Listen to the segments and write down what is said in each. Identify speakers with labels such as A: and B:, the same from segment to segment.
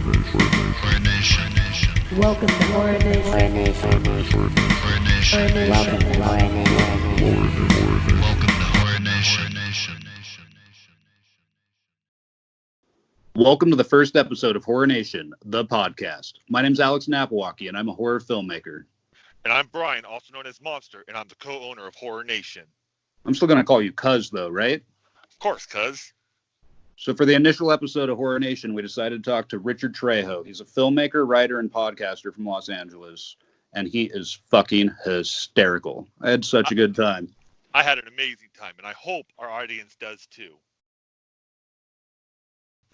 A: Welcome to Horror Nation. Welcome to Horror Nation.
B: Welcome to the first episode of Horror Nation, the podcast. My name's Alex Napiwocki, and I'm a horror filmmaker.
C: And I'm Brian, also known as Monster, and I'm the co-owner of Horror Nation.
B: I'm still going to call you Cuz, though, right?
C: Of course, cuz.
B: So for the initial episode of Horror Nation, we decided to talk to Richard Trejo. He's a filmmaker, writer, and podcaster from Los Angeles, and he is fucking hysterical. I had such a good time.
C: I had an amazing time, and I hope our audience does too.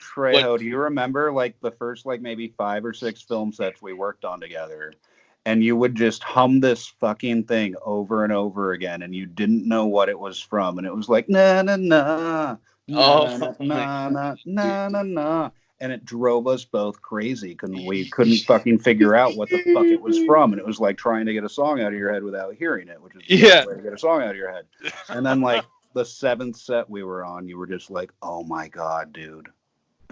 B: Trejo, do you remember the first maybe 5 or 6 film sets we worked on together? And you would just hum this fucking thing over and over again, and you didn't know what it was from, and it was like na na na. Na, na, na, na, na, na. And it drove us both crazy because we couldn't fucking figure out what the fuck it was from. And it was like trying to get a song out of your head without hearing it, which is the best way to get a song out of your head. And then the 7th set we were on, you were just like, oh my God, dude.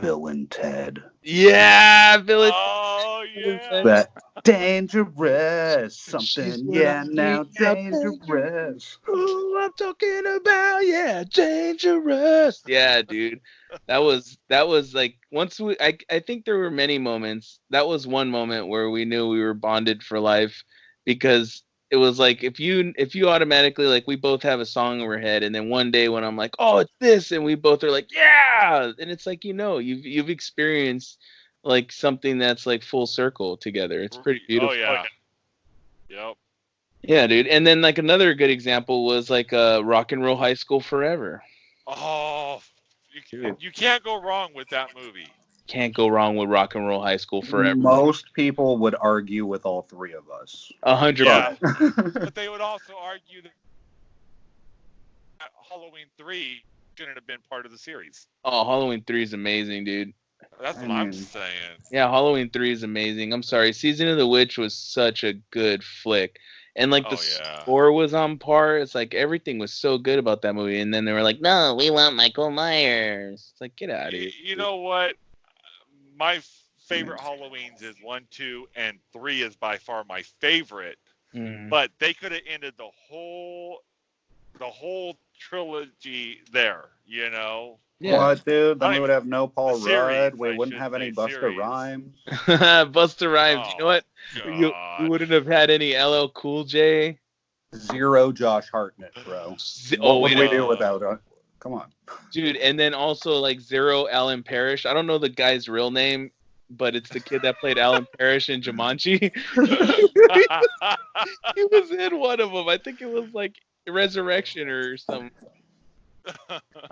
B: Bill and Ted.
D: Yeah, Bill and Ted.
C: Oh, yeah.
B: That dangerous something. Yeah, now dangerous.
D: Who I'm talking about, yeah, dangerous. Yeah, dude. That was like once I think there were many moments. That was one moment where we knew we were bonded for life because it was like if you automatically we both have a song in our head, and then one day when I'm like, oh, it's this, and we both are like, yeah, and it's like you've experienced something that's full circle together. It's pretty beautiful.
C: Oh yeah. Yep.
D: Yeah, dude. And then another good example was Rock and Roll High School Forever.
C: Oh, you can't go wrong with that movie.
D: Can't go wrong with Rock and Roll High School Forever.
B: Most people would argue with all 3 of us.
D: 100%.
C: Yeah. But they would also argue that Halloween 3 shouldn't have been part of the series.
D: Oh, Halloween 3 is amazing, dude.
C: That's what I'm saying.
D: Yeah, Halloween 3 is amazing. I'm sorry. Season of the Witch was such a good flick. And score was on par. It's everything was so good about that movie. And then they were like, no, we want Michael Myers. It's get out of here.
C: You know what? My favorite Halloweens is 1, 2, and 3 is by far my favorite. But they could have ended the whole trilogy there, you know?
B: Yeah. What, dude? Then we would have no Paul Rudd. We wouldn't have any Busta Rhymes.
D: Busta Rhymes.
C: Oh,
D: you know what? You wouldn't have had any LL Cool J.
B: 0 Josh Hartnett, bro. What would we do without it? Come on.
D: Dude, and then also 0 Alan Parrish. I don't know the guy's real name, but it's the kid that played Alan Parrish in Jumanji. He was in one of them. I think it was Resurrection or something.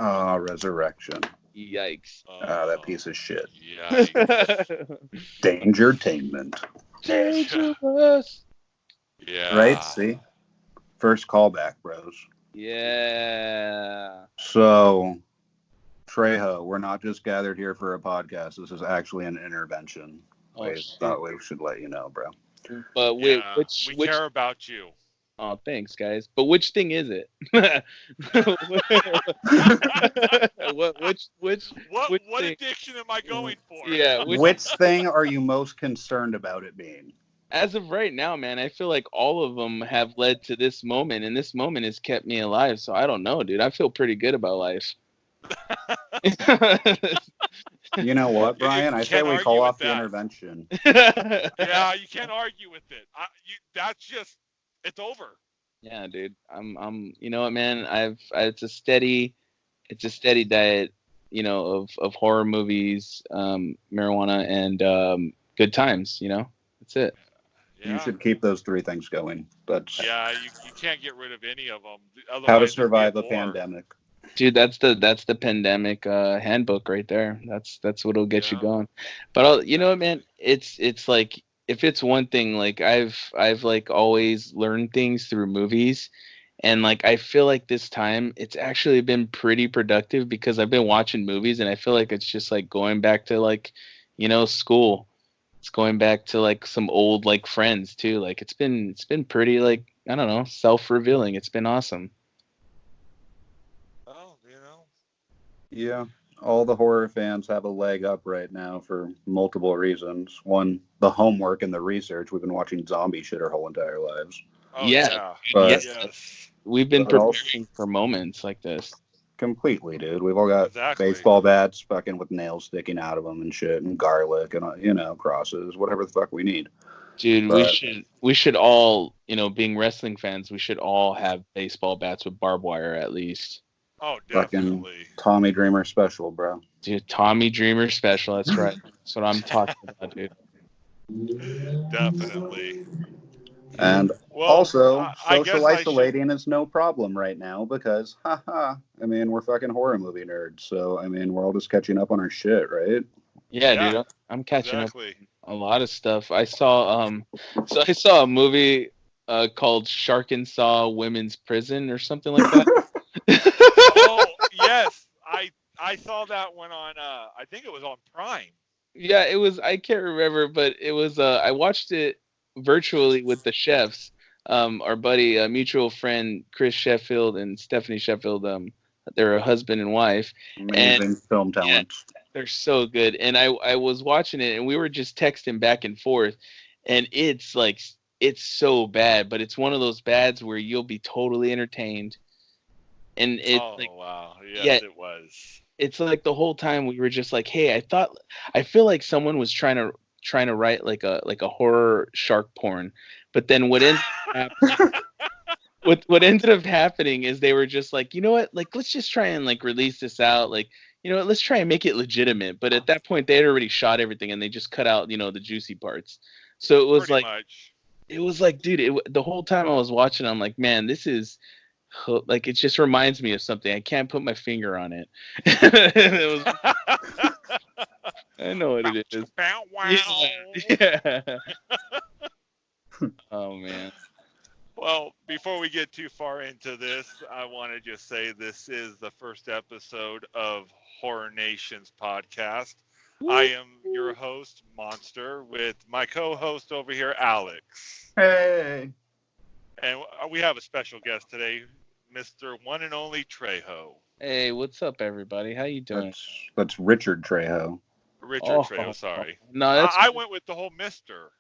B: Resurrection.
D: Yikes.
B: That piece of shit.
C: Yikes.
B: Dangertainment.
D: Dangerous.
C: Yeah.
B: Right? See? First callback, bros.
D: Yeah.
B: So, Trejo, we're not just gathered here for a podcast. This is actually an intervention. I thought we should let you know, bro.
D: But
C: we care about you.
D: Oh, thanks, guys. But which thing is it?
C: What addiction am I going for?
D: Yeah.
B: Which thing are you most concerned about it being?
D: As of right now, man, I feel like all of them have led to this moment, and this moment has kept me alive. So I don't know, dude. I feel pretty good about life.
B: You know what, Brian? I say we call off the intervention.
C: Yeah, you can't argue with it. It's over.
D: Yeah, dude. I'm. You know what, man? It's a steady diet, of horror movies, marijuana, and good times. That's it.
C: Yeah.
B: You should keep those 3 things going.
C: Yeah, you can't get rid of any of them. Otherwise,
B: how to survive a pandemic.
D: Dude, that's the pandemic handbook right there. That's what'll get you going. But you know what, man? It's if it's one thing, I've always learned things through movies, and I feel like this time it's actually been pretty productive because I've been watching movies, and I feel like it's just going back to school. It's going back to some old friends too. It's been pretty I don't know, self-revealing. It's been awesome.
C: Oh,
B: Yeah. all the horror fans have a leg up right now for multiple reasons. One, the homework and the research. We've been watching zombie shit our whole entire lives.
C: Oh
D: Yeah,
C: yeah.
B: But,
C: Yes.
D: we've been
B: but also,
D: preparing for moments like this.
B: completely, dude. We've all got
C: Exactly.
B: baseball bats fucking with nails sticking out of them and shit, and garlic and crosses, whatever the fuck we need.
D: Dude,
B: But
D: we should all, being wrestling fans, we should all have baseball bats with barbed wire at least.
C: Oh,
B: fucking
C: definitely.
B: Tommy Dreamer special, bro.
D: Dude, Tommy Dreamer special. That's right. That's what I'm talking about, dude.
C: Definitely.
B: And
C: Well,
B: also,
C: I guess
B: social
C: I should.
B: isolating is no problem right now because, we're fucking horror movie nerds. So, we're all just catching up on our shit, right?
D: Yeah,
C: Yeah,
D: dude, I'm catching
C: Exactly.
D: up a lot of stuff. I saw I saw a movie called Shark and Saw Women's Prison or something like that.
C: Oh yes, I saw that one on. I think it was on Prime.
D: Yeah, it was. I can't remember, but it was. I watched it virtually with the chefs. Our buddy, mutual friend Chris Sheffield and Stephanie Sheffield. They're a husband and wife.
B: Amazing film talents.
D: They're so good. And I was watching it, and we were just texting back and forth, and it's like it's so bad, but it's one of those bads where you'll be totally entertained. And it's
C: Oh
D: like,
C: wow, yes,
D: yeah,
C: it was.
D: it's like the whole time we were just like, hey, I feel like someone was trying to write like a horror shark porn, but then what ended up happening is they were just like, you know what, like let's just try and like release this out, like you know what, let's try and make it legitimate. But at that point, they had already shot everything and they just cut out the juicy parts. So it was
C: Pretty
D: like
C: much.
D: it was like, dude, the whole time I was watching, I'm like, man, this is like it just reminds me of something. I can't put my finger on it. It was, I know what it is.
C: Bow, wow.
D: Yeah. Oh man.
C: Well, before we get too far into this, I want to just say this is the first episode of Horror Nation's podcast. I am your host, Monster, with my co-host over here, Alex.
B: Hey.
C: And we have a special guest today, Mr. One and Only Trejo.
D: Hey, what's up, everybody? How you doing?
B: That's Richard Trejo.
C: Richard Trejo, sorry.
D: No, that's
C: I went with the whole Mister.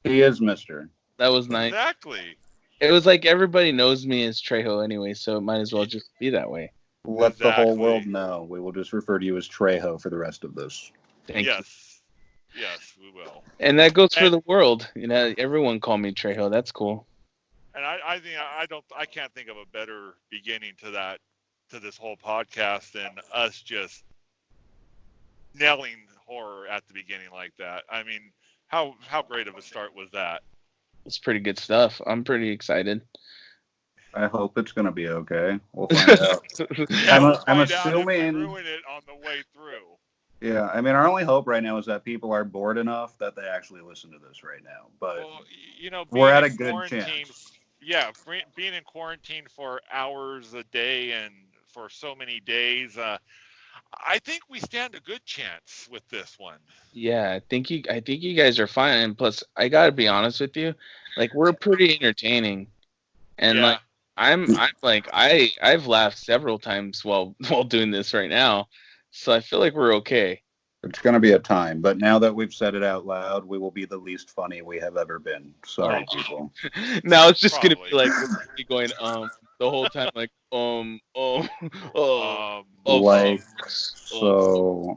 B: He is Mister.
D: that was nice.
C: Exactly.
D: It was like everybody knows me as Trejo anyway, so it might as well just be that way.
B: Let the whole
C: Exactly.
B: world know. We will just refer to you as Trejo for the rest of this.
D: Thank you.
C: Yes, we will.
D: And that goes for the world. Everyone call me Trejo. That's cool.
C: And I think I can't think of a better beginning to this whole podcast than us just nailing horror at the beginning like that. I mean, how great of a start was that?
D: It's pretty good stuff. I'm pretty excited.
B: I hope it's going to be okay. We'll find out.
C: Yeah, we'll
B: I'm
C: find out if we
B: assuming.
C: ruin it on the way through.
B: Yeah, our only hope right now is that people are bored enough that they actually listen to this right now. But
C: Well,
B: we're at a
C: in
B: good
C: quarantine,
B: chance.
C: Yeah, being in quarantine for hours a day and for so many days, I think we stand a good chance with this one.
D: Yeah, I think you guys are fine. And plus, I gotta be honest with you, like we're pretty entertaining, and
C: Yeah.
D: like I'm like I've laughed several times while doing this right now, so I feel like we're okay.
B: It's going to be a time. But now that we've said it out loud, we will be the least funny we have ever been. Sorry, people.
D: Now it's just gonna
C: Probably.
D: be like we're gonna be going the whole time like
B: Like, so.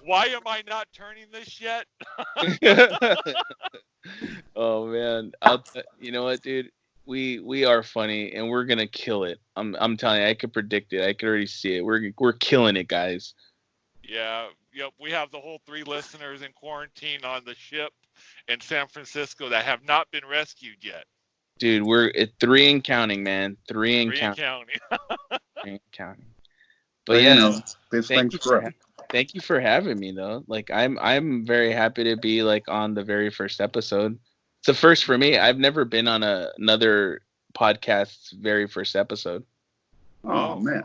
C: Why am I not turning this yet?
D: Oh man, you know what, dude? We are funny and we're gonna kill it. I'm telling you, I could predict it. I could already see it. We're killing it, guys.
C: Yeah, yep. We have the whole 3 listeners in quarantine on the ship in San Francisco that have not been rescued yet.
D: Dude, we're at 3 and counting, man. 3 and
C: 3
D: counting.
C: county.
D: 3 and counting. But yeah,
B: these
D: thank
B: things
D: you
B: grow.
D: thank you for having me though. Like I'm very happy to be like on the very first episode. It's a first for me. I've never been on another podcast's very first episode.
B: Oh, man.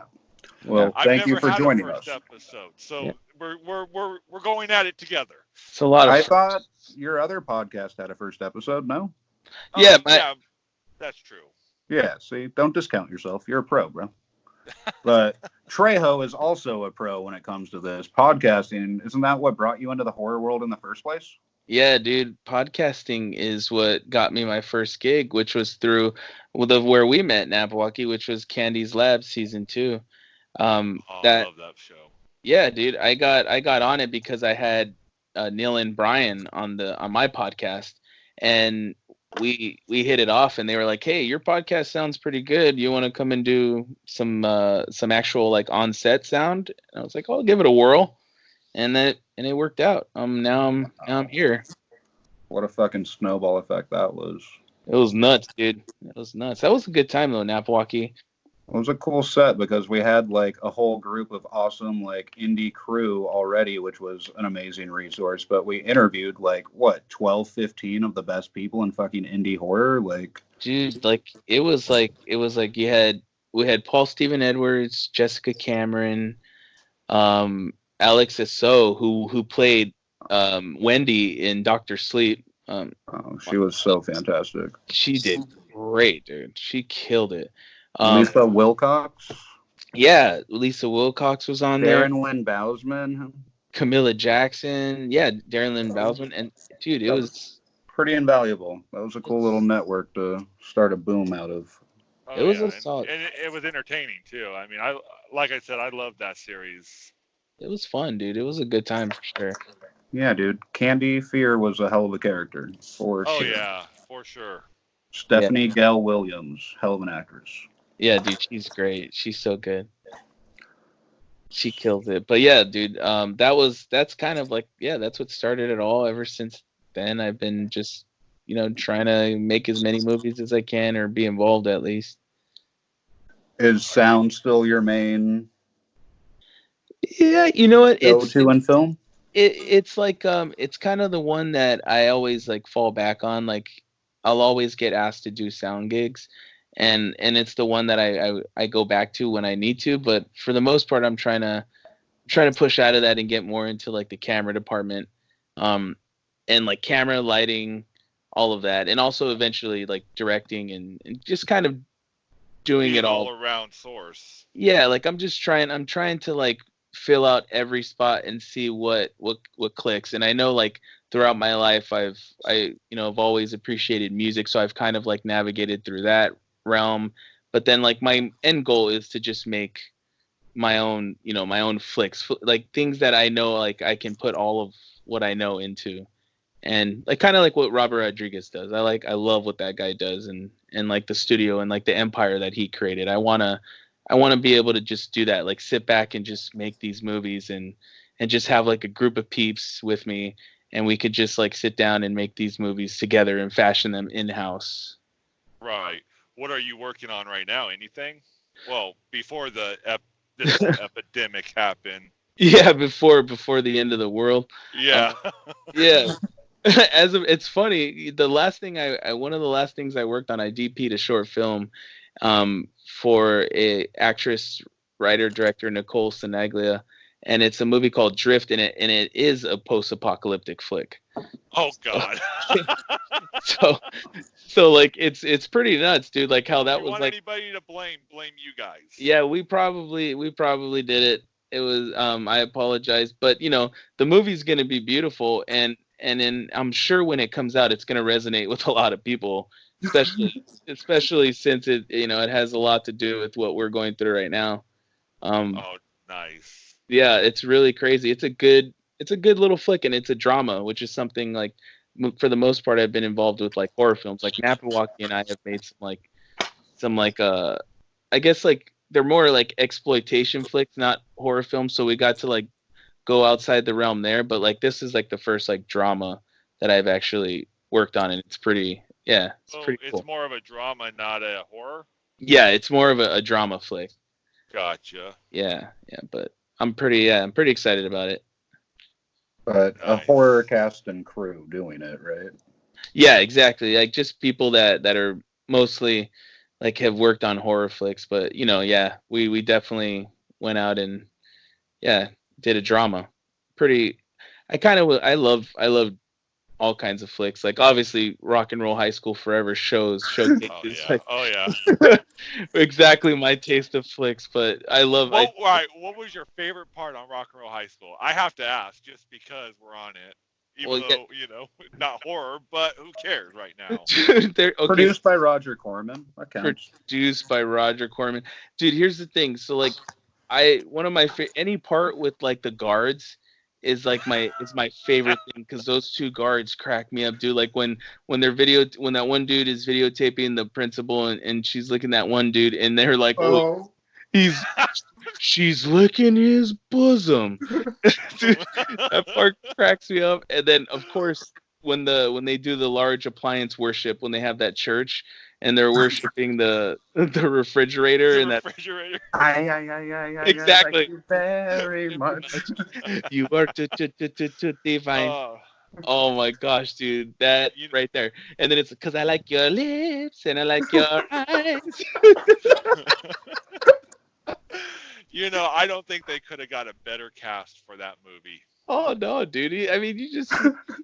B: Well,
C: I've
B: thank you
C: never
B: for
C: had
B: joining
C: a
B: us.
C: first episode, so
D: Yeah.
C: we're going at it together.
D: It's a lot of
B: I
D: fun.
B: thought your other podcast had a first episode, no?
D: Yeah,
C: yeah, that's true.
B: Yeah, see, don't discount yourself. You're a pro, bro. But Trejo is also a pro when it comes to this podcasting. Isn't that what brought you into the horror world in the first place?
D: Yeah, dude, podcasting is what got me my first gig, which was through where we met, Napiwocki, which was Candy's Lab season 2.
C: I love that show.
D: Yeah, dude, I got on it because I had Neil and Brian on my podcast, and we hit it off, and they were like, "Hey, your podcast sounds pretty good. You want to come and do some actual like on set sound?" And I was like, "Oh, I'll give it a whirl," and it worked out. Now I'm here.
B: What a fucking snowball effect that was.
D: It was nuts, dude. It was nuts. That was a good time though, Napiwocki.
B: It was a cool set because we had like a whole group of awesome like indie crew already, which was an amazing resource. But we interviewed like what 12, 15 of the best people in fucking indie horror. Like,
D: Dude, like it was like we had Paul Stephen Edwards, Jessica Cameron, Alex So who played Wendy in Doctor Sleep.
B: she was so fantastic.
D: She did great, dude. She killed it.
B: Lisa Wilcox.
D: Yeah, Lisa Wilcox was on there.
B: Darren Lynn Bousman.
D: Camilla Jackson. Yeah, Darren Lynn Bousman. And dude, it was
B: pretty invaluable. That was a cool little network to start a boom out of.
D: It was a solid.
C: And it was entertaining too. I mean, like I said, I loved that series.
D: It was fun, dude. It was a good time for sure.
B: Yeah, dude. Candy Fear was a hell of a character for sure.
C: Oh yeah, for sure.
B: Stephanie Gale Williams, hell of an actress.
D: Yeah, dude, she's great. She's so good. She kills it. But yeah, dude, that's kind of like, yeah, that's what started it all. Ever since then, I've been just, trying to make as many movies as I can or be involved at least.
B: Is sound still your main
D: Yeah, you know what?
B: go-to in film?
D: It's like it's kind of the one that I always like fall back on. Like I'll always get asked to do sound gigs, and it's the one that I go back to when I need to. But for the most part, I'm trying to push out of that and get more into like the camera department, and like camera lighting, all of that, and also eventually like directing and just kind of doing
C: Being
D: it all
C: around source.
D: Yeah, like I'm trying to like fill out every spot and see what clicks. And I know like throughout my life I've always appreciated music, so I've kind of like navigated through that realm. But then like my end goal is to just make my own flicks, like things that I know like I can put all of what I know into. And like kind of like what Robert Rodriguez does. I love what that guy does, and like the studio and like the empire that he created. I want to be able to just do that, like sit back and just make these movies and just have like a group of peeps with me, and we could just like sit down and make these movies together and fashion them in-house.
C: Right. What are you working on right now? Anything? Well, before this epidemic happened.
D: Yeah, before the end of the world.
C: Yeah.
D: Yeah. It's funny, one of the last things I worked on, I DP'd a short film for a actress, writer, director Nicole Sinaglia, and it's a movie called Drift, and it is a post-apocalyptic flick.
C: Oh God.
D: so like it's pretty nuts, dude. Like how that was like.
C: Anybody to blame you guys.
D: Yeah, we probably did it. It was I apologize, but the movie's gonna be beautiful, and then I'm sure when it comes out, it's gonna resonate with a lot of people. Especially since it it has a lot to do with what we're going through right now.
C: Oh, nice.
D: Yeah, it's really crazy. It's a good little flick, and it's a drama, which is something like for the most part I've been involved with, like horror films. Like Napiwocki and I have made some I guess like they're more like exploitation flicks, not horror films. So we got to like go outside the realm there, but like this is like the first like drama that I've actually worked on, and it's pretty. Yeah, it's pretty cool.
C: It's more of a drama, not a horror?
D: Yeah, it's more of a drama flick.
C: Gotcha.
D: Yeah, but I'm pretty excited about it.
B: But a horror cast and crew doing it, right?
D: Yeah, exactly. Like just people that are mostly like have worked on horror flicks, but we definitely went out and did a drama. I love all kinds of flicks. Like obviously, Rock and Roll High School Forever showcases
C: Oh yeah.
D: exactly my taste of flicks. But I love.
C: All right. What was your favorite part on Rock and Roll High School? I have to ask, just because we're on it. Even though, not horror, but who cares right now?
B: Produced by Roger Corman. That counts.
D: Produced by Roger Corman. Dude, here's the thing. So like, one of my any part with like the guards is my favorite thing, because those two guards crack me up, dude. Like when that one dude is videotaping the principal and she's licking that one dude and they're like, oh, she's licking his bosom. Dude, that part cracks me up. And then of course when they do the large appliance worship, when they have that church and they're worshiping the refrigerator and that
C: refrigerator.
D: Exactly.
B: Thank you very much.
D: You are divine. Oh my gosh, dude, that right there. And then it's because I like your lips and I like your eyes.
C: I don't think they could have got a better cast for that movie.
D: Oh no, dude. I mean, you just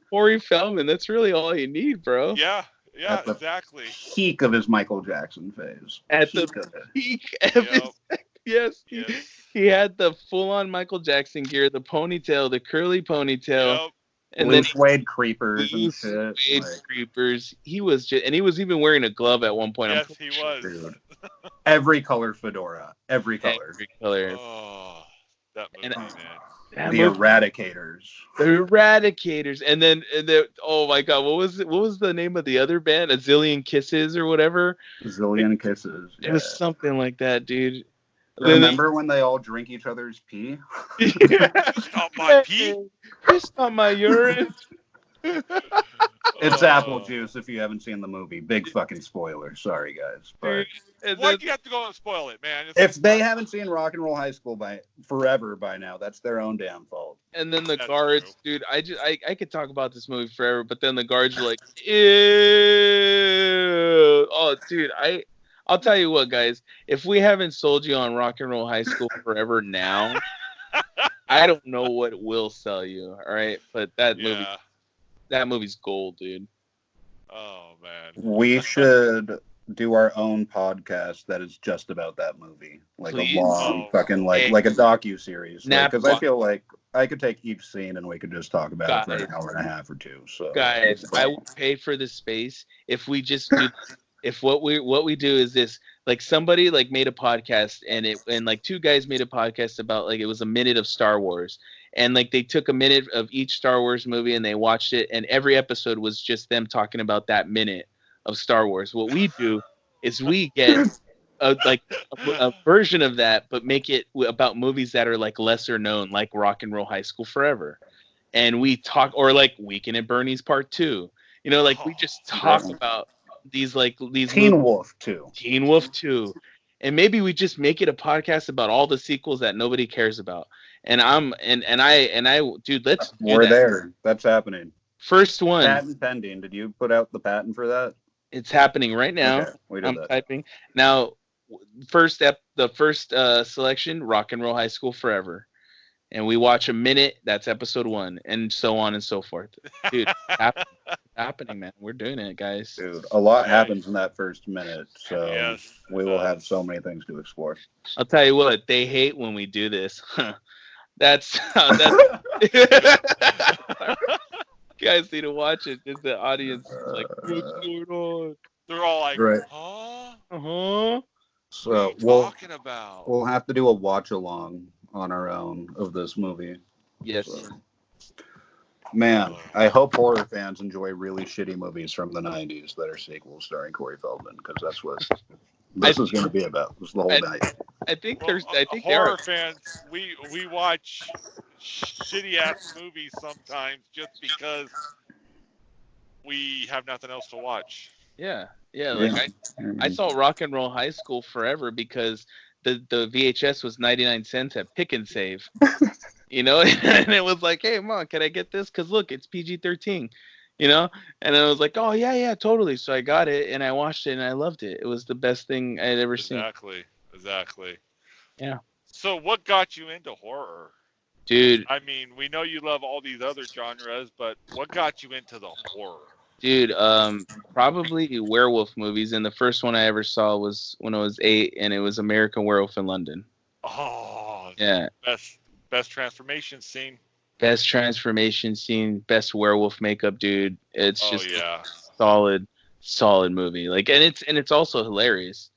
D: Corey Feldman. That's really all you need, bro.
C: Yeah, exactly.
B: Peak of his Michael Jackson phase.
D: At the peak of his, yes. He had the full-on Michael Jackson gear, the ponytail, the curly ponytail.
C: Yep.
D: And
B: blue
D: then
B: suede creepers and shit.
D: Creepers. He was and he was even wearing a glove at one point.
C: Yes, he was.
B: Dude. Every color fedora. Every color.
C: Oh, that movie, man.
B: The Eradicators.
D: The Eradicators. And then oh my god, what was the name of the other band? A Zillion Kisses or whatever?
B: Zillion Kisses. Yeah.
D: It was something like that, dude.
B: Remember when they all drink each other's pee?
C: It's not my pee.
D: It's not my urine.
B: It's apple juice if you haven't seen the movie. Big fucking spoiler. Sorry, guys. But
C: why'd you have to go and spoil it, man?
B: If they haven't seen Rock and Roll High School forever by now, that's their own damn fault.
D: And then the guards,
C: true.
D: dude, I could talk about this movie forever, but then the guards are like, ew. Oh, dude, I'll tell you what, guys. If we haven't sold you on Rock and Roll High School Forever now, I don't know what will sell you. All right, but that movie's gold, dude.
C: Oh man.
B: We should do our own podcast that is just about that movie, like
D: Please?
B: a long fucking like a docu-series. Because I feel like I could take each scene and we could just talk about it for an hour and a half or two. So
D: guys, I will pay for the space if we just do. If what we do is this, like somebody like made a podcast and like two guys made a podcast about like it was a minute of Star Wars, and like they took a minute of each Star Wars movie and they watched it, and every episode was just them talking about that minute of Star Wars. What we do is we get a version of that, but make it about movies that are like lesser known, like Rock and Roll High School Forever, and we talk, or like Weekend at Bernie's Part 2. Like we just talk about these
B: Teen Wolf 2.
D: Teen Wolf 2. And maybe we just make it a podcast about all the sequels that nobody cares about. And dude, let's do
B: We're
D: that.
B: there. That's happening.
D: First one.
B: Patent pending. Did you put out the patent for that?
D: It's happening right now.
B: Okay, we did
D: I'm
B: that.
D: typing. Now, the first selection, Rock and Roll High School Forever. And we watch a minute, that's episode 1, and so on and so forth. Dude, happening, man. We're doing it, guys.
B: Dude, a lot happens in that first minute, so
C: Yes,
B: we will have so many things to explore.
D: I'll tell you what, they hate when we do this. That's you guys need to watch it. Just the audience is like, what's going on?
C: They're all like,
B: Right.
C: huh?
D: Uh-huh.
B: So
C: What are you talking about?
B: we'll have to do a watch along on our own of this movie.
D: Yes.
B: So, man, I hope horror fans enjoy really shitty movies from the 90s that are sequels starring Corey Feldman, because that's what this is going to be about. This is the whole night.
D: I think
C: Well,
D: there
C: horror
D: are
C: fans, we watch shitty ass movies sometimes just because we have nothing else to watch.
D: Yeah. Like I saw Rock and Roll High School Forever because the VHS was 99 cents at Pick and Save. And it was like, hey, Mom, can I get this? Because look, it's PG-13. And I was like, oh, yeah, totally. So I got it and I watched it and I loved it. It was the best thing I'd ever seen.
C: Exactly.
D: Yeah.
C: So what got you into horror?
D: Dude,
C: I mean, we know you love all these other genres, but what got you into the horror?
D: dude, probably werewolf movies, and the first one I ever saw was when I was 8, and it was American Werewolf in London.
C: Oh,
D: Yeah,
C: best transformation scene.
D: best transformation scene, best werewolf makeup, dude. It's
C: Oh
D: just
C: yeah.
D: solid movie. Like, and it's also hilarious.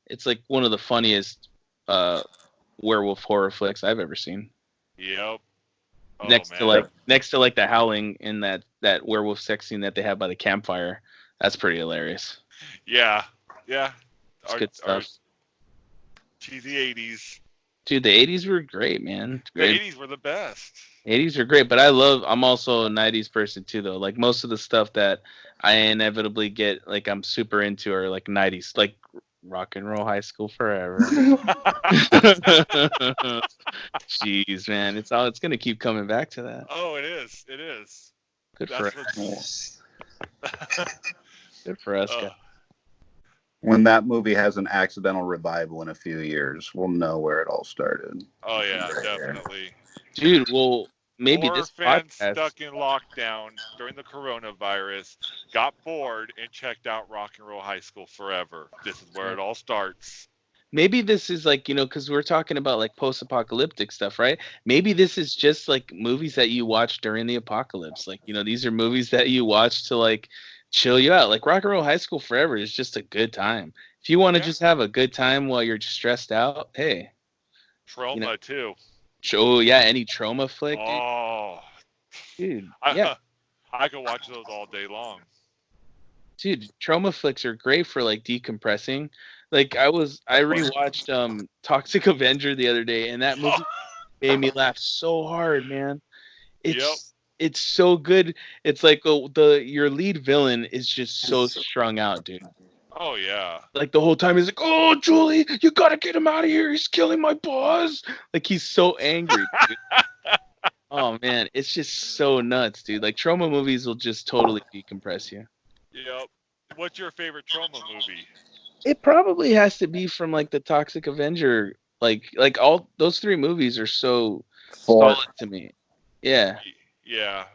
D: It's like one of the funniest werewolf horror flicks I've ever seen.
C: Yep. Oh
D: Next to
C: man.
D: like the howling in that werewolf sex scene that they have by the campfire. That's pretty hilarious.
C: Yeah. Yeah.
D: It's good stuff.
C: Cheesy 80s.
D: Dude, the 80s were great, man.
C: The 80s were the best.
D: 80s are great, but I'm also a 90s person too, though. Like, most of the stuff that I inevitably get, like, I'm super into are like 90s, like Rock and Roll High School Forever. Jeez, man, it's gonna keep coming back to that.
C: Oh, it is. It is.
D: Good for us. Good for us, guys.
B: When that movie has an accidental revival in a few years, we'll know where it all started.
C: Oh yeah, definitely.
D: Dude, well, maybe
C: Horror
D: this
C: fans
D: podcast...
C: stuck in lockdown during the coronavirus got bored and checked out Rock and Roll High School Forever. This is where it all starts.
D: Maybe this is like, because we're talking about like post-apocalyptic stuff, right? Maybe this is just like movies that you watch during the apocalypse. Like, these are movies that you watch to like chill you out. Like Rock and Roll High School Forever is just a good time. If you want to just have a good time while you're stressed out, hey.
C: Trauma too.
D: Oh yeah, any trauma flick, dude.
C: Oh,
D: dude,
C: yeah. I could watch those all day long.
D: Dude, trauma flicks are great for like decompressing. Like I rewatched Toxic Avenger the other day, and that movie made me laugh so hard, man. It's so good. It's like your lead villain is just so strung out, dude.
C: Oh yeah.
D: Like the whole time he's like, "Oh, Julie, you gotta get him out of here. He's killing my boss." Like he's so angry, dude. Oh man, it's just so nuts, dude. Like trauma movies will just totally decompress you.
C: Yep. What's your favorite trauma movie?
D: It probably has to be from like the Toxic Avenger. Like all those 3 movies are so solid to me. Yeah.
C: Yeah.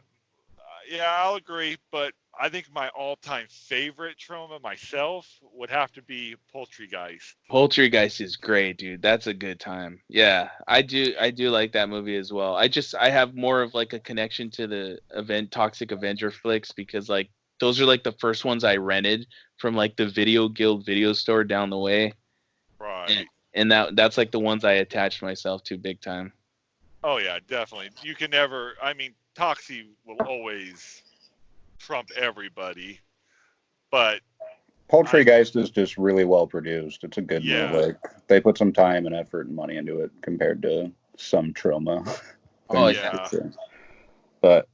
C: I'll agree, but I think my all-time favorite trauma myself would have to be Poultrygeist.
D: Poultrygeist is great, dude. That's a good time. Yeah, I do like that movie as well. I have more of like a connection to the Toxic Avenger flicks because like those are like the first ones I rented from like the Video Guild video store down the way.
C: Right.
D: And that's like the ones I attached myself to big time.
C: Oh yeah, definitely. You can never. I mean, Toxie will always trump everybody, but
B: Poultrygeist is just really well produced. It's a good movie. They put some time and effort and money into it compared to some trauma.
D: Oh yeah.
B: But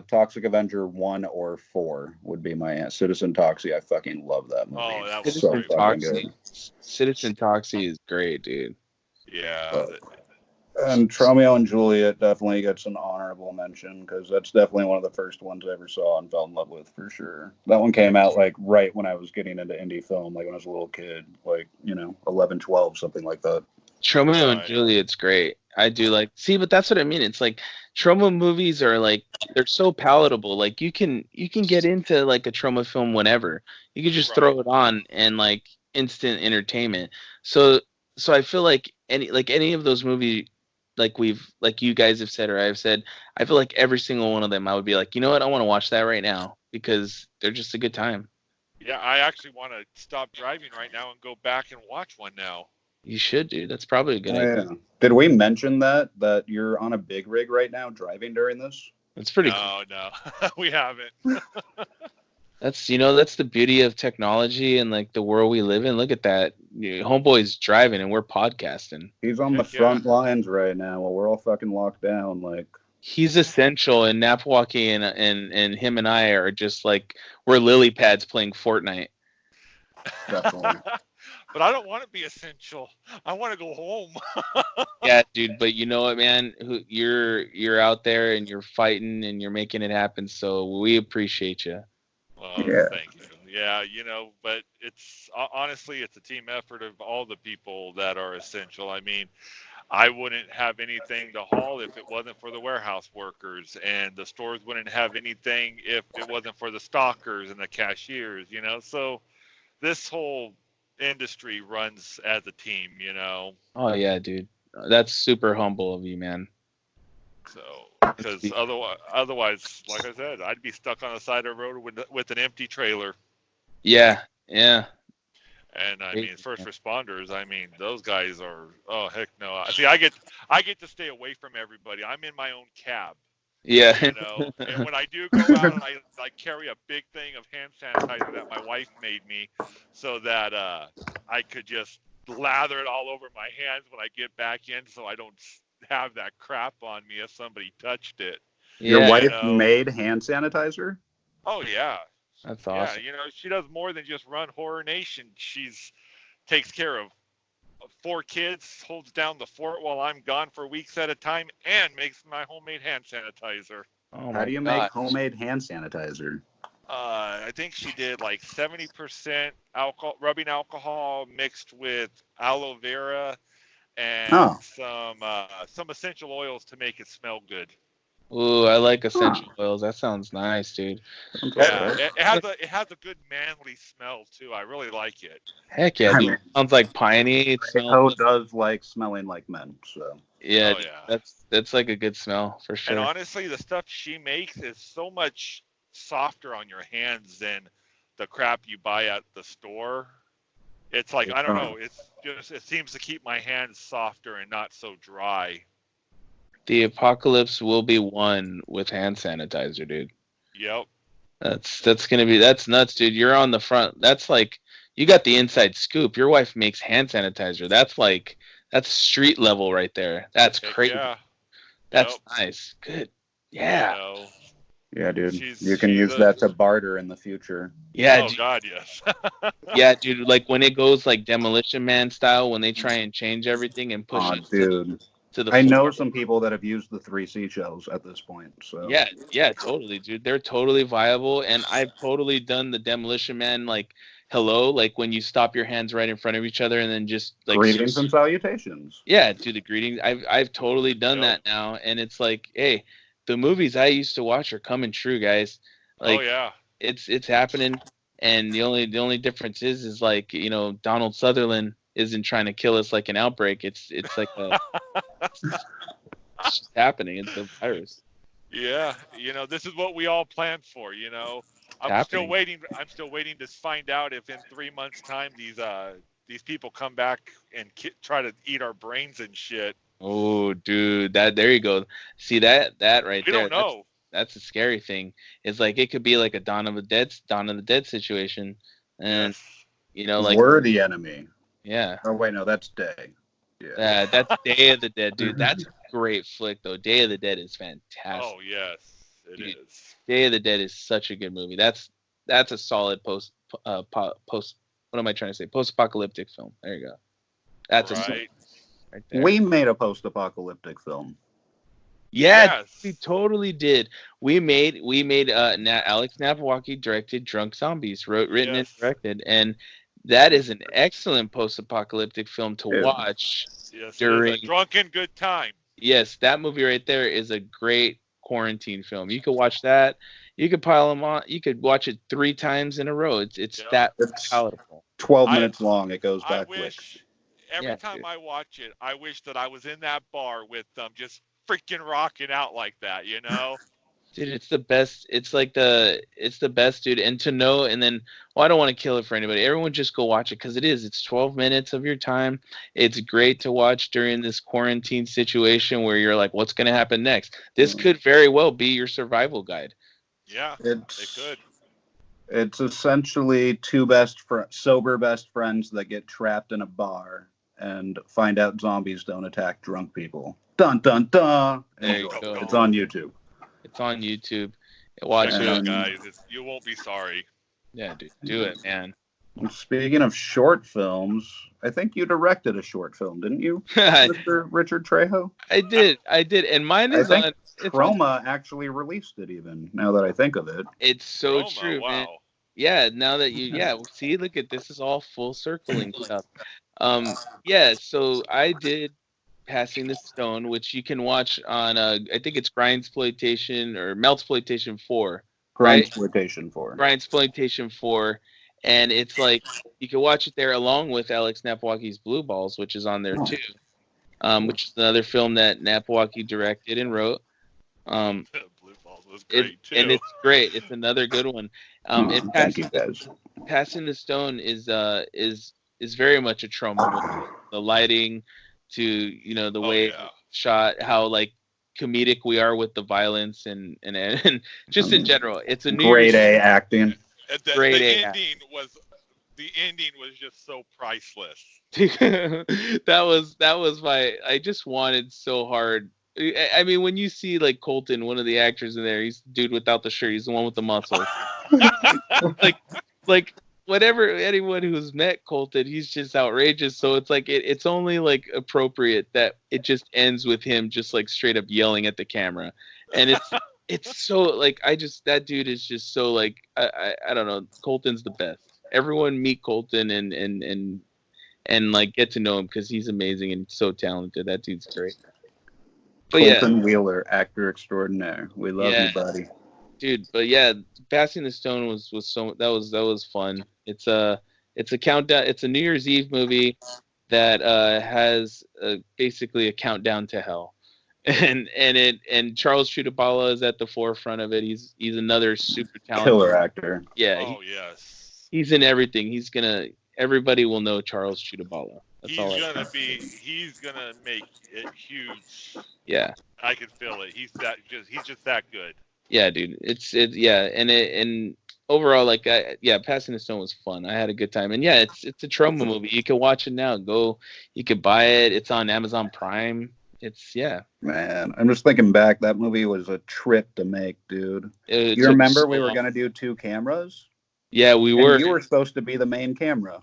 B: Toxic Avenger 1 or 4 would be my answer. Citizen Toxie, I fucking love that movie.
C: Oh, that was
B: so fucking good.
D: Citizen Toxie is great, dude.
C: Yeah.
B: And Romeo and Juliet definitely gets an honorable mention because that's definitely one of the first ones I ever saw and fell in love with for sure. That one came out like right when I was getting into indie film, like when I was a little kid, like 11, 12, something like that.
D: Romeo and Juliet's great. I do like. See, but that's what I mean. It's like trauma movies are like they're so palatable. Like you can get into like a trauma film whenever. You can just throw it on and like instant entertainment. So I feel like any of those movies. Like you guys have said or I've said, I feel like every single one of them I would be like, you know what, I want to watch that right now because they're just a good time.
C: Yeah, I actually want to stop driving right now and go back and watch one now.
D: You should, dude. That's probably a good idea.
B: Yeah. Did we mention that you're on a big rig right now driving during this?
D: That's pretty cool.
C: No, we haven't.
D: That's that's the beauty of technology and like the world we live in. Look at that. Homeboy's driving and we're podcasting.
B: He's on the front lines right now while we're all fucking locked down. Like
D: he's essential, and Napiwocki and him and I are just like we're lily pads playing Fortnite.
B: Definitely.
C: But I don't want to be essential. I want to go home.
D: Yeah, dude. But you know what, man? You're out there and you're fighting and you're making it happen. So we appreciate you.
C: Well, thank you. Yeah, but it's honestly, it's a team effort of all the people that are essential. I mean, I wouldn't have anything to haul if it wasn't for the warehouse workers, and the stores wouldn't have anything if it wasn't for the stockers and the cashiers, you know. So this whole industry runs as a team, you know.
D: Oh yeah, dude. That's super humble of you, man.
C: So, because otherwise, like I said, I'd be stuck on the side of the road with an empty trailer.
D: Yeah, yeah.
C: And I mean, first responders. I mean, those guys are. Oh heck no! See, I get to stay away from everybody. I'm in my own cab.
D: Yeah.
C: You know, and when I do go out, I carry a big thing of hand sanitizer that my wife made me, so that I could just lather it all over my hands when I get back in, so I don't have that crap on me if somebody touched it.
B: Your
D: Yeah.
B: wife made hand sanitizer?
C: Oh yeah.
D: That's awesome.
C: Yeah, you know, she does more than just run Horror Nation. She's takes care of 4 kids, holds down the fort while I'm gone for weeks at a time, and makes my homemade hand sanitizer.
D: Oh
B: How do you make homemade hand sanitizer?
C: I think she did like 70% alcohol, rubbing alcohol mixed with aloe vera and some essential oils to make it smell good.
D: Ooh, I like essential oils. That sounds nice, dude.
C: Yeah, it has a good manly smell too. I really like it.
D: Heck yeah, dude. Sounds like piney. It
B: Trejo does like smelling like men, so
D: yeah, that's like a good smell for sure.
C: And honestly, the stuff she makes is so much softer on your hands than the crap you buy at the store. It's like, I don't know, it seems to keep my hands softer and not so dry.
D: The apocalypse will be won with hand sanitizer, dude.
C: Yep.
D: That's nuts, dude. You're on the front. That's like, you got the inside scoop. Your wife makes hand sanitizer. That's street level right there. That's crazy.
C: Yeah.
D: That's nice. Good. Yeah.
C: You know,
B: yeah, dude. You can use that to barter in the future.
D: Yeah.
C: Oh
D: dude.
C: God, yes.
D: Yeah, dude. Like when it goes like Demolition Man style, when they try and change everything and push it to the
B: I know some people that have used the 3 seashells at this point. So
D: yeah, totally, dude. They're totally viable, and I've totally done the Demolition Man like hello, like when you stop your hands right in front of each other and then just like
B: greetings and salutations.
D: Yeah, do the greetings. I've totally done that now, and it's like, hey, the movies I used to watch are coming true, guys. Like,
C: oh yeah,
D: it's happening, and the only difference is like, you know, Donald Sutherland isn't trying to kill us like an outbreak. It's like it's just happening. It's a virus.
C: Yeah, you know, this is what we all planned for. You know, I'm still waiting to find out if in 3 months' time these people come back and try to eat our brains and shit.
D: Oh, dude, there you go. See that right
C: we
D: there.
C: We don't know.
D: That's a scary thing. It's like it could be like a Dawn of the Dead situation, and you know, like
B: we're the enemy.
D: Yeah.
B: Oh wait, no, that's Day.
D: Yeah. That's Day of the Dead, dude. That's a great flick, though. Day of the Dead is fantastic.
C: Oh yes, it is.
D: Day of the Dead is such a good movie. That's a solid post. What am I trying to say? Post-apocalyptic film. There you go. That's right there.
B: We made a post-apocalyptic film.
D: Yeah,
C: yes.
D: We totally did. We made Alex Napiwocki directed Drunk Zombies, written and directed, and that is an excellent post-apocalyptic film to watch
C: during a drunken good time.
D: Yes, that movie right there is a great quarantine film. You could watch that. You could pile them on. You could watch it 3 times in a row. It's palatable.
B: 12 minutes long. It goes back quick.
C: Every time I watch it, I wish that I was in that bar with them, just freaking rocking out like that, you know?
D: Dude, it's the best. It's the best, dude. And to know, and then, I don't want to kill it for anybody. Everyone just go watch it because it's 12 minutes of your time. It's great to watch during this quarantine situation where you're like, what's going to happen next? This could very well be your survival guide.
C: Yeah, it could.
B: It's essentially 2 sober best friends that get trapped in a bar and find out zombies don't attack drunk people. Dun, dun, dun.
D: There you go.
B: It's on YouTube.
D: It's on YouTube. Watch it
C: out, guys. You won't be sorry.
D: Yeah, dude. Do it, man.
B: Speaking of short films, I think you directed a short film, didn't you, Mr. Richard Trejo?
D: I did. And mine is on...
B: Chroma actually released it even, now that I think of it.
D: It's so true, man. Yeah, now that see, look at this is all full circling stuff. So I did Passing the Stone, which you can watch on I think it's Grindsploitation or Meltsploitation 4, right?
B: Grindsploitation 4.
D: Grindsploitation 4, and it's like you can watch it there along with Alex Napiwocki's Blue Balls, which is on there too, which is another film that Napiwocki directed and wrote.
C: Blue Balls was great too.
D: And it's great. It's another good one.
B: Thank you, guys.
D: Passing the Stone is very much a trauma movie. The lighting, to the way it's shot, how like comedic we are with the violence and just in general. It's a
B: grade A acting.
C: The ending was just so priceless.
D: that was my. I just wanted so hard. I mean, when you see like Colton, one of the actors in there, he's the dude without the shirt. He's the one with the muscles. like whatever. Anyone who's met Colton, he's just outrageous. So it's like it's only like appropriate that it just ends with him just like straight up yelling at the camera, and it's so like that dude is just so like I don't know. Colton's the best. Everyone meet Colton and like get to know him because he's amazing and so talented. That dude's great. But
B: Colton Wheeler, actor extraordinaire. We love you, buddy.
D: Dude, but yeah, Passing the Stone was so that was fun. It's a countdown. It's a New Year's Eve movie that has basically a countdown to hell, and Charles Chudabala is at the forefront of it. He's another super talented
B: killer actor.
D: Yeah.
C: Yes.
D: He's in everything. Everybody will know Charles Chudabala.
C: He's gonna make it huge.
D: Yeah.
C: I can feel it. He's just that good.
D: Yeah, dude. And overall, like, Passing the Stone was fun. I had a good time, and yeah, it's a trauma movie. You can watch it now. You can buy it. It's on Amazon Prime.
B: Man, I'm just thinking back. That movie was a trip to make, dude. You remember we were gonna do 2 cameras?
D: Yeah, we were.
B: You were supposed to be the main camera.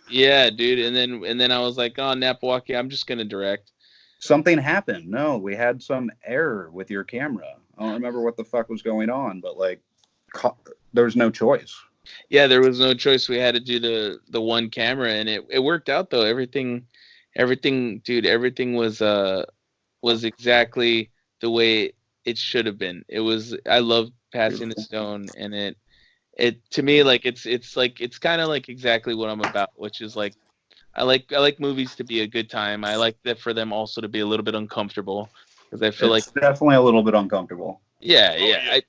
D: Yeah, dude. And then I was like, oh, Napiwocki, I'm just gonna direct.
B: Something happened. No, we had some error with your camera. I don't remember what the fuck was going on, but like, there was no choice.
D: Yeah, there was no choice. We had to do the one camera, and it worked out though. Everything, dude. Everything was exactly the way it should have been. I love Passing the Stone, and it to me, like it's kind of like exactly what I'm about, which is like I like movies to be a good time. I like that for them also to be a little bit uncomfortable, because I feel
B: it's definitely a little bit uncomfortable.
D: Yeah.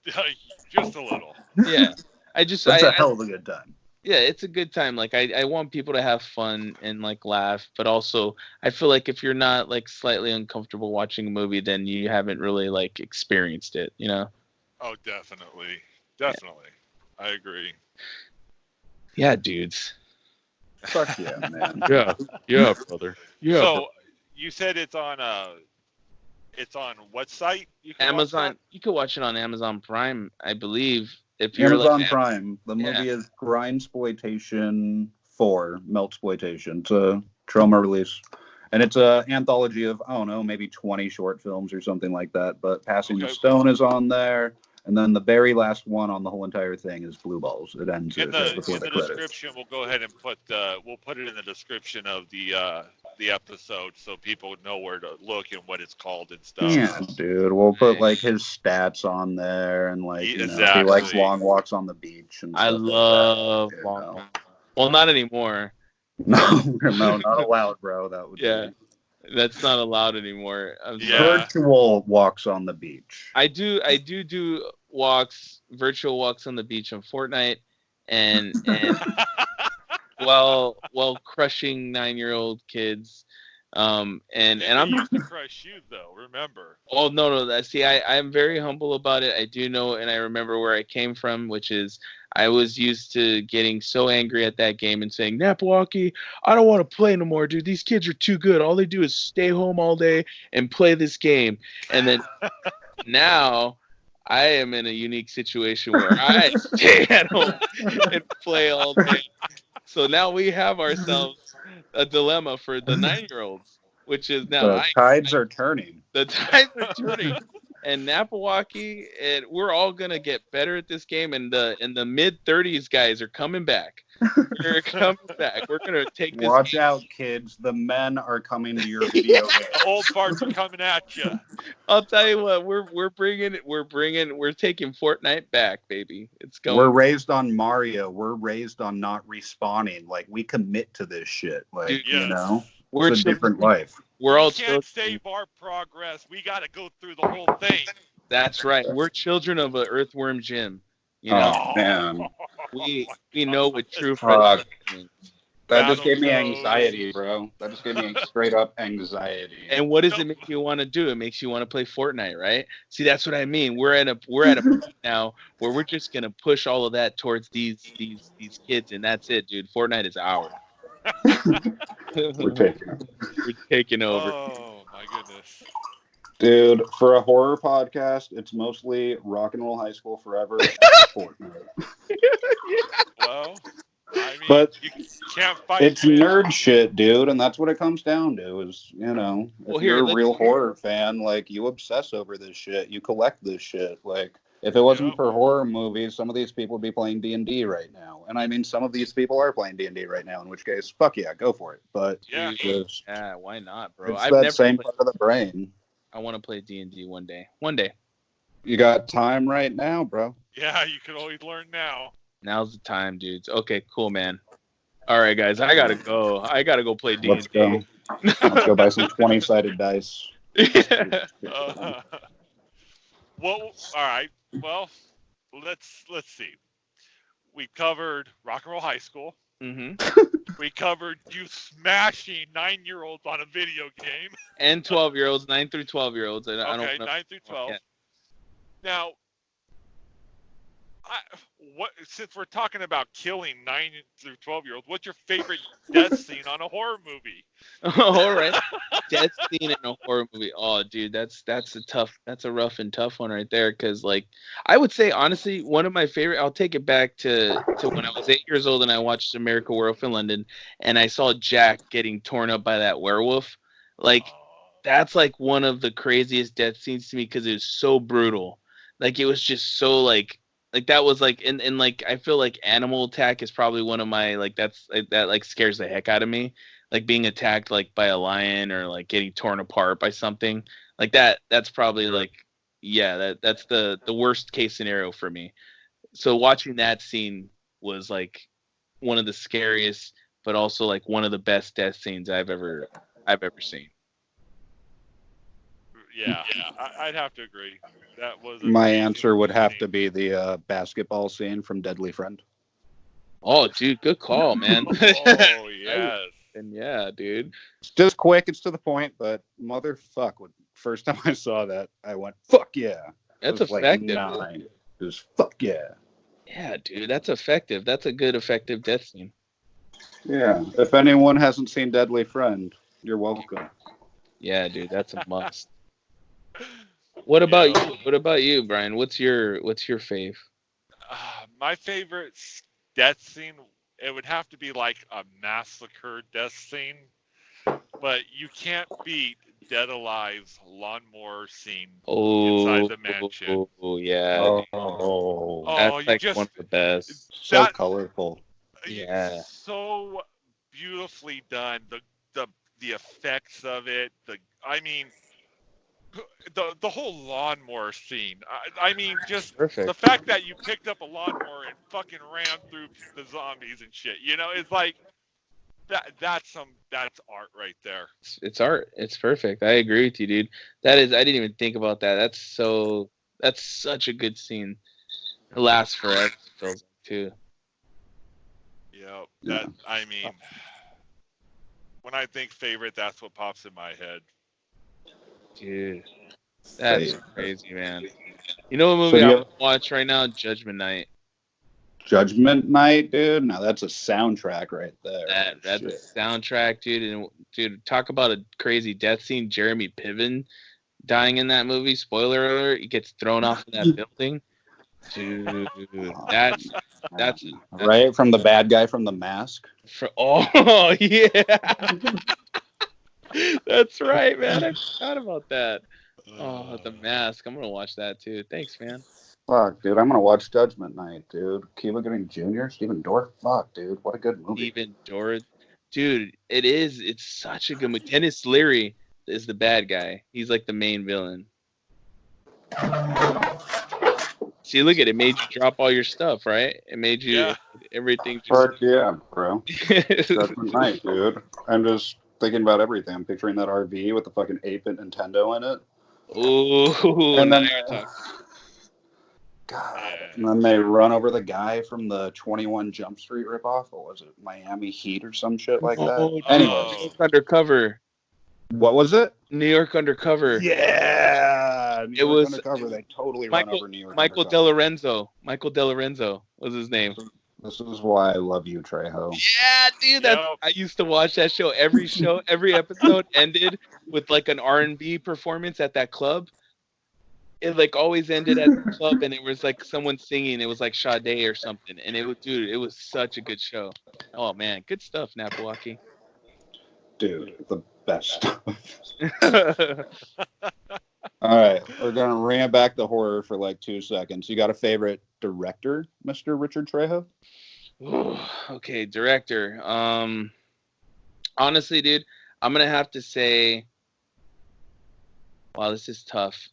C: Just a little.
D: Yeah.
B: It's a hell of a good time.
D: Yeah, it's a good time. Like I want people to have fun and like laugh, but also I feel like if you're not like slightly uncomfortable watching a movie, then you haven't really like experienced it, you know?
C: Oh, definitely.
D: Yeah.
C: I agree.
D: Yeah, dudes.
B: Fuck yeah, man.
D: Yeah, brother. Yeah.
C: So you said it's on what site? You can
D: Amazon. You can watch it on Amazon Prime, I believe. If you're
B: Amazon Prime. The movie is Grindsploitation 4, Meltsploitation. It's a trauma release. And it's a anthology of, I don't know, maybe 20 short films or something like that. But Passing the Stone is on there. And then the very last one on the whole entire thing is Blue Balls. It ends before the credits.
C: Description. We'll go ahead and put it in the description of the episode so people know where to look and what it's called and stuff.
B: Yeah, dude. We'll put like his stats on there and like he likes long walks on the beach. And
D: I love long walks. Well, not anymore.
B: No, not allowed, bro. That would be...
D: That's not allowed anymore.
B: Virtual walks on the beach.
D: I do virtual walks on the beach on Fortnite, and while crushing 9-year-old kids. And I'm
C: used to crush you though. Remember?
D: Oh no. See, I'm very humble about it. I do know, and I remember where I came from, which is I was used to getting so angry at that game and saying, Napiwocki, I don't want to play no more, dude. These kids are too good. All they do is stay home all day and play this game. And then now I am in a unique situation where I stay at home and play all day. So now we have ourselves a dilemma for the 9-year-olds, which is now
B: the tides are turning.
D: The tides are turning. and Napiwocki, and we're all gonna get better at this game. And the mid-30s guys are coming back. They're coming back. We're gonna take this.
B: Watch out, kids. The men are coming to your video game.
C: The old farts are coming at you.
D: I'll tell you what, we're taking Fortnite back, baby. It's going.
B: We're raised on Mario. We're raised on not respawning. Like, we commit to this shit. Like,
C: Dude,
B: you
C: yes.
B: know,
D: We're
B: it's a different life.
D: We're all
C: We can't save our progress. We got to go through the whole thing.
D: That's right. We're children of an earthworm Jim. You know,
B: Oh, man.
D: we know what true
B: Fuck.
D: friendship means.
B: That just gave me
C: Battle
B: anxiety, bro. That just gave me straight up anxiety.
D: And what does it make you want to do? It makes you want to play Fortnite, right? See, that's what I mean. We're at a point now where we're just gonna push all of that towards these kids, and that's it, dude. Fortnite is ours.
B: We're taking it.
D: We're taking over.
C: Oh, my goodness.
B: Dude, for a horror podcast, it's mostly Rock and Roll High School Forever and Fortnite.
C: Well, I mean,
B: But
C: you can't fight.
B: it's
C: with-
B: nerd shit, dude, and that's what it comes down to is, you know, if
D: Well, here,
B: you're a
D: let's-
B: real horror fan, like, you obsess over this shit. You collect this shit. Like, if it wasn't
C: Yep.
B: for horror movies, some of these people would be playing D&D right now. And I mean, some of these people are playing D&D right now, in which case, fuck yeah, go for it. But
C: Yeah.
B: Jesus,
D: Yeah, why not, bro?
B: it's
D: I've
B: that
D: never
B: same
D: played-
B: part of the brain.
D: I want to play D&D one day. One day.
B: You got time right now, bro.
C: Yeah, you can always learn now.
D: Now's the time, dudes. Okay, cool, man. All right, guys, I gotta go. I gotta go play D&D.
B: Let's go. Let's go buy some 20-sided dice.
C: Well, all right. Well, let's see. We covered Rock and Roll High School.
D: hmm
C: We covered you smashing 9-year-olds on a video game.
D: And 12-year-olds, 9 through 12-year-olds. I don't
C: Okay,
D: know.
C: 9 through 12.
D: Yeah.
C: Now, since we're talking about killing 9 through 12-year-olds, what's your favorite death scene on a horror movie?
D: All right. Death scene in a horror movie. Oh, dude, that's a rough and tough one right there. Because, like, I would say, honestly, one of my favorite, I'll take it back to when I was 8 years old and I watched America Werewolf in London and I saw Jack getting torn up by that werewolf. Like, that's like one of the craziest death scenes to me because it was so brutal. Like, it was just so like that was like, and like, I feel like Animal Attack is probably one of my, like, that like scares the heck out of me. Like being attacked like by a lion or like getting torn apart by something like that. That's probably like, yeah, that's the worst case scenario for me. So watching that scene was like one of the scariest, but also like one of the best death scenes I've ever seen.
C: Yeah, I'd have to agree. That was
B: My answer would have to be the basketball scene from Deadly Friend.
D: Oh, dude, good call, man.
C: Oh yes.
D: And yeah, dude.
B: It's just quick, it's to the point, but motherfuck, first time I saw that, I went, fuck yeah.
D: That's
B: I was
D: effective.
B: Like 9. It was fuck yeah.
D: Yeah, dude, that's effective. That's a good effective death scene.
B: Yeah. If anyone hasn't seen Deadly Friend, you're welcome.
D: Yeah, dude, that's a must. What about you? What about you, Brian? What's your fave?
C: My favorite death scene, it would have to be like a Massacre death scene, but you can't beat Dead Alive's lawnmower scene inside the mansion.
D: Oh, yeah.
B: Oh,
D: That's
C: you
D: like
C: just,
D: one of the best.
B: so
C: that-
B: colorful.
D: Yeah.
C: so beautifully done. The effects of it. The whole lawnmower scene. I mean, just
D: Perfect.
C: the fact that you picked up a lawnmower and fucking ran through the zombies and shit. You know, it's like that's art right there.
D: It's art. It's perfect. I agree with you, dude. That is. I didn't even think about that. That's such a good scene. It lasts forever. It feels like, too.
C: Yeah. I mean, when I think favorite, that's what pops in my head.
D: Dude, that's crazy, man. You know what movie I want to watch right now? Judgment Night.
B: Judgment Night, dude. Now that's a soundtrack right there.
D: That's a soundtrack, dude. And dude, talk about a crazy death scene. Jeremy Piven dying in that movie. Spoiler alert: he gets thrown off of that building. Dude, that's
B: right from the bad guy from The Mask.
D: Oh yeah. That's right, man. I forgot about that. Oh, The Mask. I'm gonna watch that too. Thanks, man.
B: Fuck, dude, I'm gonna watch Judgment Night, dude. Cuba Gooding Jr., Stephen Dorff. Fuck, dude, what a good movie.
D: Even Dora, dude, it is. It's such a good movie. Dennis Leary is the bad guy. He's like the main villain. See, look at it. Made you drop all your stuff, right? It made you everything.
B: Fuck yeah, bro. Judgment Night, dude. I'm just thinking about everything. I'm picturing that RV with the fucking 8-bit Nintendo in it.
D: Ooh,
B: And
D: now
B: then,
D: you're talking.
B: God. And then they run over the guy from the 21 Jump Street ripoff. What was it? Miami Heat or some shit like that?
D: Oh,
B: Anyways.
D: New York Undercover.
B: What was it?
D: New York Undercover.
B: Yeah. New York
D: was
B: Undercover. They totally
D: Michael,
B: run over New York
D: Michael
B: Undercover.
D: DeLorenzo. Michael DeLorenzo was his name.
B: This is why I love you, Trejo.
D: Yeah, dude. I used to watch that show. Every episode ended with like an R&B performance at that club. It like always ended at the club, and it was like someone singing. It was like Sade or something, and it was such a good show. Oh man, good stuff, Napiwocki.
B: Dude, the best. All right, we're gonna ram back the horror for like 2 seconds. You got a favorite director, Mr. Richard Trejo?
D: Okay, director. Honestly, dude, I'm gonna have to say, wow, this is tough.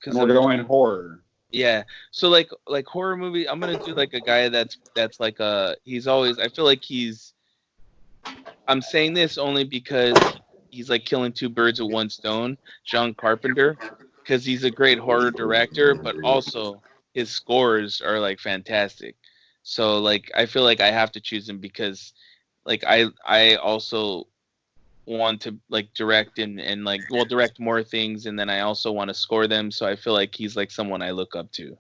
B: And we're going horror.
D: Yeah, so like horror movie, I'm gonna do like a guy that's like he's always. I feel like I'm saying this only because he's like killing two birds with one stone. John Carpenter, because he's a great horror director, but also his scores are like fantastic. So like I feel like I have to choose him because like I also want to like direct and like direct more things, and then I also want to score them. So I feel like he's like someone I look up to.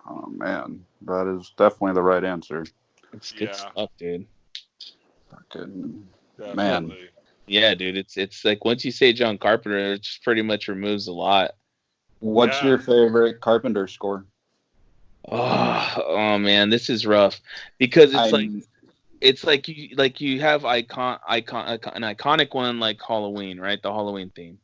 B: Oh man, that is definitely the right answer.
D: It's good stuff, dude.
B: Fucking man.
C: Definitely.
D: Yeah, dude. It's like once you say John Carpenter, it just pretty much removes a lot.
B: What's your favorite Carpenter score?
D: Oh man, this is rough because it's like you have an iconic one like Halloween, right? The Halloween theme.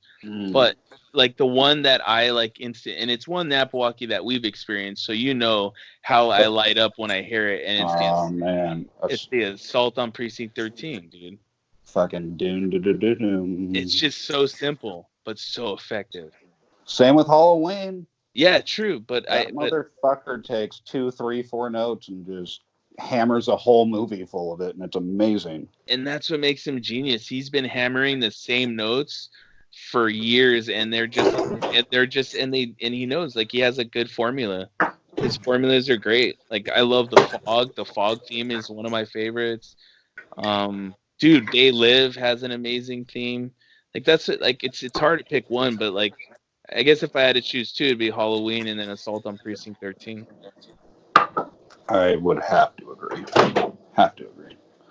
D: But like the one that I like instant, and it's one Napiwocki that we've experienced, so you know how I light up when I hear it, and it's the Assault on Precinct 13, dude.
B: Fucking doom.
D: It's just so simple but so effective.
B: Same with Halloween.
D: Yeah, true, but
B: that motherfucker takes 2, 3, 4 notes and just hammers a whole movie full of it, and it's amazing.
D: And that's what makes him genius. He's been hammering the same notes for years, and he knows, like, he has a good formula. His formulas are great. Like, I love the fog. The fog theme is one of my favorites. Dude, They Live has an amazing theme. Like, that's it. Like, it's hard to pick one, but like, I guess if I had to choose two, it'd be Halloween and then Assault on Precinct 13.
B: I would have to agree.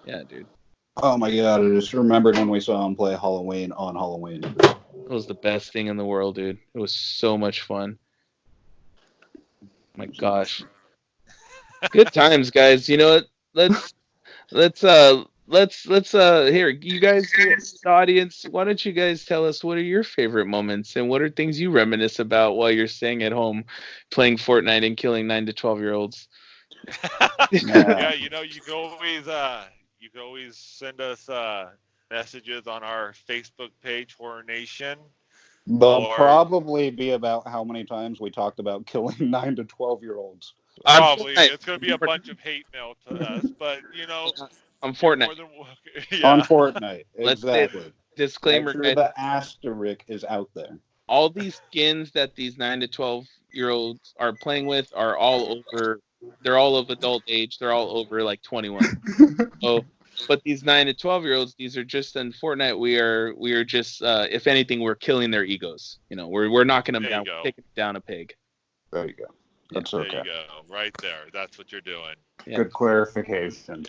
D: Yeah, dude.
B: Oh my god, I just remembered when we saw him play Halloween on Halloween.
D: It was the best thing in the world, dude. It was so much fun. My gosh. Good times, guys. You know what? Let's here, you guys, the audience, why don't you guys tell us what are your favorite moments and what are things you reminisce about while you're staying at home playing Fortnite and killing 9 to 12-year-olds?
C: Yeah, you know, you can always send us messages on our Facebook page, Horror Nation.
B: They'll probably be about how many times we talked about killing 9 to 12-year-olds.
C: Probably. It's going to be a bunch of hate mail to us, but, you know.
D: On Fortnite.
B: On Fortnite, exactly.
D: Disclaimer,
B: guys, the asterisk is out there.
D: All these skins that these 9 to 12-year-olds are playing with are all over. They're all of adult age. They're all over like 21. So, but these 9 to 12-year-olds, these are just in Fortnite. We are just, if anything, we're killing their egos. You know, we're knocking them down, taking down a peg.
B: There you go. That's okay.
C: There you go. Right there. That's what you're doing.
D: Yeah.
B: Good clarification.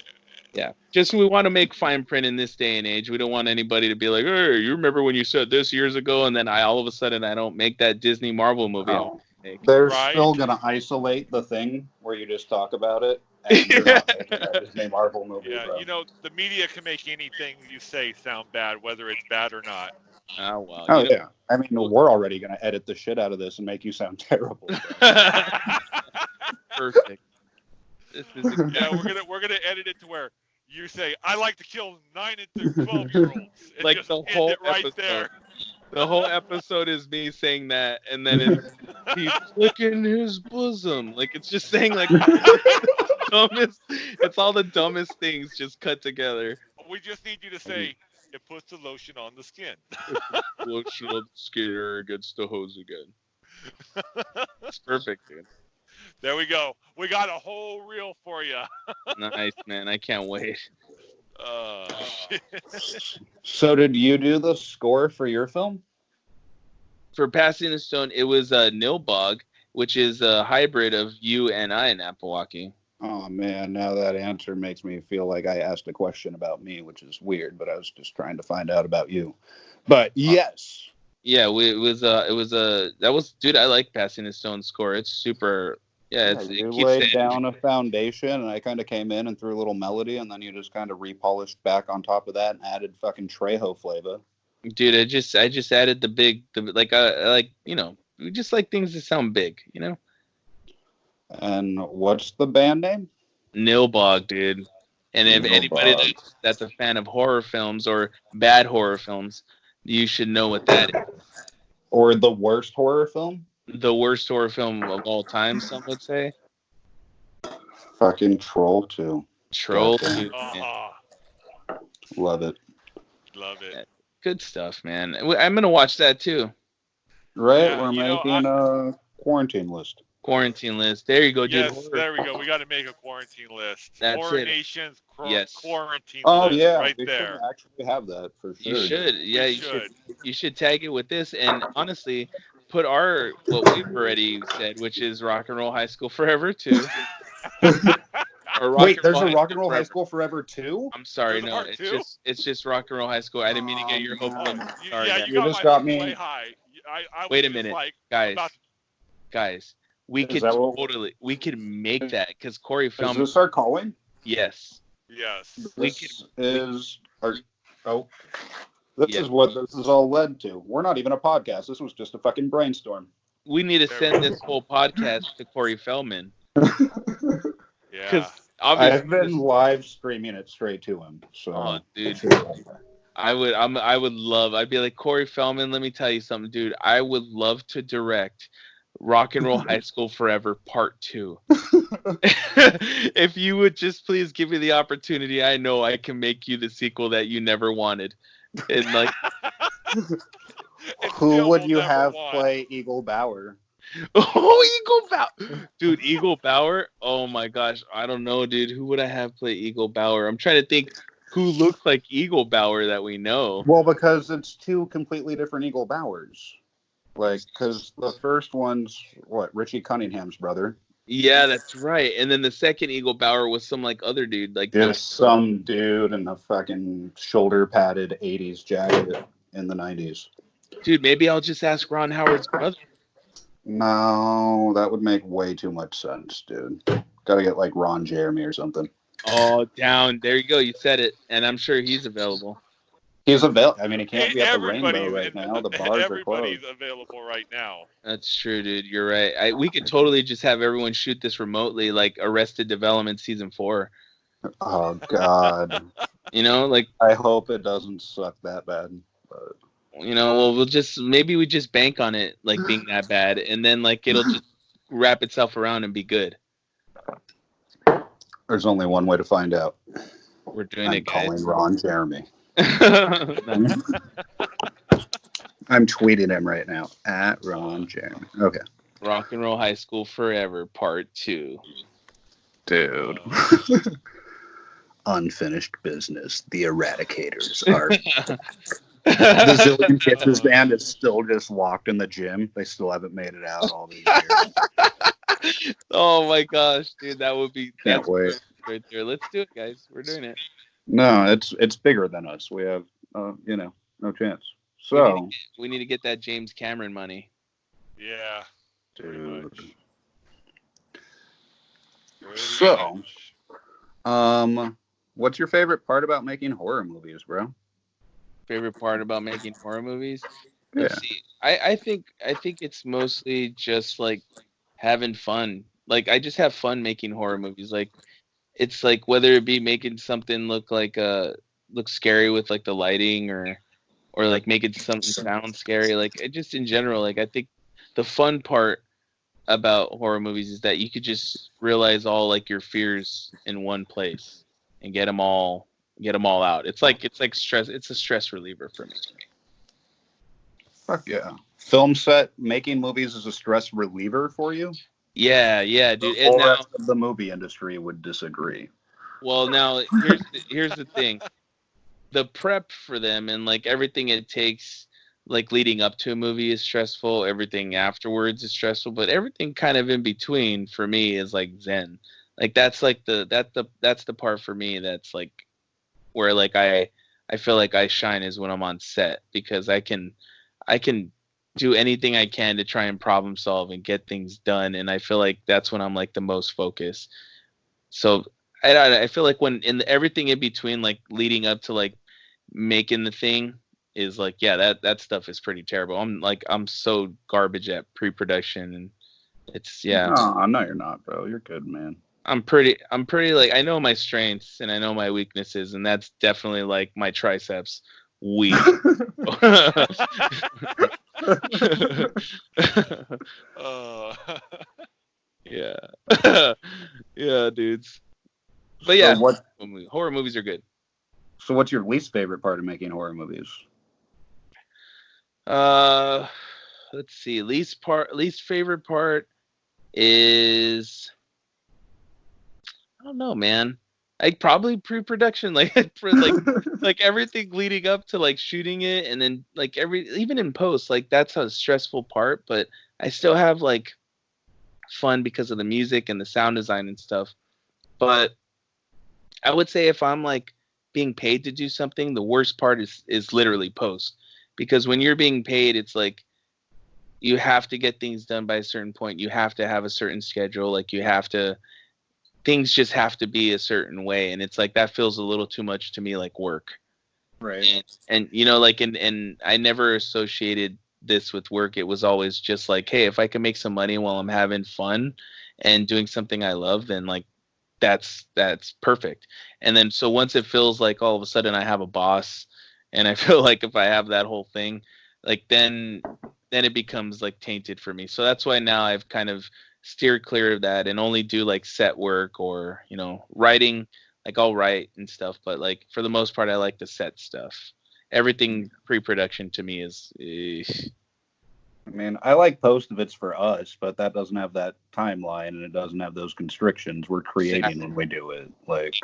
D: Yeah, just we want to make fine print in this day and age. We don't want anybody to be like, "Hey, you remember when you said this years ago?" And then all of a sudden I don't make that Disney Marvel movie.
B: Oh. They're still gonna isolate the thing where you just talk about it. And you're not making that Disney Marvel movie.
C: Yeah,
B: bro.
C: you know, the media can make anything you say sound bad, whether it's bad or not.
D: Oh well.
B: Oh yeah. I mean, we're already gonna edit the shit out of this and make you sound terrible.
D: Perfect. This is
C: Yeah, we're gonna edit it to where you say, "I like to kill 9 and 12-year-olds," and
D: like
C: just
D: the
C: end
D: whole
C: it right
D: episode.
C: there.
D: The whole episode is me saying that, and then he's flicking his bosom. Like it's just saying like dumbest. It's all the dumbest things just cut together.
C: We just need you to say, "It puts the lotion on the skin."
D: Lotion on the skater against the hose again. It's perfect, dude.
C: There we go. We got a whole reel for you.
D: Nice, man. I can't wait.
C: Shit.
B: So did you do the score for your film?
D: For Passing the Stone, it was Nilbog, which is a hybrid of you and I in Napiwocki.
B: Oh man, now that answer makes me feel like I asked a question about me, which is weird, but I was just trying to find out about you. But yes.
D: Yeah, dude, I like Passing the Stone score. It's super. Yeah,
B: You
D: it keeps
B: laid
D: the
B: down a
D: energy.
B: foundation, and I kind of came in and threw a little melody, and then you just kind of repolished back on top of that and added fucking Trejo flavor.
D: Dude, I just added we just like things that sound big, you know.
B: And what's the band name?
D: Nilbog, dude. And if anybody
B: Nilbog.
D: that's a fan of horror films or bad horror films, you should know what that is.
B: Or the worst horror film?
D: The worst horror film of all time, some would say.
B: Fucking Troll 2.
D: Troll
B: Goddamn.
D: 2. Man.
B: Love it.
C: Love it.
D: Good stuff, man. I'm gonna watch that too.
B: Right?
C: Yeah,
B: We're making a quarantine list.
D: Quarantine list. There you go, dude.
C: Yes, there we go. We got to make a quarantine list.
D: That's
C: Horror
D: it.
C: Nations
D: Yes.
C: quarantine
B: Oh
C: list
B: yeah,
C: right
B: we
C: there.
B: should actually have that for sure.
D: You should. Yeah,
C: We
D: you should. You should tag it with this, and honestly, put what we've already said, which is Rock and Roll High School Forever 2.
B: Wait, there's a Rock and Roll High School Forever 2?
D: I'm sorry,
C: There's a
D: no,
C: part 2?
D: it's just Rock and Roll High School. I didn't mean to get your hopes up. Sorry,
C: yeah,
D: guys.
C: you
B: You
C: got
B: just
C: my
B: got
C: hopes
B: me-
C: way high. I
D: Wait a
C: was just
D: minute,
C: like,
D: guys.
C: about-
D: We
B: Is
D: could
B: that what-
D: totally make that because Corey
B: Is
D: filmed.
B: this our calling?
D: Yes.
C: yes.
B: This is
D: Yeah.
B: what this is all led to. We're not even a podcast. This was just a fucking brainstorm.
D: We need to send this whole podcast to Corey Feldman
C: Yeah.
D: because
B: I've
D: obviously,
B: been live streaming it straight to him. So
D: oh, dude, I would love. I'd be like, Corey Feldman. Let me tell you something, dude. I would love to direct Rock and Roll High School Forever Part 2. If you would just please give me the opportunity, I know I can make you the sequel that you never wanted. And like,
B: Who would you have play Eagle Bauer?
D: oh, Eagle Bauer, dude, Eagle Bauer. Oh my gosh, I don't know, dude. Who would I have play Eagle Bauer? I'm trying to think who looks like Eagle Bauer that we know.
B: Well, because it's two completely different Eagle Bauers. Like, because the first one's Richie Cunningham's brother.
D: Yeah, that's right. And then the second Eagle Bauer was some like other dude, like
B: Just some dude in a fucking shoulder padded 80s jacket in the 90s.
D: dude. Maybe I'll just ask Ron Howard's brother.
B: No, that would make way too much sense, dude. Gotta get like Ron Jeremy or something.
D: Oh, down there you go. You said it, and I'm sure he's available.
B: He's available. I mean, he can't be at the
C: Everybody-
B: Rainbow right now. The bars are
C: Everybody's
B: closed.
C: available right now.
D: That's true, dude. You're right. We could totally just have everyone shoot this remotely, like Arrested Development season 4.
B: Oh God.
D: You know, like
B: I hope it doesn't suck that bad. But
D: well, we just bank on it like being that bad, and then like it'll just wrap itself around and be good.
B: there's only one way to find out.
D: We're doing
B: I'm
D: it, guys.
B: calling Ron Jeremy.
D: Nice.
B: I'm tweeting him right now at Ron Jeremy. Okay.
D: Rock and Roll High School Forever Part 2.
B: Dude. Unfinished business. The Eradicators are. The Zillion Kisses band is still just locked in the gym. They still haven't made it out all these years.
D: Oh my gosh, dude, that would be
B: Can't wait.
D: right there. Let's do it, guys. We're doing it.
B: No, it's bigger than us. We have, no chance. So,
D: We need to get that James Cameron money.
C: Yeah. Pretty
B: dude.
C: much. Pretty
B: So-
C: much.
B: What's your favorite part about making horror movies, bro?
D: favorite part about making horror movies.
B: Yeah.
D: Let's see. I think it's mostly just like having fun. Like I just have fun making horror movies. Like it's like whether it be making something look scary with like the lighting or like making something sound scary. Like it just in general, like I think the fun part about horror movies is that you could just realize all like your fears in one place and get them all out. It's like stress. It's a stress reliever for me.
B: Fuck yeah. Film set making movies is a stress reliever for you?
D: Yeah, dude.
B: The
D: And
B: whole
D: now,
B: rest of the movie industry would disagree.
D: well, now here's the thing. The prep for them and like everything it takes, like leading up to a movie is stressful. Everything afterwards is stressful, but everything kind of in between for me is like zen. Like that's like that's the part for me that's like where like I feel like I shine is when I'm on set because I can do anything I can to try and problem solve and get things done, and I feel like that's when I'm like the most focused. So I feel like when everything in between, like leading up to like making the thing, is like yeah that stuff is pretty terrible. I'm so garbage at pre-production, and it's yeah.
B: Oh, no, you're not, bro. You're good, man.
D: I'm pretty like I know my strengths and I know my weaknesses, and that's definitely like my triceps weak.
C: Uh,
D: Yeah. Yeah, dudes. But yeah,
B: So
D: horror movies are good.
B: what's your least favorite part of making horror movies?
D: Uh, let's see. Least favorite part is I don't know, man. Like probably pre-production, like for like everything leading up to like shooting it, and then like even in post, like that's a stressful part. But I still have like fun because of the music and the sound design and stuff. But I would say if I'm like being paid to do something, the worst part is literally post, because when you're being paid, it's like you have to get things done by a certain point. You have to have a certain schedule. Like you have to things just have to be a certain way, and it's like that feels a little too much to me like work.
B: Right.
D: And you know like and I never associated this with work. It was always just like, hey, if I can make some money while I'm having fun and doing something I love, then like that's perfect. And then so once it feels like all of a sudden I have a boss, and I feel like if I have that whole thing, like then it becomes like tainted for me. So that's why now I've kind of steered clear of that and only do like set work or writing. Like I'll write and stuff, but like for the most part I like the set stuff. Everything pre-production to me is
B: I mean, I like post if it's for us, but that doesn't have that timeline and it doesn't have those constrictions we're creating when we do it. Like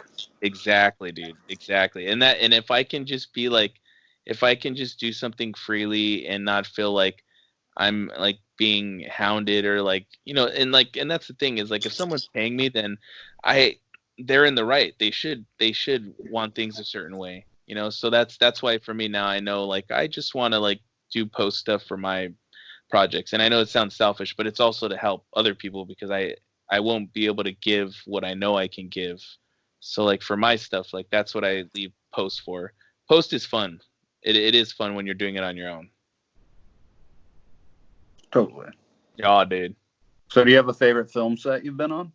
D: exactly, dude. Exactly. And if I can just be like, if I can just do something freely and not feel like I'm like being hounded or like, and that's the thing is like if someone's paying me, then they're in the right. They should want things a certain way, So that's why for me now I know like I just want to like do post stuff for my projects. And I know it sounds selfish, but it's also to help other people because I won't be able to give what I know I can give. So like for my stuff, like that's what I leave post for. Post is fun. It is fun when you're doing it on your own.
B: totally.
D: Yeah, dude.
B: So do you have a favorite film set you've been on?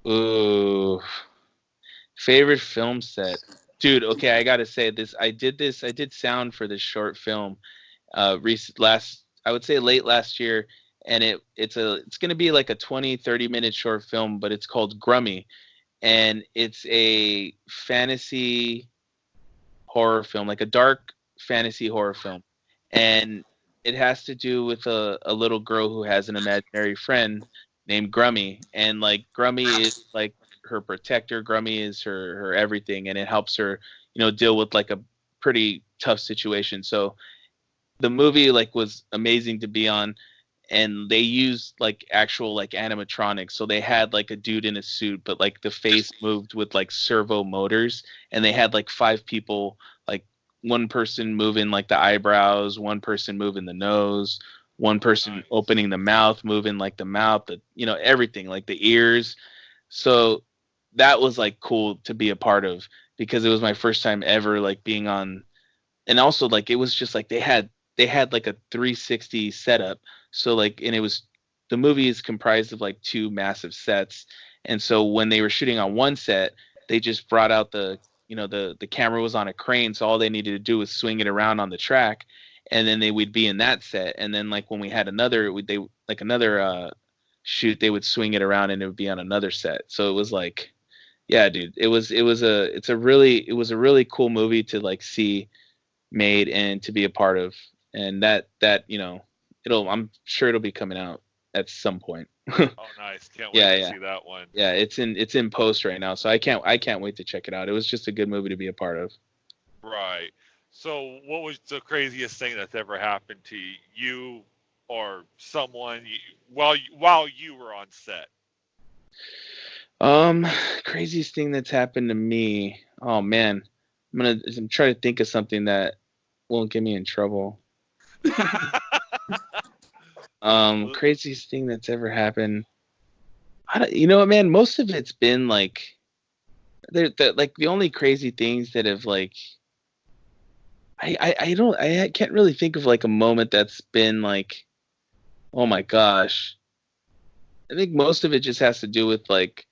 D: Ooh. Favorite film set. Dude, okay, I gotta say this. I did sound for this short film I would say late last year, and it's gonna be like a 20-30 minute short film, but it's called Grummy, and it's a fantasy horror film, like a dark fantasy horror film, and it has to do with a little girl who has an imaginary friend named Grummy, and like Grummy is like her protector. Grummy is her everything, and it helps her deal with like a pretty tough situation. So the movie like was amazing to be on, and they used like actual like animatronics. So they had like a dude in a suit, but like the face moved with like servo motors, and they had like 5 people, like one person moving like the eyebrows, one person moving the nose, one person opening the mouth, moving like the mouth, everything, like the ears. So that was like cool to be a part of because it was my first time ever like being on and also like it was just like they had like a 360 setup. So like, and it was, the movie is comprised of like two massive sets. And so when they were shooting on one set, they just brought out the, the camera was on a crane. So all they needed to do was swing it around on the track. And then they would be in that set. And then like when we had another, shoot, they would swing it around and it would be on another set. So it was like, yeah, dude, it was a really cool movie to like see made and to be a part of. And that I'm sure it'll be coming out at some point.
C: Oh, nice! Can't wait to see that one.
D: Yeah, it's in post right now, so I can't wait to check it out. It was just a good movie to be a part of.
C: Right. So, what was the craziest thing that's ever happened to you or someone while you were on set?
D: Craziest thing that's happened to me. Oh man, I'm trying to think of something that won't get me in trouble. Craziest thing that's ever happened. You know what, man? Most of it's been like, like the only crazy things that have like, I can't really think of like a moment that's been like, oh my gosh. I think most of it just has to do with like,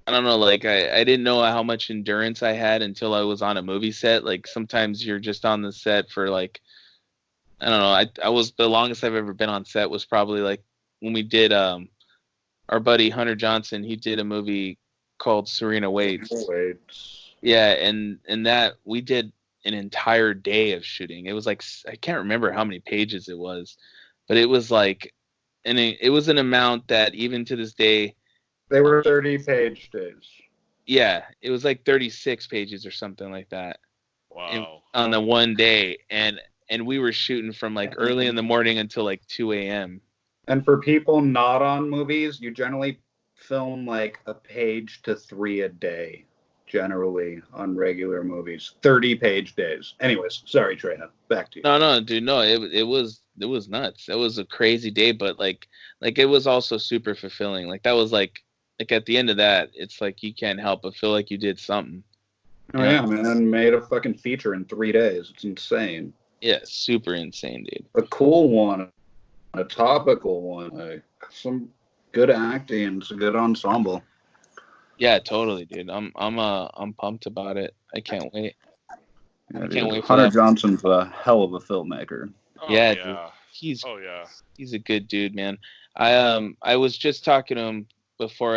D: I don't know, like I didn't know how much endurance I had until I was on a movie set. Like sometimes you're just on the set for like, I don't know. I was, the longest I've ever been on set was probably like when we did our buddy Hunter Johnson. He did a movie called Serena Waits. Yeah, and that we did an entire day of shooting. It was like, I can't remember how many pages it was, but it was like, and it was an amount that even to this day.
B: They were 30-page days.
D: Yeah, it was like 36 pages or something like that.
C: Wow.
D: On the one day, and we were shooting from like early in the morning until like 2 a.m.
B: And for people not on movies, you generally film like a page to 3 a day, generally on regular movies. 30-page days. Anyways, sorry, Trejo. Back to you.
D: No, dude, no, it was nuts. It was a crazy day, but like it was also super fulfilling. Like that was like at the end of that, it's like you can't help but feel like you did something.
B: Oh yeah, man, made a fucking feature in 3 days. It's insane.
D: Yeah, super insane, dude.
B: A cool one, a topical one, some good acting, it's a good ensemble.
D: Yeah, totally, dude. I'm pumped about it. I can't wait.
B: Yeah, I can't wait. Hunter Johnson's a hell of a filmmaker.
C: Oh,
D: yeah,
C: yeah.
D: Dude. He's a good dude, man. I was just talking to him before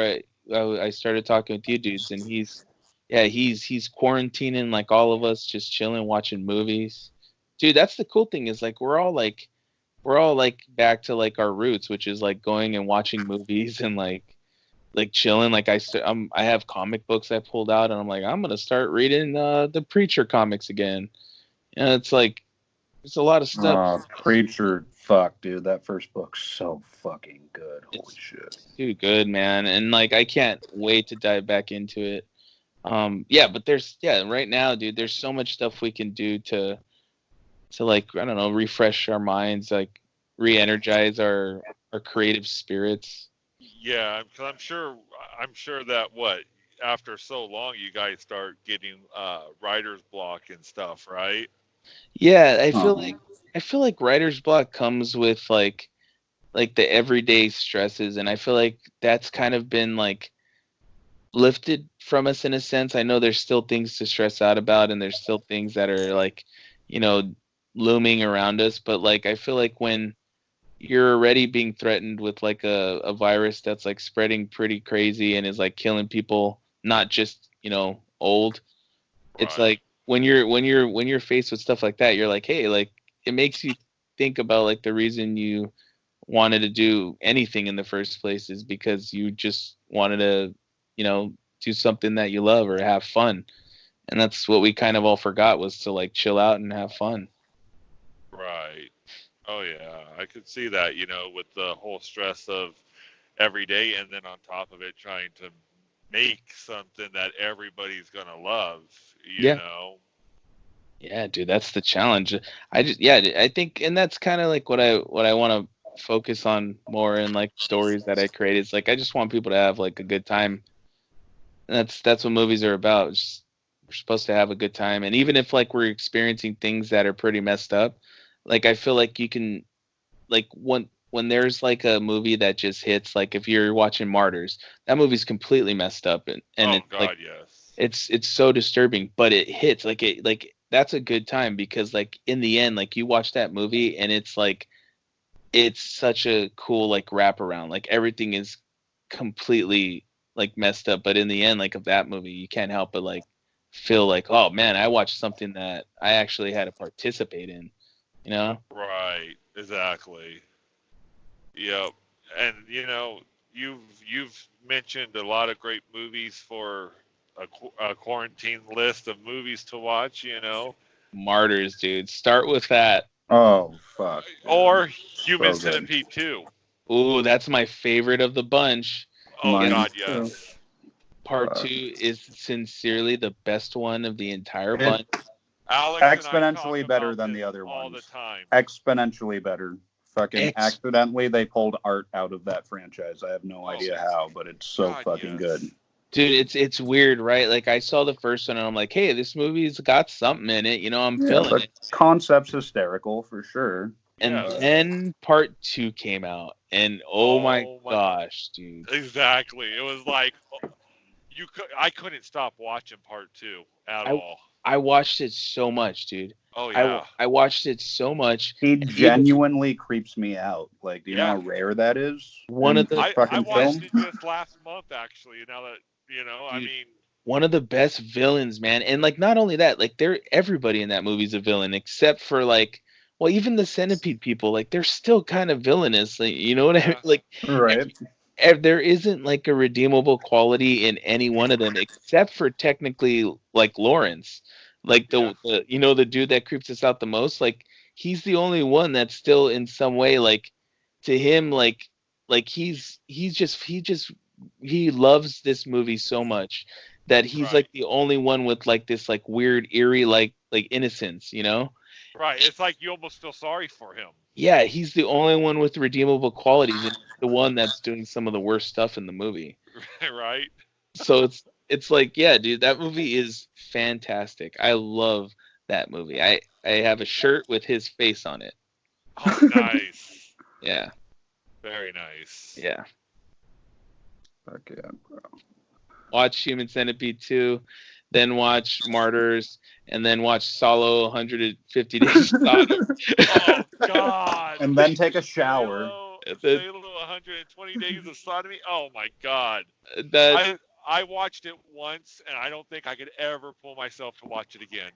D: I started talking with you dudes, and he's quarantining like all of us, just chilling, watching movies. Dude, that's the cool thing is like we're all like back to like our roots, which is like going and watching movies and like chilling. Like I have comic books I pulled out, and I'm like, I'm gonna start reading the Preacher comics again. And it's like it's a lot of stuff.
B: Preacher, fuck, dude, that first book's so fucking good. Holy shit,
D: too good, man. And like I can't wait to dive back into it. But right now, dude, there's so much stuff we can do to like, I don't know, refresh our minds, like re-energize our creative spirits.
C: Yeah, because I'm sure that after so long you guys start getting writer's block and stuff, right?
D: Yeah, I feel like writer's block comes with like the everyday stresses, and I feel like that's kind of been like lifted from us in a sense. I know there's still things to stress out about, and there's still things that are like, looming around us, but like I feel like when you're already being threatened with like a virus that's like spreading pretty crazy and is like killing people, not just old, right. It's like when you're faced with stuff like that, you're like, hey, like it makes you think about like the reason you wanted to do anything in the first place is because you just wanted to do something that you love or have fun. And that's what we kind of all forgot, was to like chill out and have fun.
C: Right. Oh yeah, I could see that, with the whole stress of every day, and then on top of it, trying to make something that everybody's gonna love. You know.
D: Yeah, dude, that's the challenge. I think, and that's kind of like what I want to focus on more in like stories that I create. It's like I just want people to have like a good time. And that's what movies are about. Just supposed to have a good time, and even if like we're experiencing things that are pretty messed up, like I feel like you can, like when there's like a movie that just hits, like if you're watching Martyrs, that movie's completely messed up, and
C: Oh
D: it's
C: God,
D: like
C: yes.
D: it's so disturbing, but it hits like that's a good time, because like in the end, like you watch that movie and it's like it's such a cool like wraparound, like everything is completely like messed up, but in the end, like of that movie, you can't help but like feel like, oh man, I watched something that I actually had to participate in, you know?
C: Right. Exactly. Yep. And you've mentioned a lot of great movies for a quarantine list of movies to watch.
D: Martyrs, dude. Start with that.
B: Oh fuck.
C: Or Human
B: So good.
C: Centipede 2.
D: Ooh, that's my favorite of the bunch.
C: Oh
B: Mine
C: God,
B: too.
C: yes.
D: Part
B: Fuck.
D: 2 is sincerely the best one of the entire bunch.
C: Alex and I talk
B: Exponentially better
C: about
B: than
C: this
B: the other
C: all
B: ones.
C: the time.
B: Exponentially better. Fucking
D: Ex-
B: accidentally they pulled art out of that franchise. I have no
C: Oh,
B: idea how, but it's so
C: God,
B: fucking
C: yes.
B: good.
D: Dude, it's weird, right? Like I saw the first one and I'm like, hey, this movie's got something in it, I'm
B: Yeah,
D: feeling
B: the
D: it.
B: concept's hysterical for sure.
D: And
C: Yes.
D: then part 2 came out, and oh my gosh, dude.
C: Exactly. It was like I couldn't stop watching part 2 at all.
D: I watched it so much, dude.
C: Oh yeah.
D: I watched it so much.
B: He
D: And
B: genuinely creeps me out. Like, do you know
C: Yeah.
B: how rare that is?
D: One of
B: in
D: the-
C: I
B: fucking
C: watched
B: film?
C: it just last month, actually. Now that I
D: Dude.
C: mean,
D: one of the best villains, man. And like not only that, like everybody in that movie's a villain except for like, well, even the centipede people, like they're still kind of villainous. Like, you know what I mean?
C: Yeah.
D: Like
B: Right.
D: there isn't like a redeemable quality in any one of them except for technically like Lawrence. Like the the dude that creeps us out the most, like he's the only one that's still in some way like to him like he loves this movie so much that he's
C: Right.
D: like the only one with like this like weird eerie like innocence,
C: right. It's like you almost feel sorry for him.
D: Yeah, he's the only one with redeemable qualities, and the one that's doing some of the worst stuff in the movie.
C: Right.
D: So it's like, yeah, dude, that movie is fantastic. I love that movie. I have a shirt with his face on it.
C: Oh, nice.
D: Yeah.
C: Very nice.
D: Yeah.
B: Fuck yeah, bro.
D: Watch Human Centipede 2, then watch Martyrs, and then watch Solo 150 Days of Sodom.
C: Oh God.
B: And then take a shower.
C: Salo 120 Days of Sodomy. Oh my God. I watched it once, and I don't think I could ever pull myself to watch it again.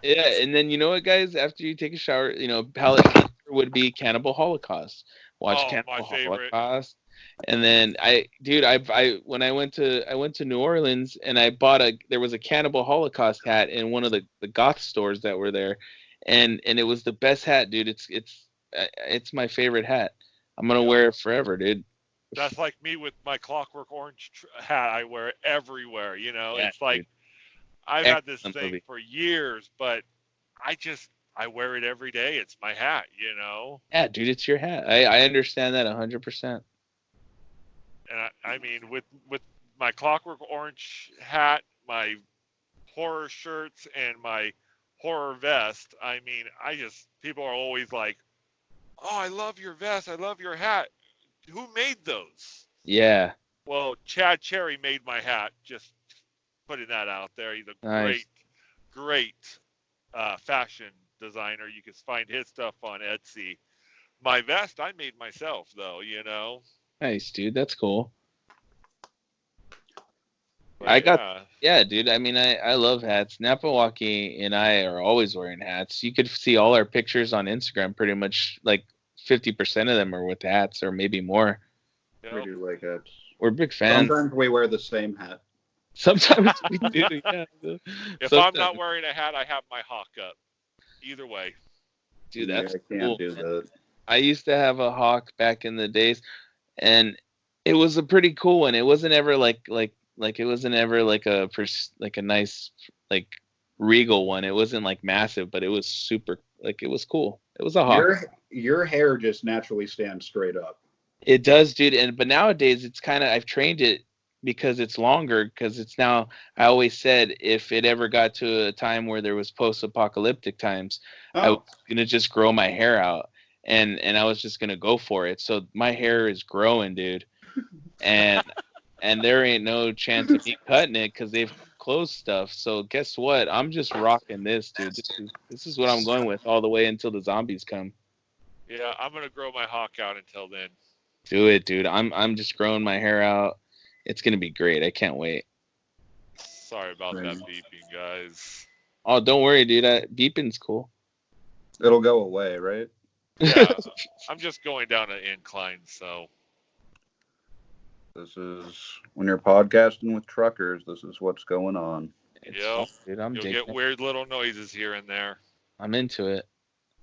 D: Yeah, and then you know what, guys? After you take a shower, palate cleanser would be Cannibal Holocaust. Watch Cannibal
C: my favorite.
D: Holocaust. And then I when I went to New Orleans and I bought there was a Cannibal Holocaust hat in one of the goth stores that were there, and it was the best hat, dude. It's my favorite hat. I'm gonna wear it forever, dude.
C: That's like me with my Clockwork Orange hat. I wear it everywhere.
D: Yeah,
C: it's like
D: dude.
C: I've had this
D: Excellent
C: thing
D: movie.
C: for years, but I wear it every day. It's my hat.
D: Yeah, dude, it's your hat. I understand that 100%.
C: And I mean, with my Clockwork Orange hat, my horror shirts, and my horror vest, I mean, people are always like, "Oh, I love your vest. I love your hat. Who made those?"
D: Yeah.
C: Well, Chad Cherry made my hat. Just putting that out there. He's a
D: Nice.
C: great fashion designer. You can find his stuff on Etsy. My vest I made myself, though.
D: Nice, dude. That's cool.
C: But,
D: Yeah, dude. I mean, I love hats. Napiwocki and I are always wearing hats. You could see all our pictures on Instagram. Pretty much like 50% of them are with hats, or maybe more.
B: We do like it.
D: We're big fans.
B: Sometimes we wear the same hat.
D: Sometimes we do. Yeah.
C: If I'm not wearing a hat, I have my hawk up. Either way.
D: Dude, that's
B: I can't
D: cool,
B: do
D: man.
B: that.
D: I used to have a hawk back in the days, and it was a pretty cool one. It wasn't ever like it wasn't ever like a nice like regal one. It wasn't like massive, but it was super, like it was cool. It was a hawk.
B: Your hair just naturally stands straight up.
D: It does, dude. But nowadays it's kind of, I've trained it because it's longer. Because it's now. I always said if it ever got to a time where there was post-apocalyptic times, I was gonna just grow my hair out, and I was just gonna go for it. So my hair is growing, dude, and there ain't no chance of me cutting it because they've closed stuff. So guess what? I'm just rocking this, dude. This is what I'm going with all the way until the zombies come.
C: Yeah, I'm gonna grow my hawk out until then.
D: Do it, dude. I'm just growing my hair out. It's gonna be great. I can't wait.
C: Sorry about that beeping, guys.
D: Oh, don't worry, dude. Beeping's cool.
B: It'll go away, right?
C: Yeah, I'm just going down an incline, so.
B: This is when you're podcasting with truckers. This is what's going on.
C: Yep.
D: Dude,
C: You'll get weird little noises here and there.
D: I'm into it.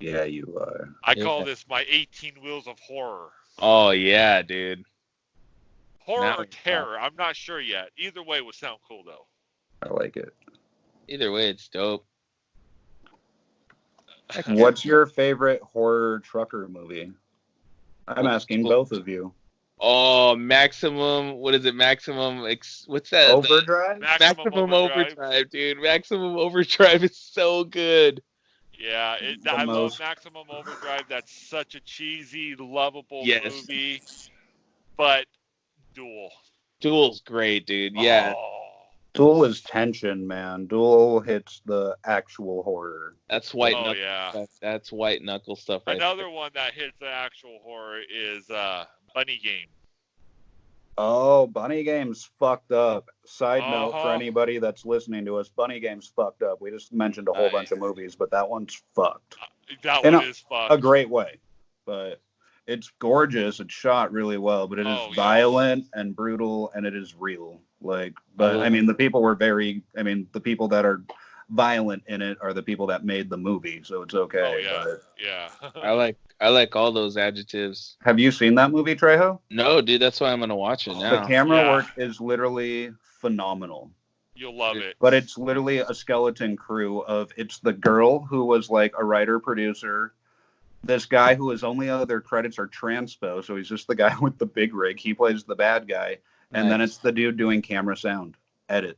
B: Yeah, you are.
C: I call this my 18 wheels of horror.
D: Oh yeah, dude.
C: Horror
D: Now
C: or terror? I'm not sure yet. Either way would sound cool though.
B: I like it.
D: Either way, it's dope.
B: What's your favorite horror trucker movie? I'm asking both of you.
D: Oh, Maximum. What is it? What's that?
B: Overdrive?
D: Maximum Overdrive, dude. Maximum Overdrive is so good.
C: Yeah, I love Maximum Overdrive. That's such a cheesy, lovable movie. But
D: Duel's great, dude. Yeah.
C: Oh.
B: Duel is tension, man. Duel hits the actual horror.
D: That's white knuckle. Yeah. That's white knuckle stuff.
C: Another one that hits the actual horror is Bunny Game.
B: Oh, Bunny Game's fucked up. Side note for anybody that's listening to us, Bunny Game's fucked up. We just mentioned a whole bunch of movies, but that one's fucked.
C: That one is fucked.
B: A great way. But it's gorgeous. It's shot really well, but it is violent and brutal, and it is real. I mean, the people that are violent in it are the people that made the movie, so it's okay.
C: Oh, yeah.
D: I like all those adjectives.
B: Have you seen that movie, Trejo?
D: No, dude, that's why I'm gonna watch it now.
B: The camera work is literally phenomenal.
C: You'll love it.
B: But it's literally a skeleton crew of it's the girl who was like a writer producer, this guy who his only other credits are transpo, so he's just the guy with the big rig. He plays the bad guy, and then it's the dude doing camera sound edit.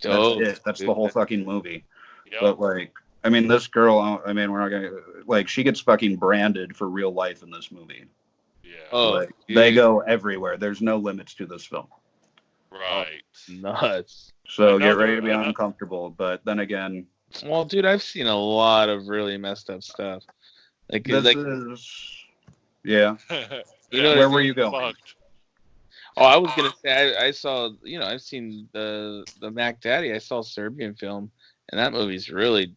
B: That's it. That's the whole fucking movie. Yep. But I mean, this girl, we're not gonna she gets fucking branded for real life in this movie.
C: Yeah.
B: They go everywhere. There's no limits to this film.
C: Right.
D: Nuts.
B: So get ready to be uncomfortable. But then again,
D: well, dude, I've seen a lot of really messed up stuff.
B: yeah.
C: Where
B: were you going?
C: Fucked.
D: Oh, I was gonna say I saw. I've seen the Mac Daddy. I saw a Serbian film, and that movie's really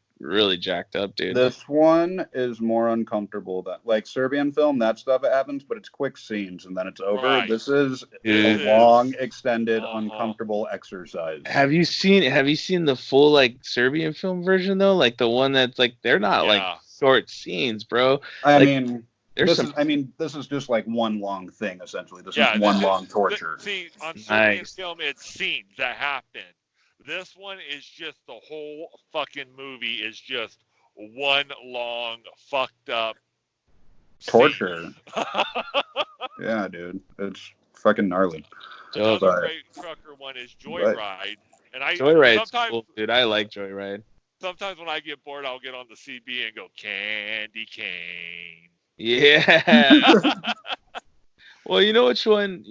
D: jacked up, dude.
B: This one is more uncomfortable than Serbian film. That stuff happens, but it's quick scenes and then it's over.
C: Right.
B: This is a long, extended, uncomfortable exercise.
D: Have you seen the full Serbian film version though? The one that's they're not short scenes, bro.
B: This is just one long thing essentially. This is one long torture.
C: On Serbian film, it's scenes that happen. This one is just the whole fucking movie is just one long fucked up
B: torture. Yeah, dude, it's fucking gnarly.
C: Another great trucker one is Joyride, and
D: Joyride's cool, dude. I like Joyride.
C: Sometimes when I get bored, I'll get on the CB and go Candy Cane.
D: Yeah. Well, you know which one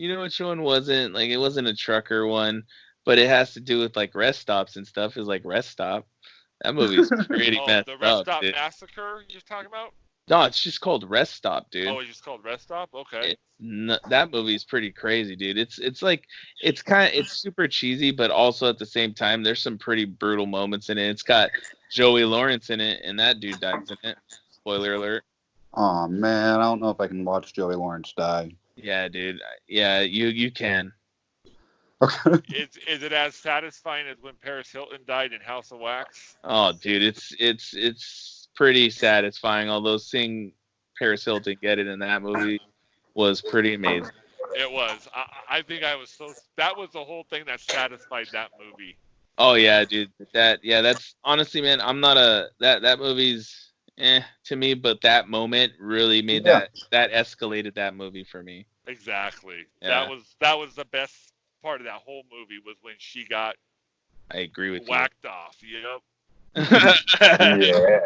D: wasn't it wasn't a trucker one. But it has to do with rest stops and stuff. Is Rest Stop. That movie's pretty messed up.
C: The Rest Stop
D: dude.
C: Massacre you're talking about?
D: No, it's just called Rest Stop, dude.
C: Oh, it's just called Rest Stop. Okay.
D: That movie's pretty crazy, dude. It's super cheesy, but also at the same time, there's some pretty brutal moments in it. It's got Joey Lawrence in it, and that dude dies in it. Spoiler alert.
B: Oh man, I don't know if I can watch Joey Lawrence die.
D: Yeah, dude. Yeah, you can.
C: Is it as satisfying as when Paris Hilton died in House of Wax?
D: Oh, dude, it's pretty satisfying. Although seeing Paris Hilton get it in that movie was pretty amazing.
C: It was. I think I was that was the whole thing that satisfied that movie.
D: Oh yeah, dude. That's honestly, man. I'm not that movie's to me, but that moment really made that escalated that movie for me.
C: Exactly.
D: Yeah.
C: That was the best part of that whole movie was when she got
D: I agree with
C: whacked off. Yep.
B: Yeah.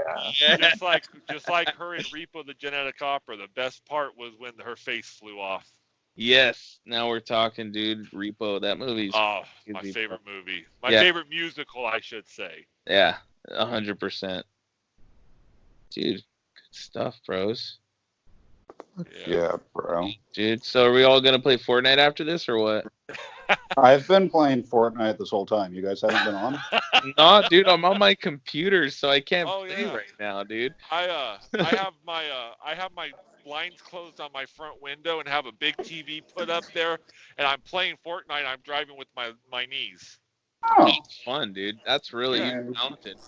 C: Just like her in Repo the Genetic Opera, the best part was when her face flew off.
D: Yes, now we're talking, dude. Repo, that movie's
C: Oh, my
D: crazy.
C: favorite movie. My
D: Yeah.
C: favorite musical, I should say.
D: Yeah, 100%. Dude, good stuff, bros.
B: Yeah, bro.
D: Dude, so are we all gonna play Fortnite after this or what?
B: I've been playing Fortnite this whole time. You guys haven't been on?
D: No, dude, I'm on my computer, so I can't
C: Oh,
D: play
C: yeah.
D: right now, dude.
C: I have my blinds closed on my front window and have a big TV put up there, and I'm playing Fortnite. I'm driving with my knees.
B: Oh,
D: That's fun, dude. That's really
B: Yeah.
D: talented.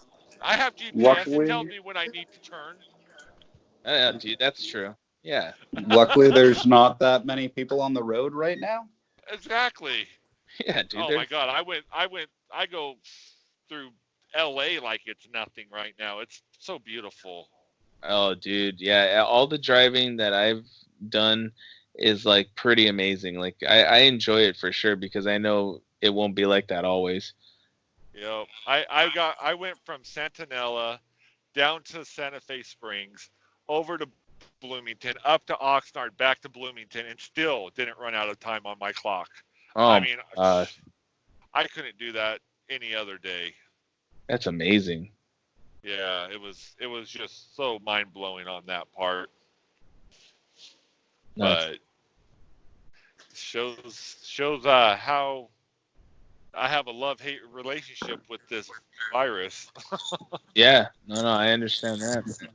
C: I have GPS.
B: Luckily-
C: It tells me when I need to turn.
D: Yeah, dude, that's true. Yeah.
B: luckily there's not that many people on the road right now.
C: Exactly.
D: Yeah, dude.
C: Oh my God, I go through LA like it's nothing right now. It's so beautiful.
D: Oh, dude, yeah. All the driving that I've done is like pretty amazing. Like I enjoy it for sure because I know it won't be like that always.
C: Yep. I went from Santanella down to Santa Fe Springs, over to Bloomington, up to Oxnard, back to Bloomington, and still didn't run out of time on my clock.
D: Oh,
C: I mean,
D: gosh,
C: I couldn't do that any other day.
D: that's amazing.
C: Yeah, it was just so mind blowing on that part.
D: Nice.
C: But shows how I have a love-hate relationship with this virus.
D: Yeah, no, I understand that.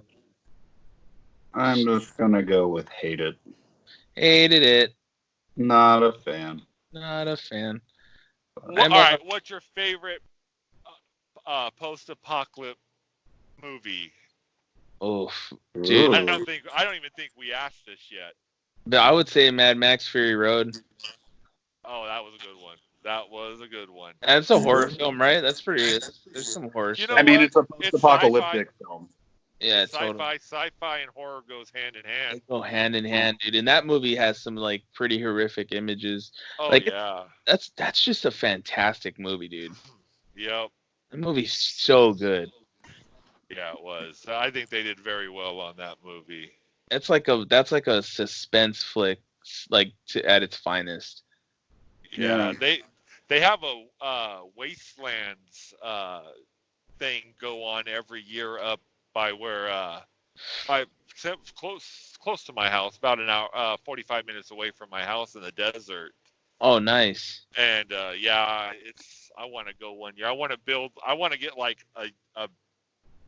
B: I'm just gonna go with hate it.
D: Hated it.
B: Not a fan.
D: Not a fan.
C: All right, what's your favorite post-apocalyptic movie?
D: Oh, dude.
B: Ooh.
C: I don't even think we asked this yet.
D: But I would say Mad Max Fury Road.
C: Oh, that was a good one. That was a good one.
D: That's a horror film, right? That's pretty. There's some horror
C: You
D: stuff.
C: know
B: I mean,
C: what?
B: it's a post-apocalyptic film.
D: Yeah,
C: Sci-fi and horror goes hand in hand.
D: They go hand in hand, dude. And that movie has some like pretty horrific images.
C: Oh
D: Like,
C: yeah.
D: That's just a fantastic movie, dude.
C: Yep.
D: The movie's so good.
C: Yeah, it was. I think they did very well on that movie.
D: That's like a suspense flick, like at its finest.
C: Yeah, they have a Wastelands thing go on every year up by where close to my house, about an hour 45 minutes away from my house in the desert.
D: Oh, nice.
C: And yeah, I want to go one year. I want to get like a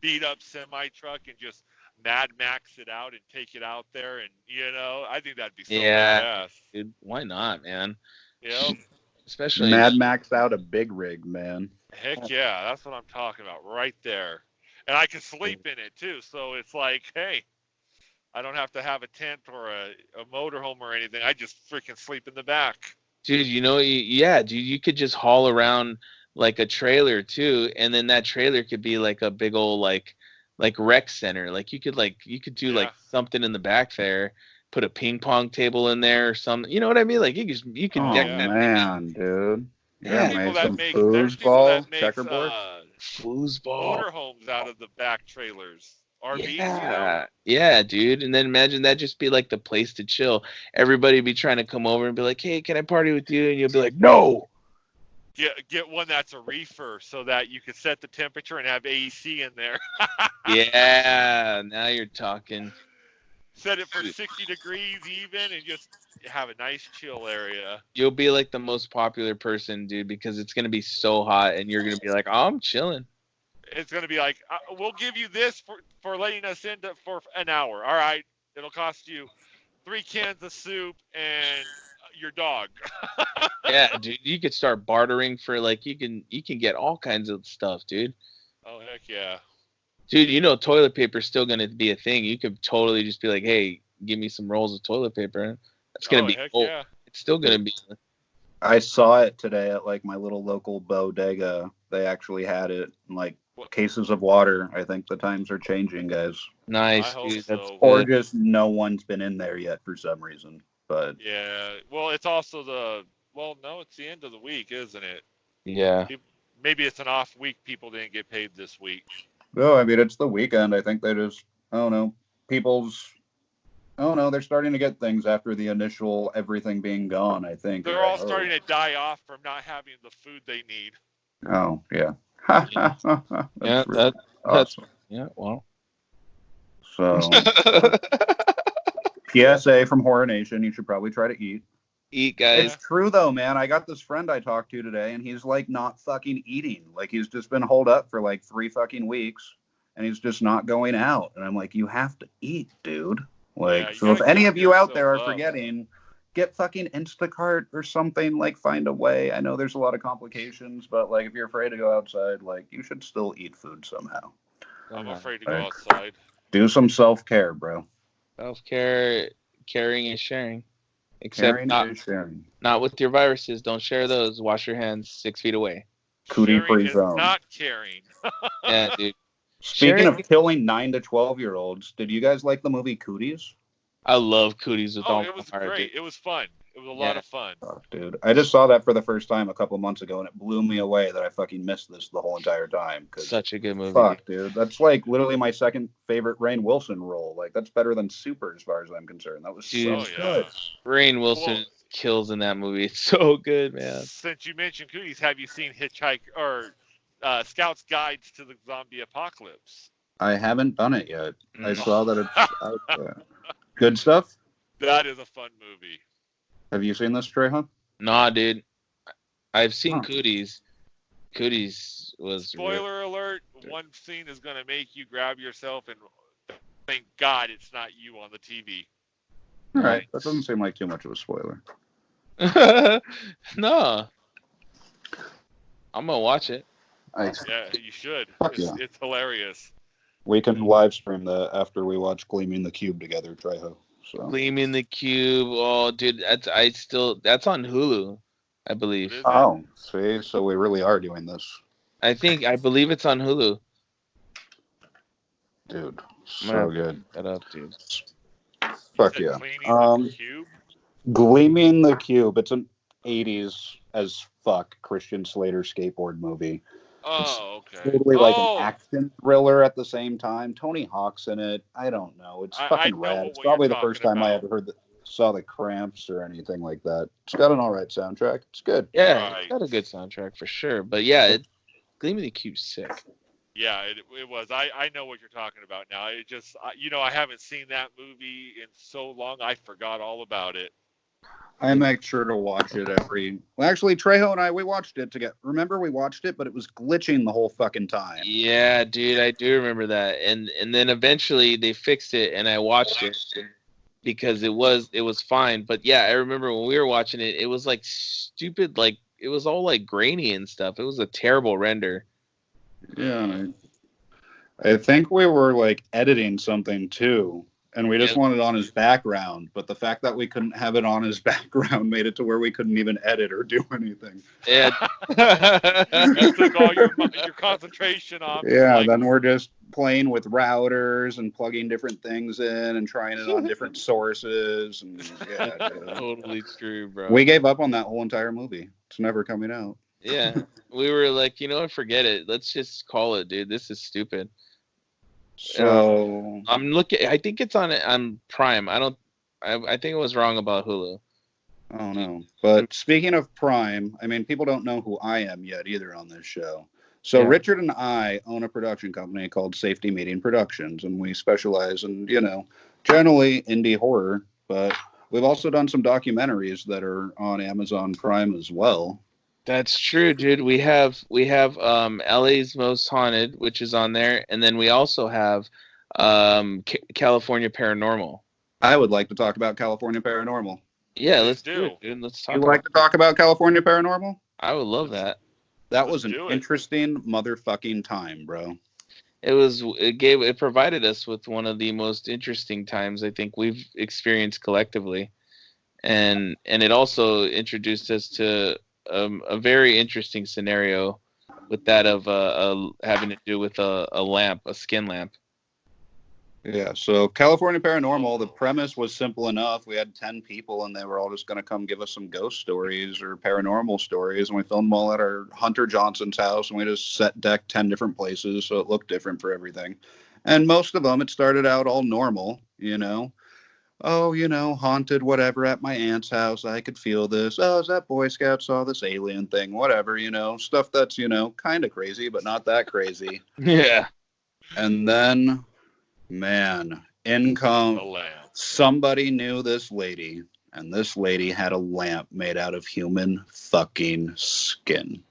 C: beat up semi truck and just Mad Max it out and take it out there, and I think that'd be so badass.
D: Dude, why not, man?
C: Yep.
D: Especially
B: Mad Max out a big rig, man.
C: Heck yeah, that's what I'm talking about right there. And I can sleep in it too, so it's like, hey, I don't have to have a tent or a motorhome or anything. I just freaking sleep in the back.
D: Dude, dude, you could just haul around like a trailer too, and then that trailer could be like a big old like rec center. Like you could do like something in the back there, put a ping pong table in there or something. You know what I mean? Like you can
B: Oh
D: deck that thing
B: man, dude.
D: Yeah,
B: Yeah,
C: There's
B: made
C: people
B: some
C: that
B: foosball,
C: make
B: checkerboard.
D: foosball.
C: motorhomes out of the back trailers. RVs,
D: Yeah, dude. And then imagine that just be like the place to chill. Everybody be trying to come over and be like, "Hey, can I party with you?" And you'll be like, "No."
C: Get one that's a reefer so that you can set the temperature and have AC in there.
D: Yeah, now you're talking.
C: Set it for 60 degrees even and just have a nice chill area.
D: You'll be like the most popular person, dude, because it's gonna be so hot, and you're gonna be like, "Oh, I'm chilling."
C: It's going to be like, we'll give you this for letting us in for an hour. All right. It'll cost you 3 cans of soup and your dog.
D: Yeah, dude, you could start bartering for like you can get all kinds of stuff, dude.
C: Oh heck yeah.
D: Dude, toilet paper's still gonna be a thing. You could totally just be like, "Hey, give me some rolls of toilet paper." That's gonna be cool.
C: Yeah.
D: It's still gonna be.
B: I saw it today at like my little local bodega. They actually had it in like cases of water. I think the times are changing, guys.
D: Nice,
C: I hope
D: dude.
C: so.
D: That's
B: Or
D: good.
B: just no one's been in there yet for some reason. But
C: Yeah. Well, it's also Well, no, it's the end of the week, isn't it?
D: Yeah.
C: Maybe it's an off week. People didn't get paid this week.
B: No, I mean, it's the weekend. I think they just, I don't know, they're starting to get things after the initial everything being gone, I think.
C: They're all starting to die off from not having the food they need.
B: Oh, yeah.
D: Yeah.
B: That's really
D: that's
B: awesome.
D: yeah. Well.
B: So, PSA from Horror Nation, you should probably try to eat.
D: Eat, guys.
B: It's true, though, man. I got this friend I talked to today, and he's, like, not fucking eating. Like, he's just been holed up for, like, 3 fucking weeks, and he's just not going out. And I'm like, you have to eat, dude. Like,
C: Yeah,
B: so if any of you out there are
C: up.
B: forgetting, get fucking Instacart or something. Like, find a way. I know there's a lot of complications, but, like, if you're afraid to go outside, like, you should still eat food somehow.
C: I'm afraid to go outside.
B: Do some self-care, bro.
D: Self-care, caring and sharing. Except
B: Caring is sharing.
D: not with your viruses. Don't share those. Wash your hands 6 feet away.
B: Cootie-free
C: Sharing
B: zone.
C: is not caring.
D: Yeah, dude.
B: Speaking
D: Sharing-
B: of killing 9 to 12-year-olds, did you guys like the movie Cooties?
D: I love cooties with all
C: It was
D: my heart,
C: great.
D: dude.
C: It was fun. It was a lot of fun.
B: Fuck, dude. I just saw that for the first time a couple months ago, and it blew me away that I fucking missed this the whole entire time. 'Cause
D: Such a good movie.
B: fuck, dude. That's like literally my second favorite Rainn Wilson role. Like, that's better than Super as far as I'm concerned. That was
D: Dude.
B: so
C: Oh,
B: good.
C: yeah.
D: Rainn Wilson kills in that movie. It's so good, man.
C: Since you mentioned cooties, have you seen Scout's Guides to the Zombie Apocalypse?
B: I haven't done it yet. I
D: Mm.
B: saw that it's out there. Good stuff?
C: That is a fun movie.
B: Have you seen this, Trejo?
D: Nah, dude. I've seen
B: Huh.
D: Cooties. Cooties was
C: Spoiler alert, one scene is going to make you grab yourself and thank God it's not you on the TV.
B: All right. That doesn't seem like too much of a spoiler.
D: No. I'm gonna watch it.
C: Yeah, you should.
B: Fuck
C: It's,
B: yeah.
C: it's hilarious.
B: We can live stream that after we watch Gleaming the Cube together, Trejo. So.
D: Gleaming the Cube. Oh, dude, that's on Hulu, I believe.
C: Is it?
B: Oh, see, so we really are doing this,
D: I believe it's on Hulu.
B: dude.
D: I'm gonna
B: So good.
D: That up, dude.
B: Fuck
C: Is it
B: yeah.
C: Cleaning the Cube?
B: Gleaming the Cube. It's an 80s as fuck Christian Slater skateboard movie.
C: Oh, okay.
B: Totally like
C: Oh,
B: an action thriller at the same time. Tony Hawk's in it. I don't know. It's
C: I
B: fucking
C: know
B: rad.
C: what
B: It's
C: you're
B: probably the first
C: talking
B: time I
C: about.
B: ever saw the Cramps or anything like that. It's got an alright soundtrack. It's good.
D: Yeah,
C: Right.
D: it's got a good soundtrack for sure. But yeah, Gleaming the Cube's sick.
C: yeah, it was. I know what you're talking about now. It just, I haven't seen that movie in so long, I forgot all about it.
B: I make sure to watch it well, actually, Trejo and I, we watched it together. Remember, we watched it, but it was glitching the whole fucking time.
D: Yeah, dude, I do remember that. And then eventually they fixed it, and I watched it because it was fine. But yeah, I remember when we were watching it, it was like stupid, like it was all like grainy and stuff. It was a terrible render.
B: Yeah. I think we were like editing something too, and we just
D: Yeah.
B: wanted it on his background. But the fact that we couldn't have it on his background made it to where we couldn't even edit or do anything.
D: Yeah.
C: You took all your concentration off.
B: Yeah,
C: Like,
B: then we're just playing with routers and plugging different things in and trying it on different sources. And yeah, dude.
D: Totally true, bro.
B: We gave up on that whole entire movie. It's never coming out.
D: Yeah, we were like, forget it. Let's just call it, dude. This is stupid.
B: So
D: I'm looking. I think it's on Prime. I think I was wrong about Hulu.
B: I don't know. But speaking of Prime, I mean, people don't know who I am yet either on this show. So
D: Yeah.
B: Richard and I own a production company called Safety Meeting Productions, and we specialize in, generally indie horror, but we've also done some documentaries that are on Amazon Prime as well.
D: That's true, dude. We have LA's Most Haunted, which is on there, and then we also have California Paranormal.
B: I would like to talk about California Paranormal.
D: Yeah,
C: Let's
D: let's do
C: do.
D: it, dude. Let's talk.
B: You like to talk about California Paranormal?
D: I would love that.
B: That
C: Let's
B: was an
C: do it.
B: interesting motherfucking time, bro.
D: It provided us with one of the most interesting times I think we've experienced collectively, and it also introduced us to a very interesting scenario with that of having to do with a lamp, a skin lamp.
B: Yeah, so California Paranormal, the premise was simple enough. We had 10 people, and they were all just going to come give us some ghost stories or paranormal stories. And we filmed them all at our Hunter Johnson's house, and we just set deck 10 different places, so it looked different for everything. And most of them, it started out all normal, you know. Oh, you know, haunted, whatever, at my aunt's house. I could feel this. Oh, is that Boy Scout saw this alien thing? Whatever, you know, stuff that's, you know, kind of crazy, but not that crazy.
D: Yeah.
B: And then, man, in come
C: The lamp.
B: somebody knew this lady, and this lady had a lamp made out of human fucking skin.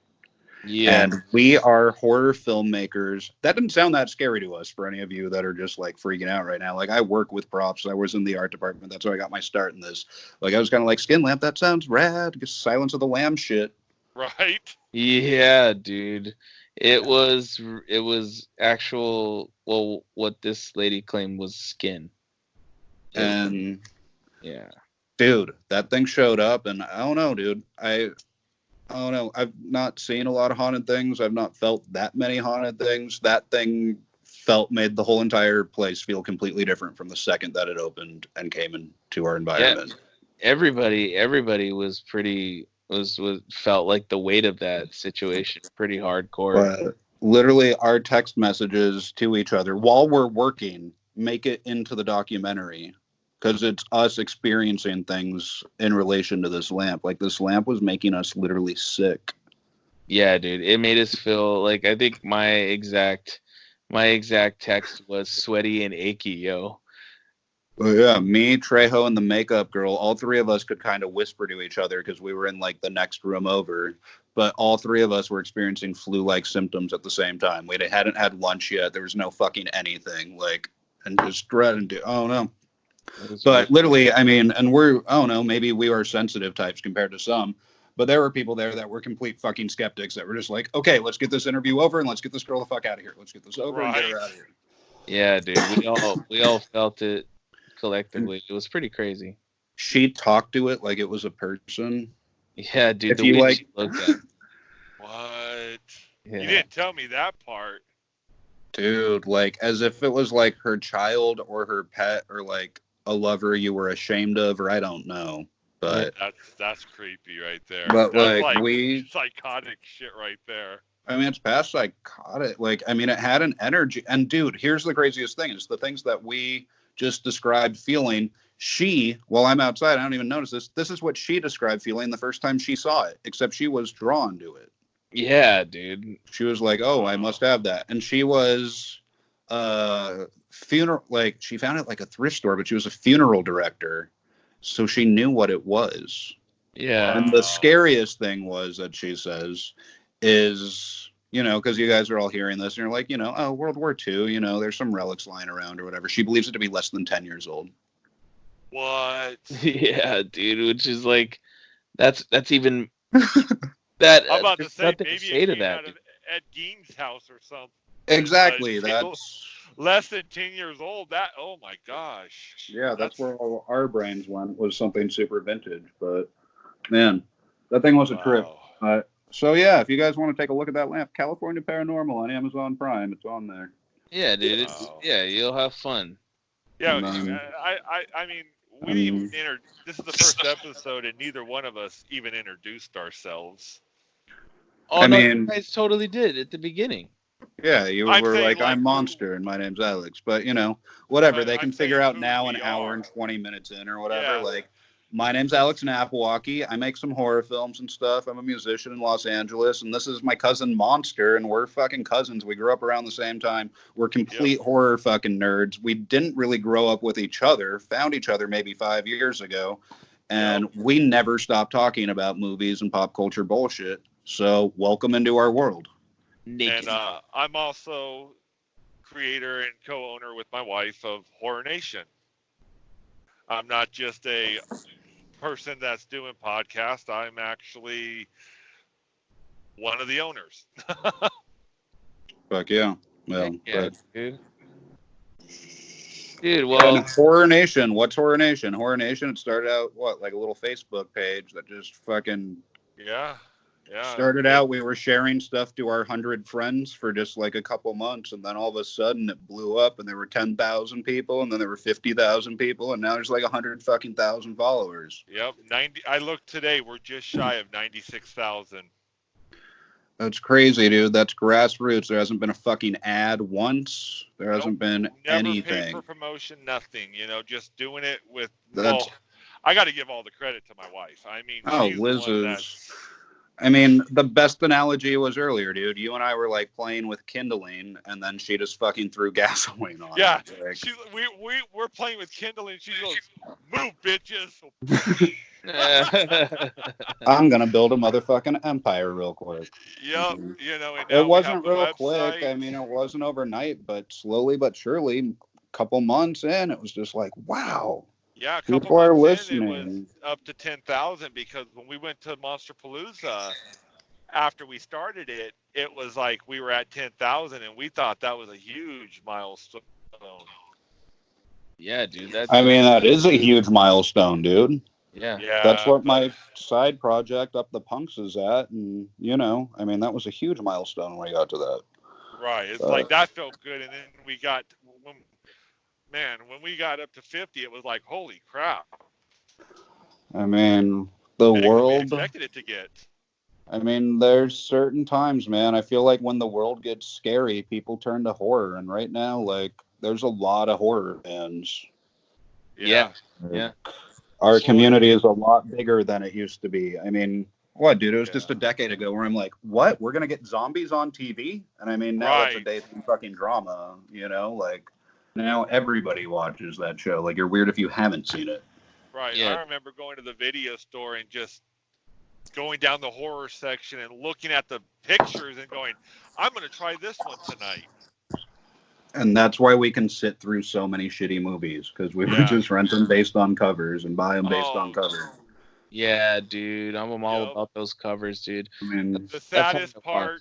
D: Yeah.
B: And we are horror filmmakers. That didn't sound that scary to us for any of you that are just like freaking out right now. Like, I work with props. I was in the art department. That's how I got my start in this. Like, I was kind of like, skin lamp, that sounds rad. Just Silence of the Lamb shit.
C: Right?
D: Yeah, dude. It was actual, well, what this lady claimed was skin.
B: And
D: Yeah.
B: dude, that thing showed up, and I don't know, dude. I don't know. I've not seen a lot of haunted things. I've not felt that many haunted things. That thing made the whole entire place feel completely different from the second that it opened and came into our environment.
D: Everybody was felt like the weight of that situation pretty hardcore.
B: But literally, our text messages to each other while we're working make it into the documentary because it's us experiencing things in relation to this lamp. Like, this lamp was making us literally sick.
D: Yeah, dude. It made us feel like, I think my exact text was sweaty and achy, yo.
B: Well, yeah, me, Trejo, and the makeup girl, all three of us could kind of whisper to each other because we were in like the next room over. But all three of us were experiencing flu-like symptoms at the same time. We hadn't had lunch yet. There was no fucking anything. Like, and just dread and oh no. But literally, I mean, and I don't know, maybe we are sensitive types compared to some. But there were people there that were complete fucking skeptics that were just like, okay, let's get this interview over and let's get this girl the fuck out of here. Let's get this over and get her out of here.
D: Yeah, dude. We all felt it collectively. It was pretty crazy.
B: She talked to it like it was a person.
D: Yeah, dude.
B: If you like,
D: she looked at it.
C: What?
D: Yeah.
C: You didn't tell me that part.
B: dude, like as if it was like her child or her pet or like a lover you were ashamed of, or I don't know. But
C: That's creepy right there.
B: But
C: That's
B: like we
C: psychotic shit right there.
B: I mean, it's past psychotic. Like, I mean, it had an energy. And dude, here's the craziest thing: is the things that we just described feeling. She, while I'm outside, I don't even notice this. This is what she described feeling the first time she saw it. Except she was drawn to it.
D: Yeah, dude.
B: She was like, "Oh, I must have that." And she was funeral. Like, she found it like a thrift store, but she was a funeral director, so she knew what it was.
D: Yeah.
B: And the scariest thing was that she says is, you know, because you guys are all hearing this and you're like, you know, oh, World War II, you know, there's some relics lying around or whatever. She believes it to be less than 10 years old.
C: What?
D: Yeah, dude. Which is like, that's even that.
C: I'm about to say
D: nothing
C: maybe
D: to say
C: it
D: to
C: came
D: that.
C: out of Ed Gein's house or something.
B: Exactly.
C: But
B: That's
C: less than 10 years old. That, oh my gosh.
B: yeah. That's where all our brains went, was something super vintage. But man, that thing was a trip. So yeah, if you guys want to take a look at that lamp, California Paranormal on Amazon Prime, it's on there.
D: Yeah, dude. Yeah, you'll have fun.
C: Yeah,
B: And,
C: I mean, we didn't even this is the first episode, and neither one of us even introduced ourselves.
D: Oh,
B: I
D: no,
B: mean-
D: you guys totally did at the beginning.
B: Yeah, you
C: I'm
B: were
C: saying,
B: like,
C: like,
B: I'm Monster and my name's Alex. But, you know, whatever.
C: But
B: They can
C: I'm
B: figure
C: saying
B: out
C: who
B: now
C: we
B: an hour
C: are.
B: and 20 minutes in or whatever.
C: Yeah.
B: Like, my name's Alex Napiwocki. I make some horror films and stuff. I'm a musician in Los Angeles. And this is my cousin Monster. And we're fucking cousins. We grew up around the same time. We're complete horror fucking nerds. We didn't really grow up with each other. Found each other maybe 5 years ago. And we never stopped talking about movies and pop culture bullshit. So welcome into our world.
D: Naked.
C: And I'm also creator and co-owner with my wife of Horror Nation. I'm not just a person that's doing podcasts. I'm actually one of the owners.
B: Fuck yeah. Well,
D: yeah,
B: but,
D: dude. Dude, well,
B: and Horror Nation. What's Horror Nation? Horror Nation, it started out, like a little Facebook page that just fucking
C: Yeah. Yeah.
B: Started out, we were sharing stuff to our 100 friends for just like a couple months, and then all of a sudden it blew up, and there were 10,000 people, and then there were 50,000 people, and now there's like 100,000 followers.
C: Yep. 90. I looked today. We're just shy of 96,000.
B: That's crazy, dude. That's grassroots. There hasn't been a fucking ad once. There hasn't been
C: Never
B: anything.
C: paid for promotion. Nothing. Just doing it with.
B: That's.
C: Well, I got to give all the credit to my wife. I mean, she's
B: Liz
C: the one
B: is. I mean, the best analogy was earlier, dude. You and I were like playing with kindling, and then she just fucking threw gasoline on
C: Yeah,
B: it. Like,
C: we're playing with kindling. She goes, "Move, bitches."
B: I'm gonna build a motherfucking empire real quick.
C: Yep, and now
B: It wasn't
C: we have the
B: real quick.
C: website.
B: I mean, it wasn't overnight, but slowly but surely, a couple months in, it was just like, wow.
C: Yeah, a couple
B: People are
C: months in,
B: listening.
C: it was up to 10,000 because when we went to Monsterpalooza, after we started it, it was like we were at 10,000, and we thought that was a huge milestone.
D: Yeah, dude.
B: I mean, that is a huge milestone, dude.
D: Yeah.
B: That's what my side project, Up the Punks, is at, and I mean, that was a huge milestone when we got to that.
C: Right. It's like that felt good, and then we got when we got up to 50, it was like, holy crap.
B: I mean, the world.
C: We expected it to get.
B: I mean, there's certain times, man. I feel like when the world gets scary, people turn to horror, and right now, like, there's a lot of horror fans.
D: Yeah.
B: Our community is a lot bigger than it used to be. I mean, what, dude? It was just a decade ago where I'm like, what? We're gonna get zombies on TV? And I mean, now it's a daytime fucking drama. Like. Now everybody watches that show. Like, you're weird if you haven't seen it.
C: Right. Yeah. I remember going to the video store and just going down the horror section and looking at the pictures and going, I'm going to try this one tonight.
B: And that's why we can sit through so many shitty movies, because we would just rent them based on covers and buy them based on covers.
D: Yeah, dude. I'm all about those covers, dude.
B: I mean,
C: the saddest part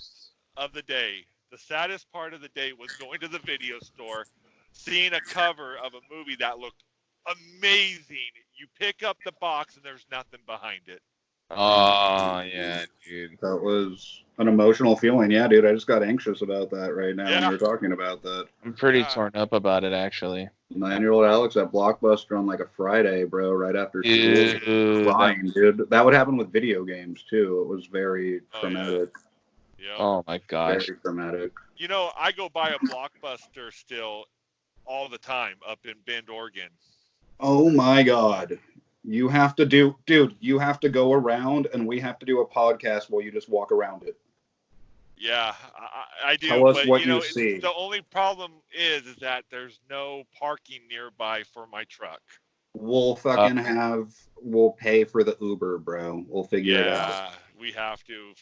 C: of the day was going to the video store, seeing a cover of a movie that looked amazing. You pick up the box and there's nothing behind it.
D: Oh, yeah, dude.
B: That was an emotional feeling. Yeah, dude, I just got anxious about that right now when you're talking about that.
D: I'm pretty torn up about it, actually.
B: 9-year-old Alex at Blockbuster on like a Friday, bro, right after school. Crying, dude. That would happen with video games, too. It was very traumatic.
C: Yeah.
D: Oh, my gosh.
B: Very traumatic.
C: I go by a Blockbuster still all the time up in Bend, Oregon.
B: Oh my God. You have to go around, and we have to do a podcast while you just walk around it.
C: Yeah, I do.
B: Tell us what you see.
C: The only problem is that there's no parking nearby for my truck.
B: We'll we'll pay for the Uber, bro. We'll figure it out.
C: Yeah, we have to.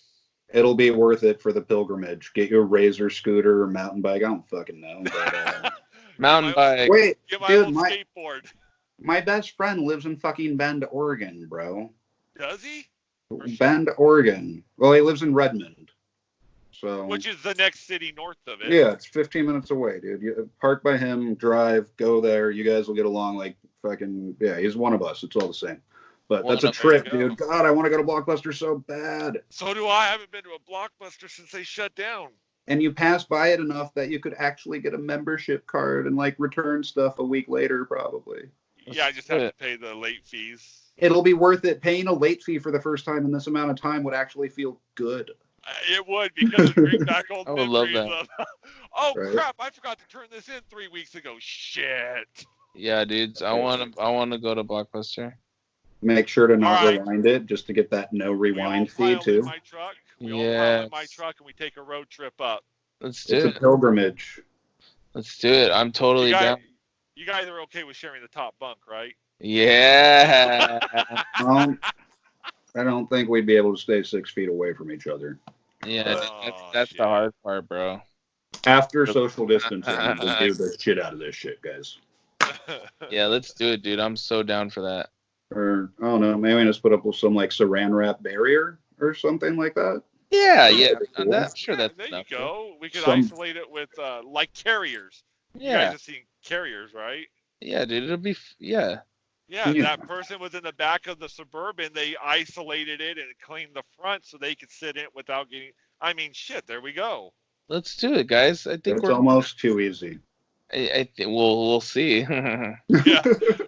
B: It'll be worth it for the pilgrimage. Get your Razor scooter or mountain bike. I don't fucking know. But,
D: mountain bike.
B: Wait,
C: get my
B: dude,
C: old skateboard.
B: My best friend lives in fucking Bend, Oregon, bro.
C: Does he?
B: Bend, Oregon. Well, he lives in Redmond. So.
C: Which is the next city north of it.
B: Yeah, it's 15 minutes away, dude. You park by him, drive, go there. You guys will get along like fucking. Yeah, he's one of us. It's all the same. But that's a trip, dude. God, I want to go to Blockbuster so bad.
C: So do I. I haven't been to a Blockbuster since they shut down.
B: And you pass by it enough that you could actually get a membership card and like return stuff a week later, probably.
C: Yeah, I just have to pay the late fees.
B: It'll be worth it. Paying a late fee for the first time in this amount of time would actually feel good.
C: It would, because it brings back old
D: I would
C: memories
D: love that.
C: of, crap, I forgot to turn this in 3 weeks ago. Shit.
D: Yeah, dudes, I want to go to Blockbuster.
B: Make sure to not rewind it, just to get that no rewind fee too.
C: My truck. We all pile in my truck and we take a road trip up.
D: Let's do it.
B: It's a pilgrimage.
D: Let's do it. I'm totally down.
C: You guys are okay with sharing the top bunk, right?
D: Yeah.
B: I don't think we'd be able to stay 6 feet away from each other.
D: Yeah, that's the hard part, bro.
B: After social distancing, we'll do the shit out of this shit, guys.
D: Yeah, let's do it, dude. I'm so down for that.
B: Or, I don't know, maybe just put up with some like saran wrap barrier or something like that.
D: Yeah.
B: Cool.
D: I'm sure that's
C: there
D: enough.
C: You go. We could isolate it with like carriers.
D: Yeah.
C: You guys have seen carriers, right?
D: Yeah, dude. It'll be
C: Yeah,
B: You-
C: that person was in the back of the Suburban. They isolated it and cleaned the front so they could sit in it without getting. I mean, shit. There we go.
D: Let's do it, guys. I think
B: It's almost too easy.
D: I think we'll see.
C: Yeah,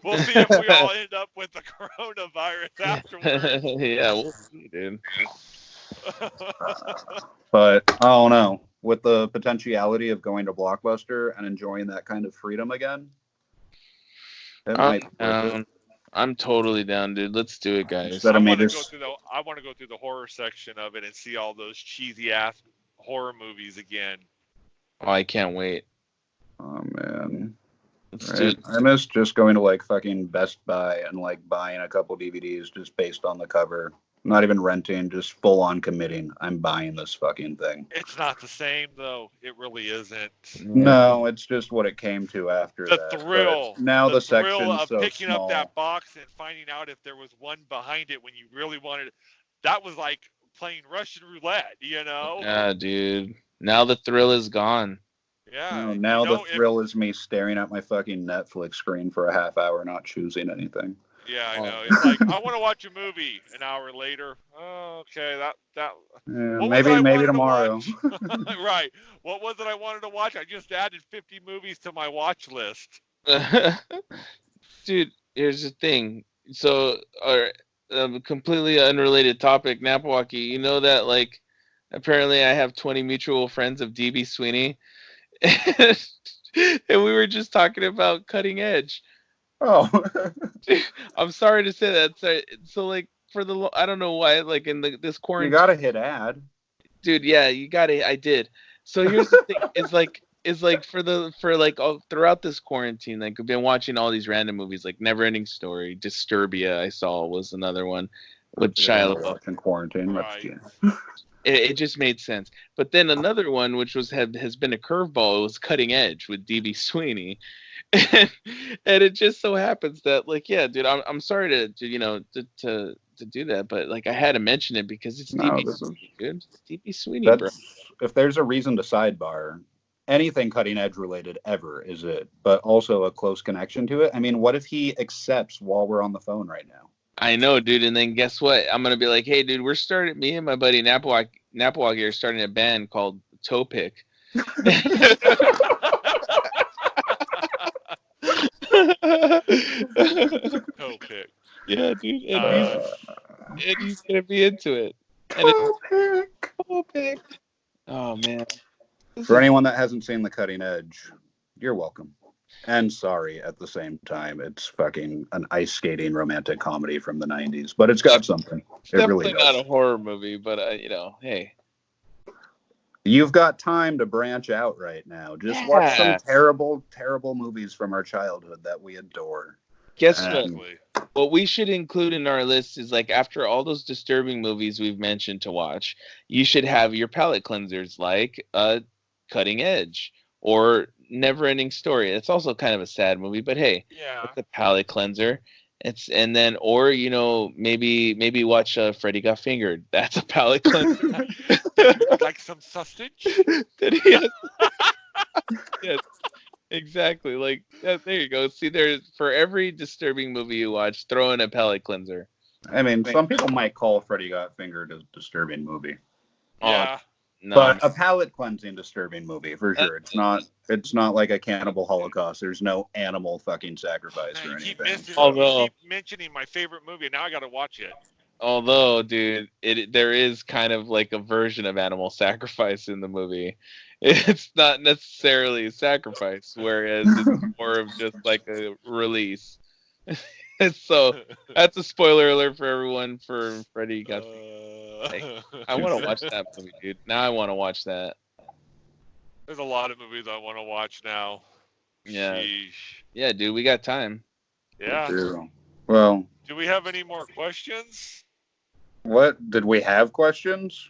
C: we'll see if we all end up with the coronavirus afterwards.
D: Yeah, we'll see, dude.
B: But I don't know. With the potentiality of going to Blockbuster and enjoying that kind of freedom again, it might be worth it.
D: I'm totally down, dude. Let's do it, guys.
B: Instead
C: I
B: of me
C: want to
B: just
C: go through the horror section of it and see all those cheesy ass horror movies again.
D: Oh, I can't wait.
B: oh man.
D: Let's do
B: Right?
D: it.
B: I miss just going to like fucking Best Buy and like buying a couple DVDs just based on the cover. Not even renting, just full on committing. I'm buying this fucking thing.
C: It's not the same though. It really isn't.
B: No, it's just what it came to after
C: The
B: that. but
C: thrill.
B: Now the
C: thrill
B: section's
C: of
B: so
C: picking
B: small.
C: up that box and finding out if there was one behind it when you really wanted it. That was like playing Russian roulette, you know?
D: Yeah, dude. Now the thrill is gone.
C: Yeah.
B: No, now
C: you know,
B: the thrill is me staring at my fucking Netflix screen for a half hour, not choosing anything.
C: Yeah, I
D: Oh.
C: know. It's like I want to watch a movie. An hour later, oh, okay, that
B: Yeah,
C: What was
B: maybe
C: it I wanted to
B: tomorrow.
C: right. What was it I wanted to watch? I just added 50 movies to my watch list.
D: Dude, here's the thing. So, completely unrelated topic, Napiwocki. You know that, like, apparently I have 20 mutual friends of DB Sweeney. And we were just talking about Cutting Edge.
B: Oh,
D: I'm sorry to say that. So like, I don't know why, like, in this
B: you
D: quarantine.
B: gotta hit add.
D: Dude, yeah, you got it. I did. So here's the thing: is like throughout this quarantine, like I've been watching all these random movies, like Neverending Story, Disturbia. I saw was another one with Shia LaBeouf.
B: In quarantine.
C: Right.
D: It just made sense. But then another one, which has been a curveball, was Cutting Edge with DB Sweeney. And it just so happens that, like, yeah, dude, I'm sorry to do that, but like I had to mention it because it's DB Sweeney, dude. It's DB Sweeney, bro.
B: If there's a reason to sidebar, anything Cutting Edge related ever is it, but also a close connection to it. I mean, what if he accepts while we're on the phone right now?
D: I know, dude. And then guess what? I'm gonna be like, hey, dude, me and my buddy Napiwocki are starting a band called Toe Pick.
C: Toe pick.
D: Yeah, dude. And he's gonna be into it. And it's Toe Pick. Oh man.
B: For anyone that hasn't seen The Cutting Edge, you're welcome. And sorry at the same time. It's fucking an ice skating romantic comedy from the 90s, but it's got something.
D: It's
B: It
D: definitely
B: really does.
D: not a horror movie, but hey.
B: You've got time to branch out right now. Just watch some
D: Yeah.
B: terrible, terrible movies from our childhood that we adore.
D: Guess
B: Um,
D: what?
C: Exactly.
D: What we should include in our list is, like, after all those disturbing movies we've mentioned to watch, you should have your palate cleansers, like Cutting Edge or Neverending Story. It's also kind of a sad movie, but hey,
C: Yeah.
D: it's a palate cleanser. Or maybe watch Freddy Got Fingered. That's a palate cleanser.
C: Like some sausage?
D: Yes, exactly. Like there you go. See, there's for every disturbing movie you watch, throw in a palate cleanser.
B: I mean, some people might call Freddy Got Fingered a disturbing movie,
C: Yeah.
D: No,
B: but a palate cleansing disturbing movie for sure. It's not like a Cannibal Holocaust. There's no animal fucking sacrifice or
C: You keep
B: anything.
C: mentioning my favorite movie. Now I got to watch it.
D: although, dude, there is kind of like a version of animal sacrifice in the movie. It's not necessarily a sacrifice, whereas it's more of just like a release. So that's a spoiler alert for everyone for Freddy Got. I want to watch that movie, dude. Now I want to watch that.
C: There's a lot of movies I want to watch now.
D: Yeah.
C: Sheesh.
D: Yeah, dude, we got time.
C: Yeah.
B: True. Well,
C: Do we have any more questions?
B: what did we have questions?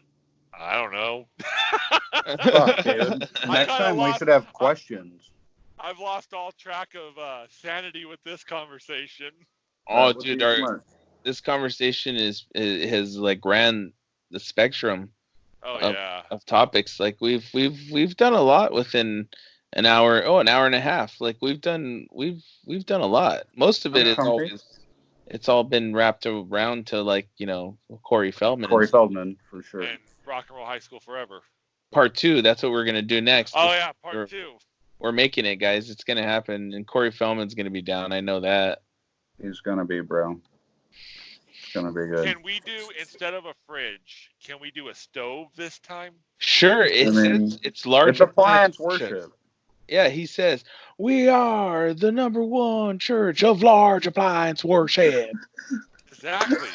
C: I don't know.
B: Fuck, dude. Next time we should have questions.
C: I've lost all track of sanity with this conversation.
D: Oh,
B: That would
D: dude,
B: be smart.
D: this conversation has like ran the spectrum
C: Oh
D: Of-
C: yeah.
D: of topics. Like we've done a lot within an hour and a half. Like we've done a lot. Most of it
B: I'm
D: is
B: comfy.
D: always it's all been wrapped around to like, Corey Feldman.
B: Corey Feldman, for sure.
C: And Rock and Roll High School Forever.
D: Part 2, that's what we're gonna do next.
C: Oh yeah, part 2.
D: We're making it, guys. It's gonna happen, and Corey Feldman's gonna be down. I know that.
B: He's gonna be, bro. It's gonna be good.
C: Can we do, instead of a fridge, can we do a stove this time?
D: Sure, it's large.
B: It's appliance worship.
D: Yeah, he says, "We are the #1 church of large appliance worship."
C: Exactly,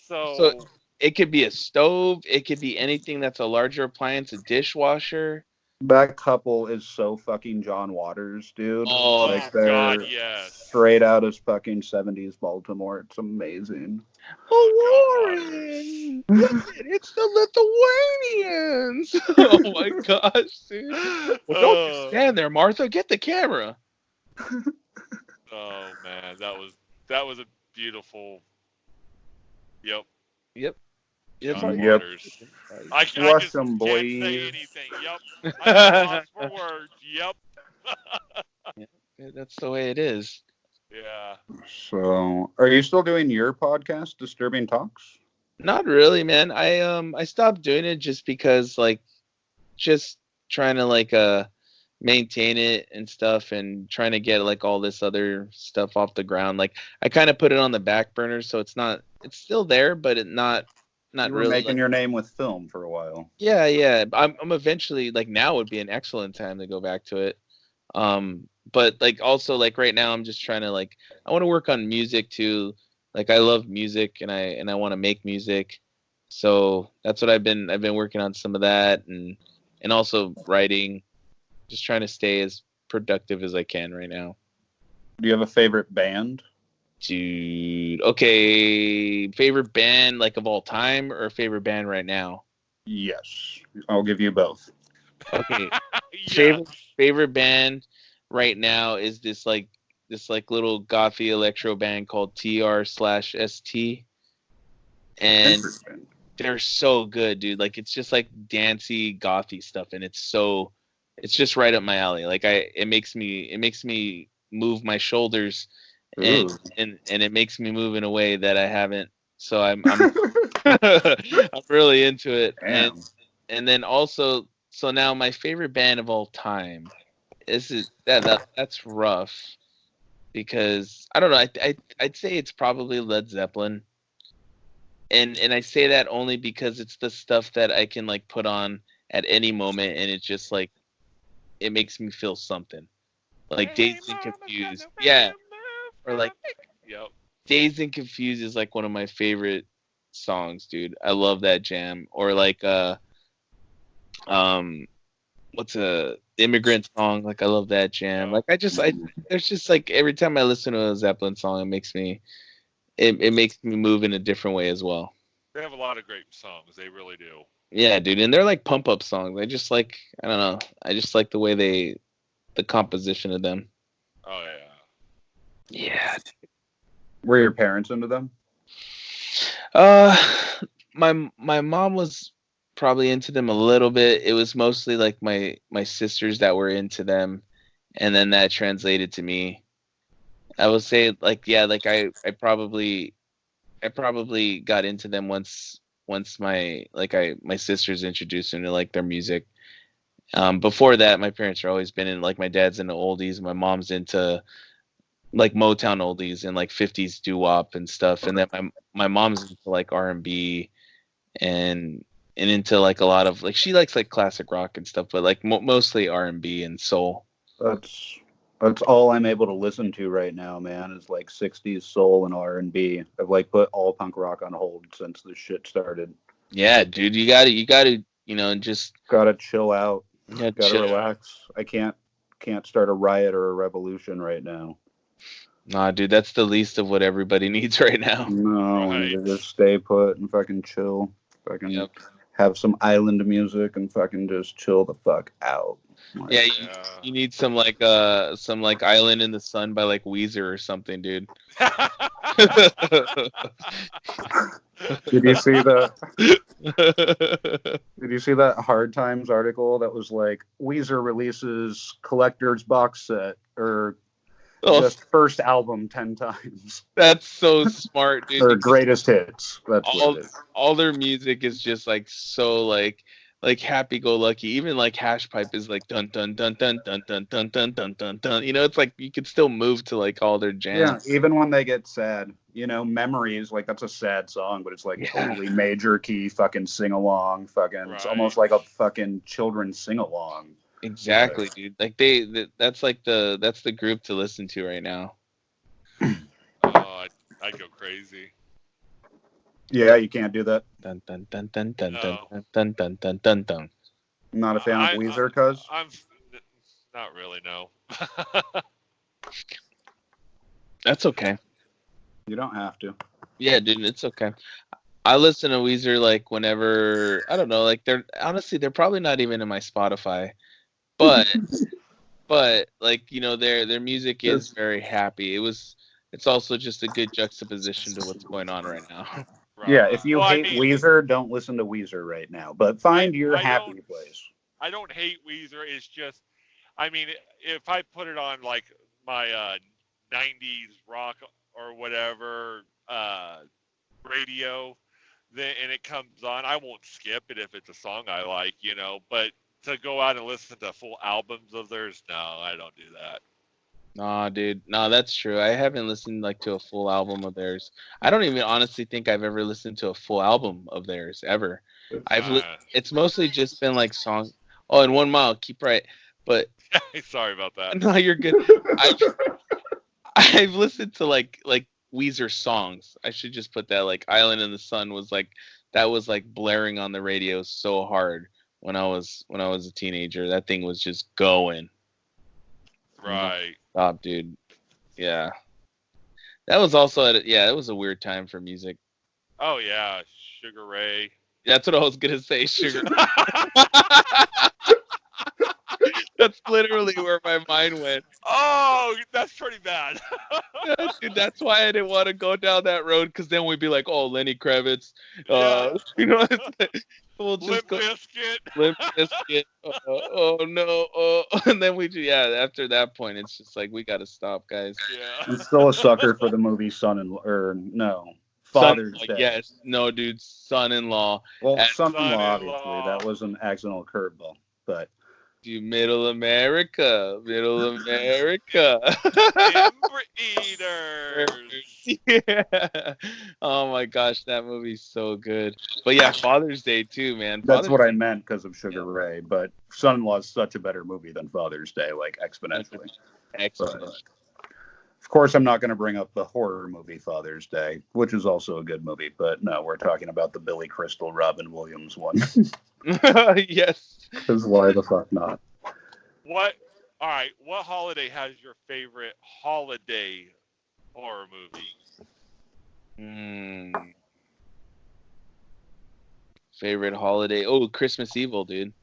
D: So it could be a stove. It could be anything that's a larger appliance, a dishwasher.
B: That couple is so fucking John Waters, dude.
D: Oh,
B: like they're
C: God, yes.
B: straight out of fucking 70s Baltimore. It's amazing.
D: Oh, Warren! It's the Lithuanians! Oh my gosh, dude. Well, don't just stand there, Martha. Get the camera.
C: Oh man, that was a beautiful. Yep. John
B: Yep.
C: Waters. I just
B: Flush 'em,
C: can't
B: boys.
C: say anything. Yep. I'm lost for words. Yep.
D: Yeah, that's the way it is.
C: Yeah.
B: So, are you still doing your podcast, Disturbing Talks?
D: Not really, man. I stopped doing it just because, like, just trying to maintain it and stuff, and trying to get like all this other stuff off the ground. Like, I kind of put it on the back burner, so it's still there, but it not
B: You were
D: really
B: making your name with film for a while.
D: Yeah. I'm eventually, like, now would be an excellent time to go back to it. But like also like right now I'm just trying to I want to work on music too. Like, I love music and I want to make music. So that's what I've been working on, some of that, and also writing, just trying to stay as productive as I can right now.
B: Do you have a favorite band?
D: Dude, okay, favorite band like of all time or favorite band right now?
B: Yes, I'll give you both.
D: Okay.
C: Yeah.
D: Favorite band right now is this little gothy electro band called TR/ST, and
B: Interesting.
D: they're so good, dude. Like, it's just like dancey gothy stuff, and it's just right up my alley. Like, it makes me move my shoulders, and it makes me move in a way that I haven't. So I'm I'm really into it.
B: Damn.
D: And then also, so now my favorite band of all time that's rough, because I don't know. I'd say it's probably Led Zeppelin, and I say that only because it's the stuff that I can like put on at any moment, and it just like it makes me feel something. Like Dazed and Confused, yeah, or like
C: Yep.
D: Dazed and Confused is like one of my favorite songs, dude. I love that jam. Or like what's a Immigrant Song? Like, I love that jam. Like, there's just like every time I listen to a Zeppelin song, it makes me move in a different way as well.
C: They have a lot of great songs. They really do.
D: Yeah, dude, and they're like pump up songs. I just like, I don't know. I just like the way the composition of them.
C: Oh yeah.
D: Yeah.
B: Were your parents into them?
D: My mom was probably into them a little bit. It was mostly like my sisters that were into them, and then that translated to me. I would say like, yeah, like I probably got into them once my sisters introduced me to like their music. Before that, my parents are always been in, like, my dad's into oldies, my mom's into like Motown oldies and like 50s doo-wop and stuff, and then my mom's into like R&B and into like a lot of like, she likes like classic rock and stuff, but like mostly R&B and soul.
B: That's all I'm able to listen to right now, man, is like 60s soul and R&B. I've like put all punk rock on hold since this shit started.
D: Yeah, dude, you gotta just
B: Gotta chill out.
D: yeah,
B: Gotta
D: chill.
B: relax. I can't start a riot or a revolution right now.
D: Nah, dude, that's the least of what everybody needs right now.
B: No, I need to
C: Right.
B: just stay put and fucking chill. Fucking
D: Yep.
B: have some island music and fucking just chill the fuck out. Like,
D: Yeah,
C: Yeah.
D: you need some like Island in the Sun by like Weezer or something, dude.
B: Did you see that Hard Times article that was like, Weezer releases collector's box set, or
D: Oh,
B: Just first album 10 times.
D: that's so smart, dude.
B: Or greatest hits. That's what it is.
D: All their music is just like so like happy go lucky. Even like Hash Pipe is like dun dun dun dun dun dun dun dun dun dun dun. You know, it's like you could still move to like all their jams.
B: Yeah, even when they get sad, you know, Memories, like that's a sad song, but it's like totally major key fucking sing along, fucking. It's almost like a fucking children's sing along.
D: Exactly, dude. Like that's the group to listen to right now.
C: Oh, I'd go crazy.
B: Yeah, you can't do that.
D: Dun dun dun dun dun
C: No.
D: dun dun dun dun dun dun.
B: I'm not a fan of Weezer, cuz.
C: I'm not really, no.
D: That's okay.
B: You don't have to.
D: Yeah, dude, it's okay. I listen to Weezer like whenever, I don't know, like they're probably not even in my Spotify. But like, you know, their music is very happy. It's also just a good juxtaposition to what's going on right now.
C: Right.
B: Yeah, if you
C: Well,
B: hate Weezer, don't listen to Weezer right now. But find your happy place.
C: I don't hate Weezer. It's just, I mean, if I put it on like my 90s rock or whatever radio, then and it comes on, I won't skip it if it's a song I like, you know. But to go out and listen to full albums of theirs, no, I don't do that.
D: Nah, dude. Nah, that's true. I haven't listened like to a full album of theirs. I don't even honestly think I've ever listened to a full album of theirs ever. It's mostly just been like songs. Oh, and 1 Mile, keep right. But
C: sorry about that.
D: no, you're good. I've listened to like Weezer songs. I should just put that, like Island in the Sun was like blaring on the radio so hard when I was a teenager. That thing was just going.
C: Right.
D: Stop, dude. Yeah. That was also it was a weird time for music.
C: Oh yeah, Sugar Ray.
D: That's what I was gonna say, Sugar. That's literally where my mind went.
C: Oh, that's pretty bad.
D: Dude, that's why I didn't want to go down that road, because then we'd be like, oh, Lenny Kravitz.
C: Yeah.
D: You know, we'll just
C: Limp Bizkit.
D: Limp Bizkit. Oh no. Oh, and then after that point, it's just like, we got to stop, guys.
C: Yeah.
B: I'm still a sucker for the movie Father's Day.
D: Yes. No, dude. Son-in-law.
B: Well, Son-in-Law,
C: Son-in-Law.
B: obviously. That was an accidental curveball. But
D: You Middle America.
C: Timber Eaters.
D: Yeah. Oh my gosh, that movie's so good. But yeah, Father's Day too, man.
B: that's what I meant because of Sugar Ray. But Son-in-Law is such a better movie than Father's Day, like exponentially.
D: Excellent.
B: But, of course, I'm not going to bring up the horror movie Father's Day, which is also a good movie. But no, we're talking about the Billy Crystal, Robin Williams one.
D: Yes.
B: Because why the fuck not?
C: What? All right. What holiday has your favorite holiday horror movie?
D: Favorite holiday? Oh, Christmas Evil, dude.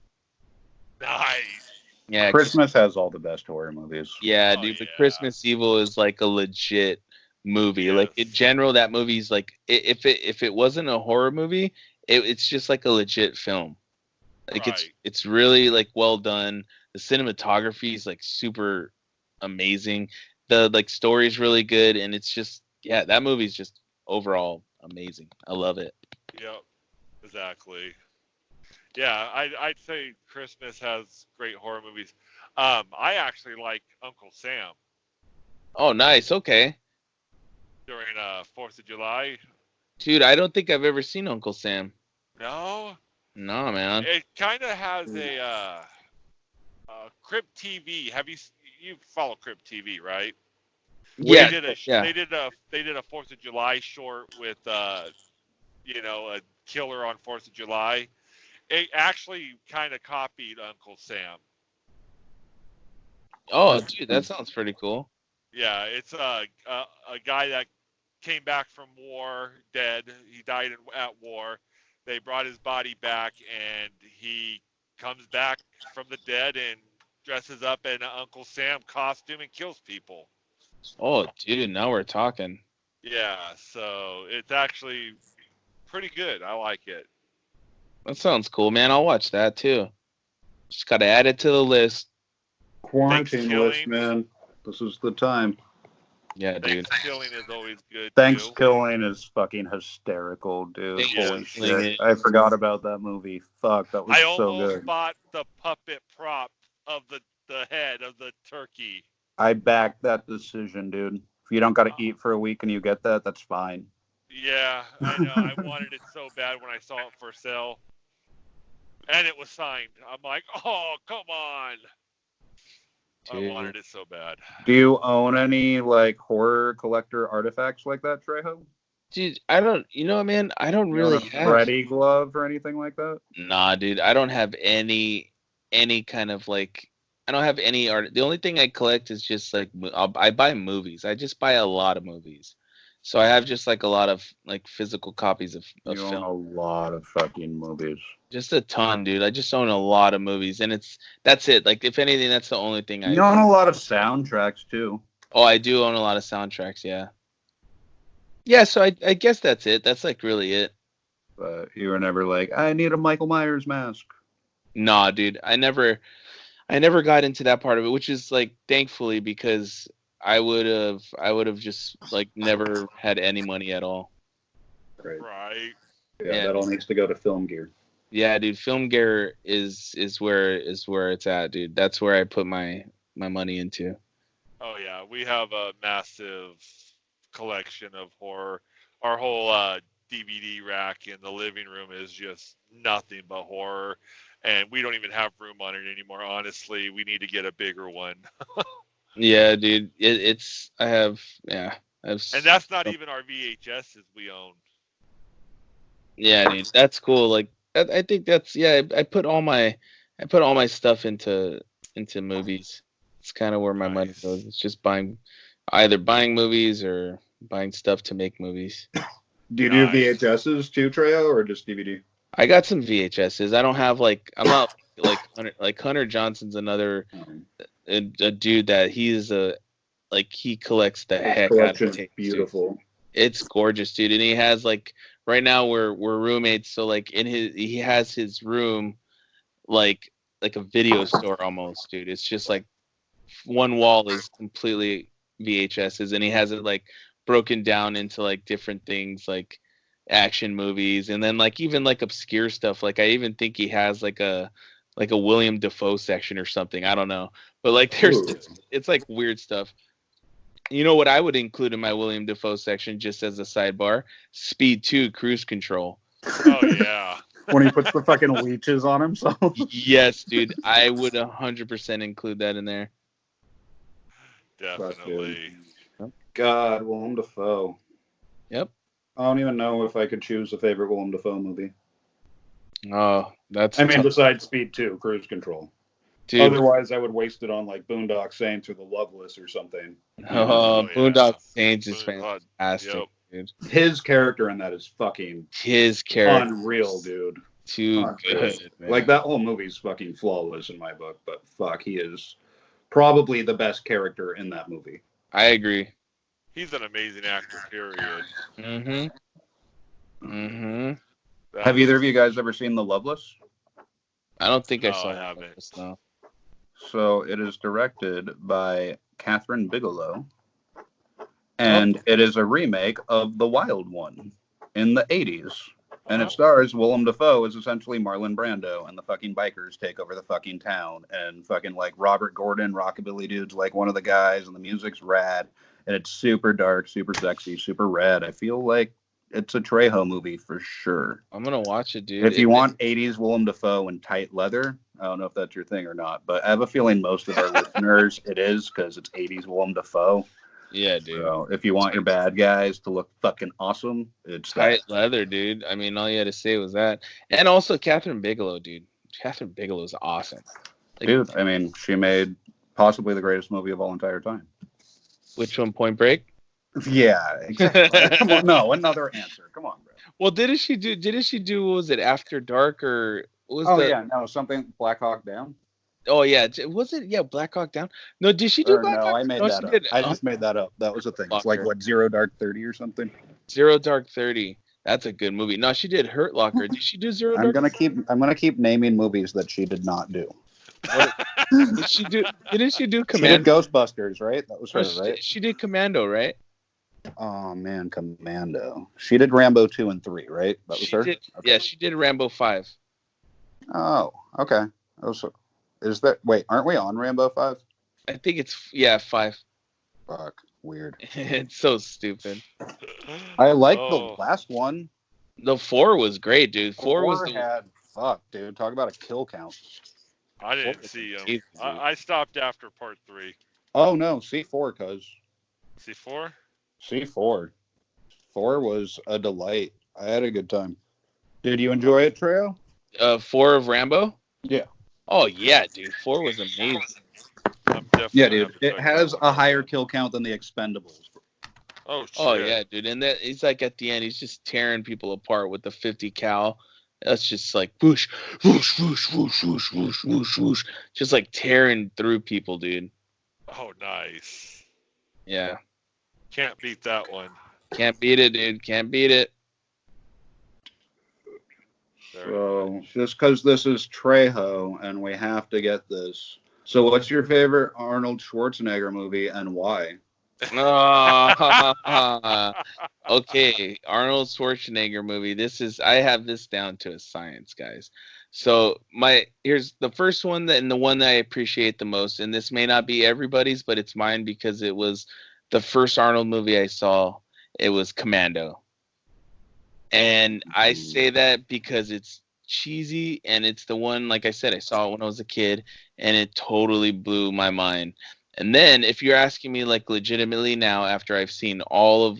C: Nice.
D: Yeah,
B: Christmas has all the best horror movies.
D: Yeah,
C: Oh,
D: dude. But
C: yeah.
D: Christmas Evil is like a legit movie.
C: Yes.
D: Like in general, that movie's like, if it wasn't a horror movie, it's just like a legit film. Like
C: Right.
D: it's really like well done. The cinematography is like super amazing. The like story is really good, and it's just that movie's just overall amazing. I love it.
C: Yep. Exactly. Yeah, I'd say Christmas has great horror movies. I actually like Uncle Sam
D: Oh, nice. Okay,
C: during 4th of July.
D: dude. I don't think I've ever seen Uncle Sam.
C: No,
D: No, man.
C: it kind of has a Crypt TV. You follow Crypt TV, right?
D: Yeah,
C: They did a 4th of July short with a killer on 4th of July. It actually kind of copied Uncle Sam.
D: Oh, dude, that sounds pretty cool.
C: Yeah, it's a guy that came back from war, dead. He died at war. They brought his body back, and he comes back from the dead and dresses up in an Uncle Sam costume and kills people.
D: Oh, dude, now we're talking.
C: Yeah, so it's actually pretty good. I like it.
D: That sounds cool, man. I'll watch that too. Just gotta add it to the list.
B: Quarantine
C: Thanksgiving.
B: list, man. This is the time.
D: Yeah, dude.
C: Thanksgiving is always good, too.
B: Thanksgiving is fucking hysterical, dude. Holy shit. I forgot about that movie. Fuck, that was
C: I
B: so
C: almost
B: good.
C: bought the puppet prop of the head of the turkey.
B: I backed that decision, dude. If you don't got to eat for a week and you get that, that's fine.
C: Yeah, I know. I wanted it so bad when I saw it for sale. And it was signed. I'm like, oh, come on.
D: Dude.
C: I wanted it so bad.
B: Do you own any like horror collector artifacts like that, Trejo?
D: Dude, I don't. You know, man, I don't
B: You
D: really
B: own a
D: have.
B: Freddy glove or anything like that?
D: Nah, dude, I don't have any kind of like. I don't have any art. The only thing I collect is just like I buy movies. I just buy a lot of movies. So I have just like a lot of like physical copies of
B: You own
D: film.
B: a lot of fucking movies.
D: Just a ton, dude. I just own a lot of movies, and that's it. Like if anything, that's the only thing I.
B: You own a lot of soundtracks too.
D: Oh, I do own a lot of soundtracks. Yeah. Yeah, so I guess that's it. That's like really it.
B: But you were never like, I need a Michael Myers mask.
D: Nah, dude. I never got into that part of it, which is like thankfully because I would have just like never had any money at all.
C: Right.
B: Yeah, that all needs to go to Film Gear.
D: Yeah, dude, Film Gear is where it's at, dude. That's where I put my money into.
C: Oh yeah, we have a massive collection of horror. Our whole DVD rack in the living room is just nothing but horror, and we don't even have room on it anymore. Honestly, we need to get a bigger one.
D: Yeah, dude, I have.
C: And that's not even our VHSs we own.
D: Yeah, dude, that's cool. Like I think that's I put all my stuff into movies. It's kind of where my money goes. It's just either buying movies or buying stuff to make movies.
B: Do you do VHSs too, Trejo, or just DVD?
D: I got some VHSs. I don't have I'm not like Hunter Johnson's another a dude that he collects the heck out of tapes.
B: Beautiful.
D: Dude. It's gorgeous, dude. And he has right now we're roommates, so he has his room like a video store almost, dude. It's just like one wall is completely VHSs, and he has it broken down into different things like action movies, and then even obscure stuff. I even think he has a William Dafoe section or something. I don't know, but it's weird stuff. You know what I would include in my William Dafoe section, just as a sidebar? Speed 2 Cruise Control.
C: Oh yeah.
B: When he puts the fucking leeches on himself.
D: Yes, dude. I would 100% include that in there.
C: Definitely.
B: God, Willem Dafoe.
D: Yep.
B: I don't even know if I could choose a favorite Willem Dafoe movie.
D: Oh, that's.
B: Besides Speed 2, Cruise Control. Dude. Otherwise, I would waste it on Boondock Saints or The Loveless or something.
D: Oh, Boondock Saints is fantastic,
C: yep.
D: dude.
B: His character in that is fucking unreal, dude.
D: Too good, man.
B: That whole movie's fucking flawless in my book, but fuck, he is probably the best character in that movie.
D: I agree.
C: He's an amazing actor, period.
B: Have either of you guys ever seen The Loveless?
D: I don't think I saw
C: I haven't.
D: No.
B: So it is directed by Catherine Bigelow, and it is a remake of The Wild One in the 80s. And it stars Willem Dafoe as essentially Marlon Brando, and the fucking bikers take over the fucking town, and fucking Robert Gordon, Rockabilly Dude's one of the guys, and the music's rad, and it's super dark, super sexy, super red. I feel like it's a Trejo movie for sure.
D: I'm gonna watch it, dude.
B: If you want 80s Willem Dafoe and tight leather, I don't know if that's your thing or not, but I have a feeling most of our listeners it is, because it's 80s Willem Dafoe.
D: Yeah, dude.
B: So if you want your bad guys to look fucking awesome, it's
D: tight leather, dude. I mean, all you had to say was that. And also Catherine Bigelow, dude. Catherine Bigelow is awesome.
B: Dude, I mean, she made possibly the greatest movie of all entire time.
D: Which one, Point Break?
B: Yeah, exactly. Come on, no, another answer. Come on, bro.
D: Well, didn't she do what was it, After Dark, or what was
B: something Black Hawk Down.
D: Oh yeah, was it? Yeah, Black Hawk Down. No, did she do Black Hawk?
B: No, I made that up. I just made that up. That was a thing. It's Zero Dark 30 or something.
D: Zero Dark 30. That's a good movie. No, she did Hurt Locker. Did she do Zero Dark?
B: I'm gonna keep naming movies that she did not do.
D: Did she do? Didn't she do
B: She did
D: Commando?
B: Ghostbusters, right? That was her, right?
D: She did Commando, right?
B: Oh man, Commando. She did Rambo 2 and 3, right? That was
D: She
B: her.
D: did.
B: Okay.
D: Yeah, she did Rambo 5.
B: Oh, okay. Is that? Wait, aren't we on Rambo 5?
D: I think it's 5.
B: Fuck, weird.
D: It's so stupid.
B: I like
C: Oh.
B: the last one.
D: The 4 was great, dude. 4 was the
B: had fuck, dude. Talk about a kill count.
C: I didn't see him.
D: Easy.
C: I stopped after part 3.
B: Oh no, C4, cuz
C: C4?
B: C4. 4 was a delight. I had a good time. Did you enjoy it, Trejo?
D: 4 of Rambo.
B: Yeah.
D: Oh yeah, dude. 4 was amazing.
C: I'm definitely
B: Yeah, dude.
C: have to
B: It
C: check
B: has
C: that
B: a
C: one
B: higher
C: out.
B: kill count than the Expendables.
C: Oh shit.
D: Oh yeah, dude. And that he's like at the end, he's just tearing people apart with the 50 cal. That's just like whoosh, whoosh, whoosh, whoosh, whoosh, whoosh, whoosh, whoosh. Just like tearing through people, dude.
C: Oh nice.
D: Yeah.
C: Can't beat that one.
D: Can't beat it, dude. Can't beat it.
C: Very
B: So,
C: nice.
B: just because this is Trejo and we have to get this. So, what's your favorite Arnold Schwarzenegger movie and why?
D: Okay, Arnold Schwarzenegger movie. I have this down to a science, guys. So here's the first one and the one that I appreciate the most, and this may not be everybody's, but it's mine because it was the first Arnold movie I saw. It was Commando. And I say that because it's cheesy and it's the one, like I said, I saw it when I was a kid and it totally blew my mind. And then if you're asking me like legitimately now after I've seen all of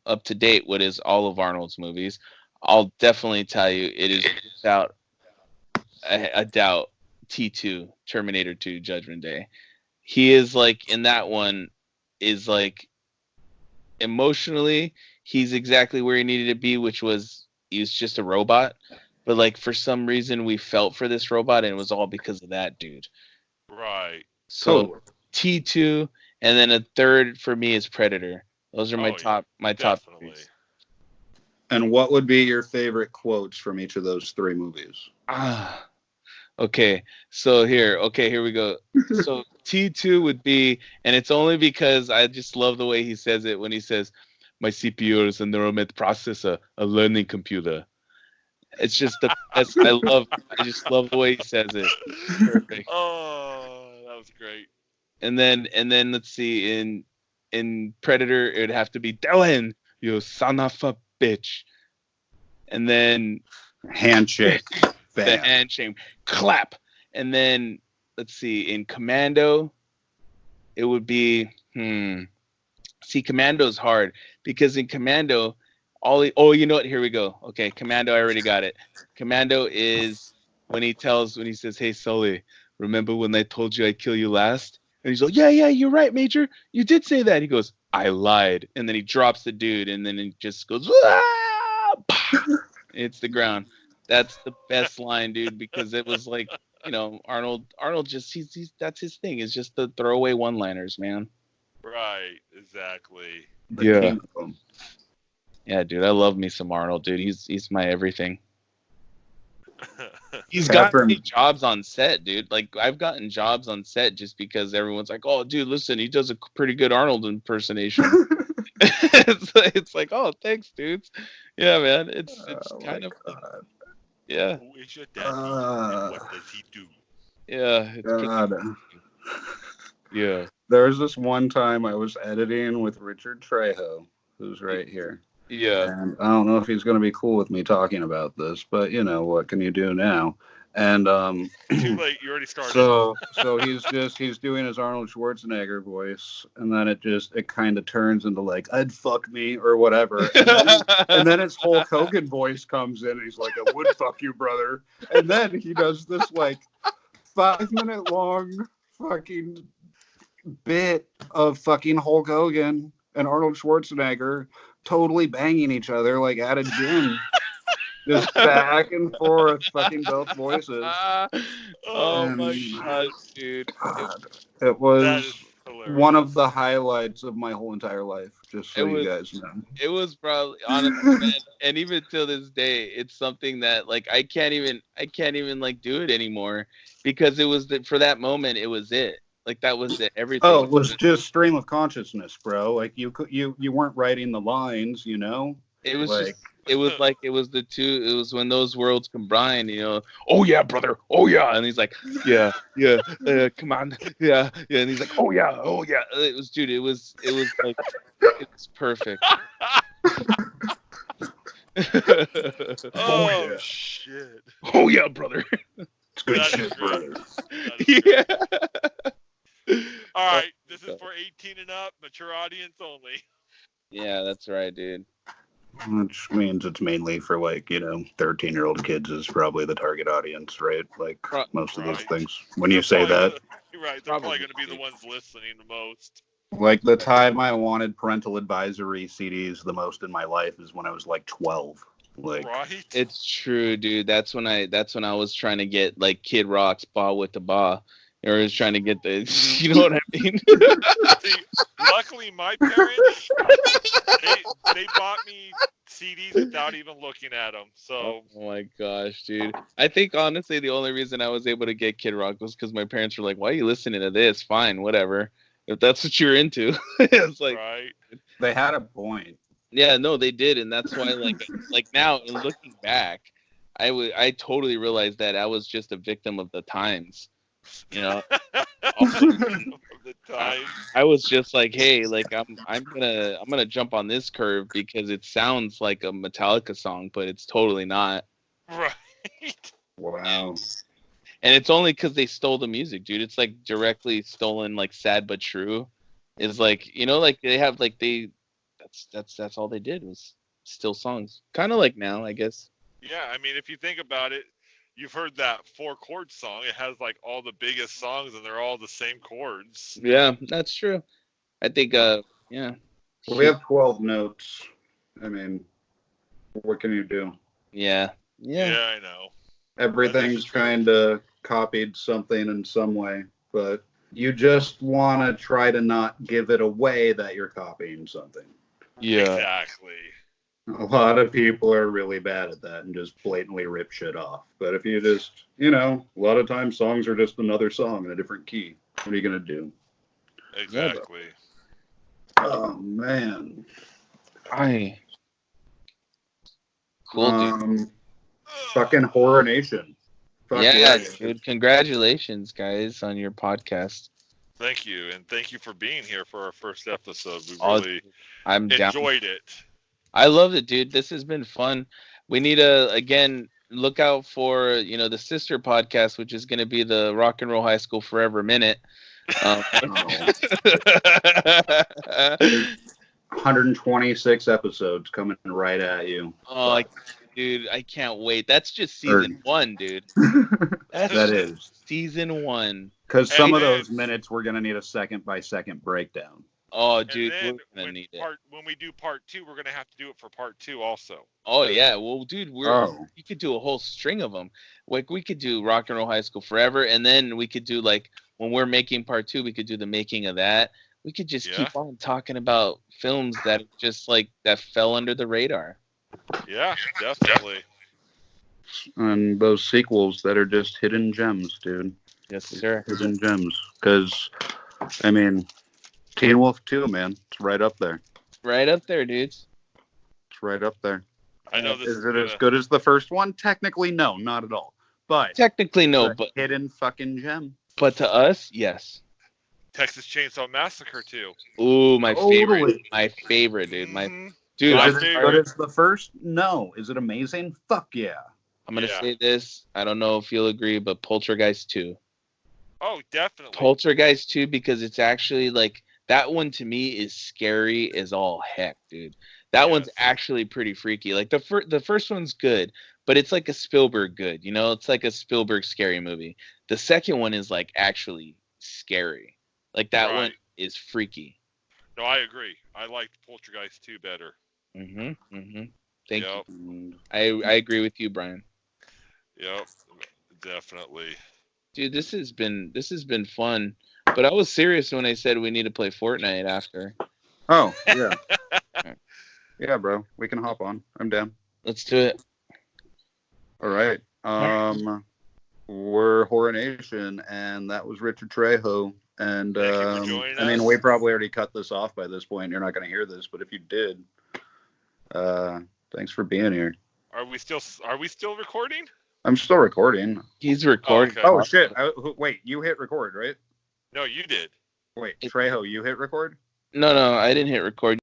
D: up to date, what is all of Arnold's movies, I'll definitely tell you it is without a doubt T2, Terminator 2, Judgment Day. He is like in that one is like emotionally he's exactly where he needed to be, which was he was just a robot. But like for some reason we felt for this robot and it was all because of that dude.
C: Right.
D: So T2 and then a third for me is Predator. Those are my top
C: Definitely.
D: movies.
B: And what would be your favorite quotes from each of those 3 movies?
D: Okay. So here we go. So T2 would be, and it's only because I just love the way he says it when he says, "My CPU is a neural net processor, a learning computer." It's just the best. I just love the way he says it. Perfect.
C: Oh, that was great.
D: And then let's see, in Predator it would have to be Dylan, you son of a bitch. And then
B: Handshake.
D: the
B: Bam.
D: handshake, clap. And then let's see, in Commando it would be see, Commando's hard because in Commando you know what, here we go. Okay, Commando, I already got it. Commando is when he says, "Hey Sully, remember when I told you I'd kill you last?" And he's like, yeah, you're right, Major. You did say that. He goes, "I lied." And then he drops the dude, and then it just goes, it's the ground. That's the best line, dude, because it was like, Arnold just, he's that's his thing. It's just the throwaway one-liners, man.
C: Right. Exactly.
B: The
D: Yeah.
B: king of them.
D: Yeah, dude, I love me some Arnold, dude. He's my everything. He's
B: Catherine.
D: gotten jobs on set, dude. Like I've gotten jobs on set just because everyone's like, "Oh, dude, listen, he does a pretty good Arnold impersonation." it's like, "Oh, thanks, dudes." Yeah, man. It's kind of yeah.
C: Who is your daddy and what does he do?
D: Yeah. It's
B: God.
D: yeah.
B: There was this one time I was editing with Richard Trejo, who's right here.
D: Yeah.
B: And I don't know if he's going to be cool with me talking about this, but what can you do now? And
C: Too late. You already started.
B: so he's doing his Arnold Schwarzenegger voice, and then it kind of turns into like, "I'd fuck me" or whatever, and then his Hulk Hogan voice comes in, and he's like, "I would fuck you, brother," and then he does this like 5-minute long fucking bit of fucking Hulk Hogan and Arnold Schwarzenegger totally banging each other like at a gym. Just back and forth, fucking both voices.
D: Oh
B: And-
D: my gosh, dude.
B: God, it
C: That
B: was
C: is hilarious.
B: one of the highlights of my whole entire life, just so you guys know.
D: It was probably honestly, man, and even till this day, it's something that like I can't even like do it anymore because it was for that moment, it was it. Like that was it. Everything.
B: Oh, it was just stream of consciousness, bro. Like you weren't writing the lines, you know.
D: It was
B: like,
D: just. It was like it was the two. It was when those worlds combined. You know. Oh yeah, brother. Oh yeah. And he's like, yeah, come on, yeah. And he's like, oh yeah. It was, dude. It was like, it was perfect.
C: Oh
B: yeah.
C: shit.
D: Oh yeah, brother.
B: It's good
C: That
B: shit,
C: is great.
B: brother.
C: That is
D: Yeah.
C: great. All right, this is for 18 and up, mature audience only.
D: Yeah, that's right, dude.
B: Which means it's mainly for 13-year-old kids is probably the target audience, right? Like most of those
C: Right.
B: things. When you say that,
C: You're right. They're probably going to be the ones listening the most.
B: like the time I wanted parental advisory CDs the most in my life is when I was like 12. Like,
C: Right.
D: It's true, dude. That's when I was trying to get like Kid Rock's Ba with the Ba. Or I was trying to get the, you know what I mean?
C: See, luckily, my parents they bought me CDs without even looking at them. So.
D: Oh my gosh, dude. I think honestly the only reason I was able to get Kid Rock was because my parents were like, "Why are you listening to this? Fine, whatever. If that's what you're into." It's like,
C: Right.
B: they had a point.
D: yeah, no, they did, and that's why like now in looking back, I totally realized that I was just a victim of the times. You know,
C: The time.
D: I was just like, hey, like I'm gonna jump on this curve because it sounds like a Metallica song, but it's totally not.
C: Right.
B: Wow.
D: And it's only because they stole the music, dude. It's like directly stolen, like Sad But True. Is like, you know, like they have like that's all they did was steal songs. Kind of like now, I guess.
C: Yeah, I mean, if you think about it, you've heard that 4-chord song. It has like all the biggest songs, and they're all the same chords.
D: Yeah, that's true. I think, yeah.
B: Well, we have 12 notes. I mean, what can you do?
D: Yeah.
C: Yeah, I know.
B: Everything's kind of copied something in some way, but you just want to try to not give it away that you're copying something.
D: Yeah.
C: Exactly.
B: A lot of people are really bad at that and just blatantly rip shit off. But if you just, a lot of times songs are just another song in a different key. What are you going to do?
C: Exactly.
B: Oh, man.
D: Cool, dude.
B: Fucking Horror Nation. Fuck
D: Yeah, dude. Congratulations, guys, on your podcast.
C: Thank you, and thank you for being here for our first episode. We
D: Oh,
C: really
D: I'm down.
C: enjoyed it.
D: I love it, dude. This has been fun. We need to, again, look out for, the sister podcast, which is going to be the Rock and Roll High School Forever Minute.
B: 126 episodes coming right at you.
D: Oh, dude, I can't wait. That's just season 1, dude.
B: That is.
D: Season 1.
B: Because some of those minutes we're going to need a second-by-second breakdown.
D: Oh, dude,
C: and then
D: we're gonna need it.
C: When we do part 2, we're gonna have to do it for part 2 also.
D: Oh yeah, well, dude, you could do a whole string of them. Like we could do Rock and Roll High School Forever, and then we could do like when we're making part 2, we could do the making of that. We could just keep on talking about films that just like that fell under the radar.
C: Yeah, definitely.
B: And those sequels that are just hidden gems, dude.
D: Yes, sir.
B: Hidden gems. Because, I mean, Teen Wolf 2, man. It's right up there.
D: Right up there, dudes.
B: It's right up there.
C: I know this
B: is it as good as the first one? Technically, no, not at all. But
D: technically, no, but
B: hidden fucking gem.
D: But to us, yes.
C: Texas Chainsaw Massacre 2.
D: Ooh, my favorite. My favorite, dude. Dude,
B: is it as good as the first? No. Is it amazing? Fuck yeah.
D: I'm gonna say this. I don't know if you'll agree, but Poltergeist 2.
C: Oh, definitely.
D: Poltergeist 2, because it's actually like that one to me is scary as all heck, dude. That one's actually pretty freaky. Like the first one's good, but it's like a Spielberg good, It's like a Spielberg scary movie. The second one is like actually scary. Like that one is freaky.
C: No, I agree. I liked Poltergeist 2 better.
D: Thank you. I agree with you, Brian.
C: Yep, definitely.
D: Dude, this has been fun. But I was serious when I said we need to play Fortnite after.
B: Oh, yeah. Yeah, bro. We can hop on. I'm down.
D: Let's do it.
B: All right. We're Horror Nation, and that was Richard Trejo. And
C: Thank you for joining
B: I mean,
C: us.
B: we probably already cut this off by this point. You're not going to hear this, but if you did, thanks for being here.
C: Are we still recording?
B: I'm still recording.
D: He's recording.
C: Okay.
B: Oh shit! Wait, you hit record, right?
C: No, you did.
B: Wait, Trejo, you hit record?
D: No, I didn't hit record.